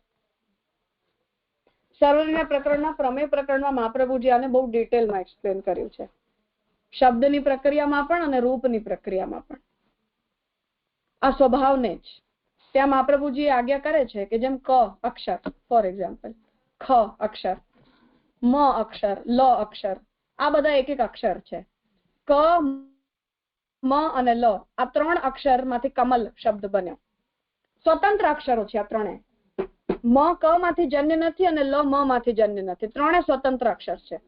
સર્વજ્ઞ પ્રકરણના પ્રમેય પ્રકરણમાં મહાપ્રભુજી આને બહુ ડિટેલમાં એક્સપ્લેન કર્યું છે, શબ્દની પ્રક્રિયામાં પણ અને રૂપની પ્રક્રિયામાં પણ। આ સ્વભાવને જ ત્યાં મહાપ્રભુજી આજ્ઞા કરે છે કે જેમ ક અક્ષર, ફોર એક્ઝામ્પલ ખ અક્ષર, મ અક્ષર, લ અક્ષર, આ બધા એક એક અક્ષર છે। ક, મ અને લ આ ત્રણ અક્ષરમાંથી કમલ શબ્દ બન્યો, સ્વતંત્ર અક્ષરો છે આ ત્રણે। મ ક માંથી જન્ય નથી અને લ મ માંથી જન્ય નથી, ત્રણે સ્વતંત્ર અક્ષર છે।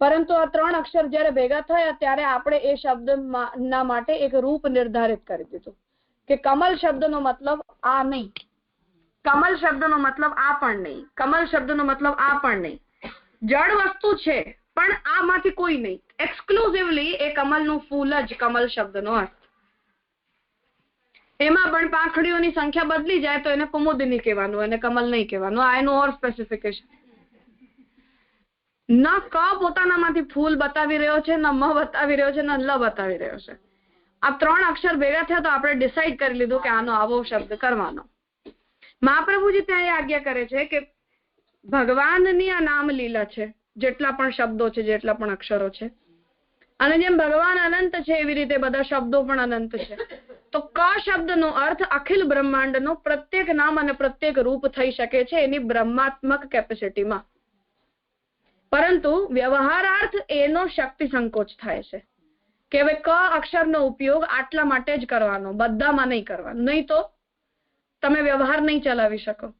પરંતુ આ ત્રણ અક્ષર જ્યારે ભેગા થયા ત્યારે આપણે એ શબ્દના માટે એક રૂપ નિર્ધારિત કરી દીધું કે કમલ શબ્દનો મતલબ આ નહીં, કમલ શબ્દનો મતલબ આ પણ નહીં, કમલ શબ્દનો મતલબ આ પણ નહીં, જડ વસ્તુ છે પણ આમાંથી કોઈ નહીં, એક્સક્લુઝિવલી એ કમલનું ફૂલ જ કમલ શબ્દનો અર્થ। એમાં પણ પાંખડીઓની સંખ્યા બદલી જાય તો એને કુમુદની કહેવાનું અને કમલ નહીં કહેવાનું, આ એનું ઓર સ્પેસિફિકેશન। ન ક પોતાનામાંથી ફૂલ બતાવી રહ્યો છે, ન મ બતાવી રહ્યો છે, ન લ બતાવી રહ્યો છે। આ ત્રણ અક્ષર ભેગા થયા તો આપણે ડિસાઈડ કરી લીધું કે આનો આવો શબ્દ કરવાનો। મહાપ્રભુજી ત્યાં એ આજ્ઞા કરે છે કે ભગવાનની આ નામ લીલા છે, જેટલા પણ શબ્દો છે, જેટલા પણ અક્ષરો છે, અને જેમ ભગવાન અનંત છે એવી રીતે બધા શબ્દો પણ અનંત છે। તો ક શબ્દનો અર્થ અખિલ બ્રહ્માંડનો પ્રત્યેક નામ અને પ્રત્યેક રૂપ થઈ શકે છે એની બ્રહ્માત્મક કેપેસિટીમાં, પરંતુ વ્યવહારાર્થ એનો શક્તિ સંકોચ થાય છે કે હવે ક અક્ષરનો ઉપયોગ આટલા માટે જ કરવાનો, બધામાં નહીં કરવાનો, નહીં તો તમે વ્યવહાર નહીં ચલાવી શકો।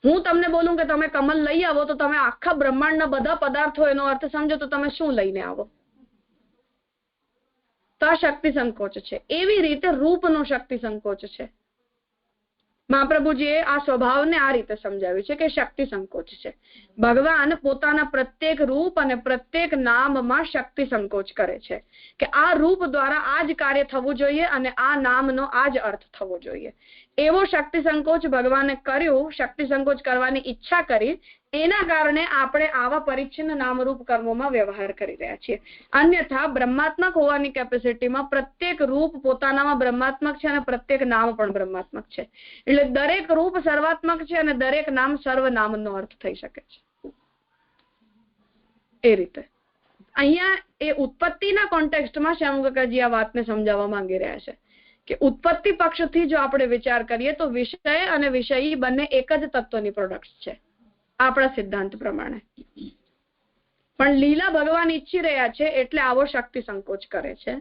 હું તમને બોલું કે તમે કમલ લઈ આવો તો તમે આખા બ્રહ્માંડના બધા પદાર્થો એનો અર્થ સમજો તો તમે શું લઈને આવો? તો આ શક્તિ સંકોચ છે। એવી રીતે રૂપનો શક્તિ સંકોચ છે। મહાપ્રભુજીએ આ સ્વભાવને આ રીતે સમજાવ્યું છે કે શક્તિ સંકોચ છે। ભગવાન પોતાના પ્રત્યેક રૂપ અને પ્રત્યેક નામમાં શક્તિ સંકોચ કરે છે કે આ રૂપ દ્વારા આ જ કાર્ય થવું જોઈએ અને આ નામનો આ જ અર્થ થવો જોઈએ। એવો શક્તિ સંકોચ ભગવાને કર્યો, શક્તિ સંકોચ કરવાની ઈચ્છા કરી, એના કારણે આપણે આવા પરિચ્છિન્ન નામરૂપ કર્મોમાં વ્યવહાર કરી રહ્યા છીએ। અન્યથા બ્રહ્માત્મક હોવાની કેપેસિટીમાં પ્રત્યેક રૂપ પોતાનામાં બ્રહ્માત્મક છે અને પ્રત્યેક નામ પણ બ્રહ્માત્મક છે, એટલે દરેક રૂપ સર્વાત્મક છે અને દરેક નામ સર્વનામનો અર્થ થઈ શકે છે। એ રીતે અહીંયા એ ઉત્પત્તિના કોન્ટેક્સ્ટમાં શ્યામકાકાજી આ વાતને સમજાવવા માંગી રહ્યા છે કે ઉત્પત્તિ પક્ષથી જો આપણે વિચાર કરીએ તો વિષય અને વિષયી બંને એક જ તત્વની પ્રોડક્ટ્સ છે આપણા સિદ્ધાંત પ્રમાણે, પણ લીલા ભગવાન ઈચ્છી રહ્યા છે એટલે આવો શક્તિ સંકોચ કરે છે,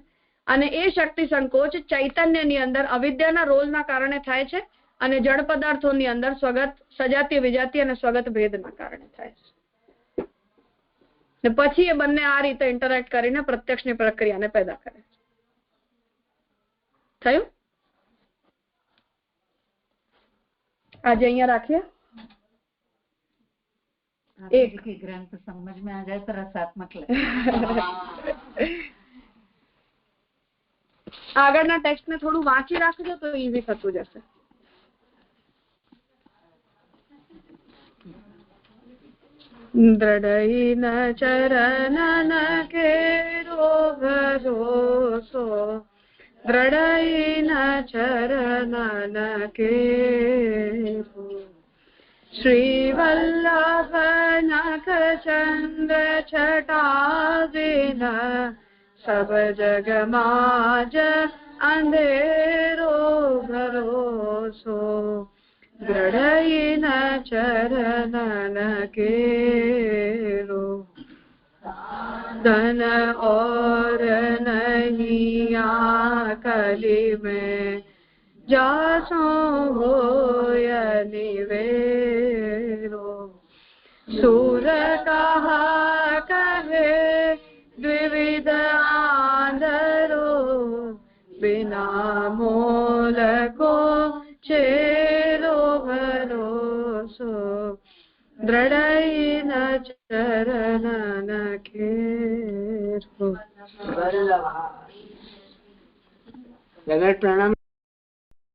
અને એ શક્તિ સંકોચ ચૈતન્યની અંદર અવિદ્યાના રોલના કારણે થાય છે અને જળ પદાર્થોની અંદર સ્વગત સજાતીય વિજાતીય અને સ્વગત ભેદના કારણે થાય છે, ને પછી એ બંને આ રીતે ઇન્ટરેક્ટ કરીને પ્રત્યક્ષની પ્રક્રિયાને પેદા કરે છે. થયું? આજે અહીંયા રાખીએ. एक ग्रंथ समझ में आ जाए तो रसात्मक लगे. આગળના ટેક્સ્ટ ને થોડું વાંચી રાખજો તો ઈઝી થતું જશે. દ્રઢઈન ચરણન કેરો ભરોસો, દ્રઢઈન ચરણન કેરો, श्रीवल्लभ नखचंद्र छटाविन सब जग माज अंधेरो भरोसो, दृढ़इन चरणन केरो, धन और नहीं कली में जासो होय निवेरो, सूर कहा कहे द्विविध आंधरो, बिना मोल को चेरो भरोसो, दृढ़इन चरणन केरो. प्रणाम.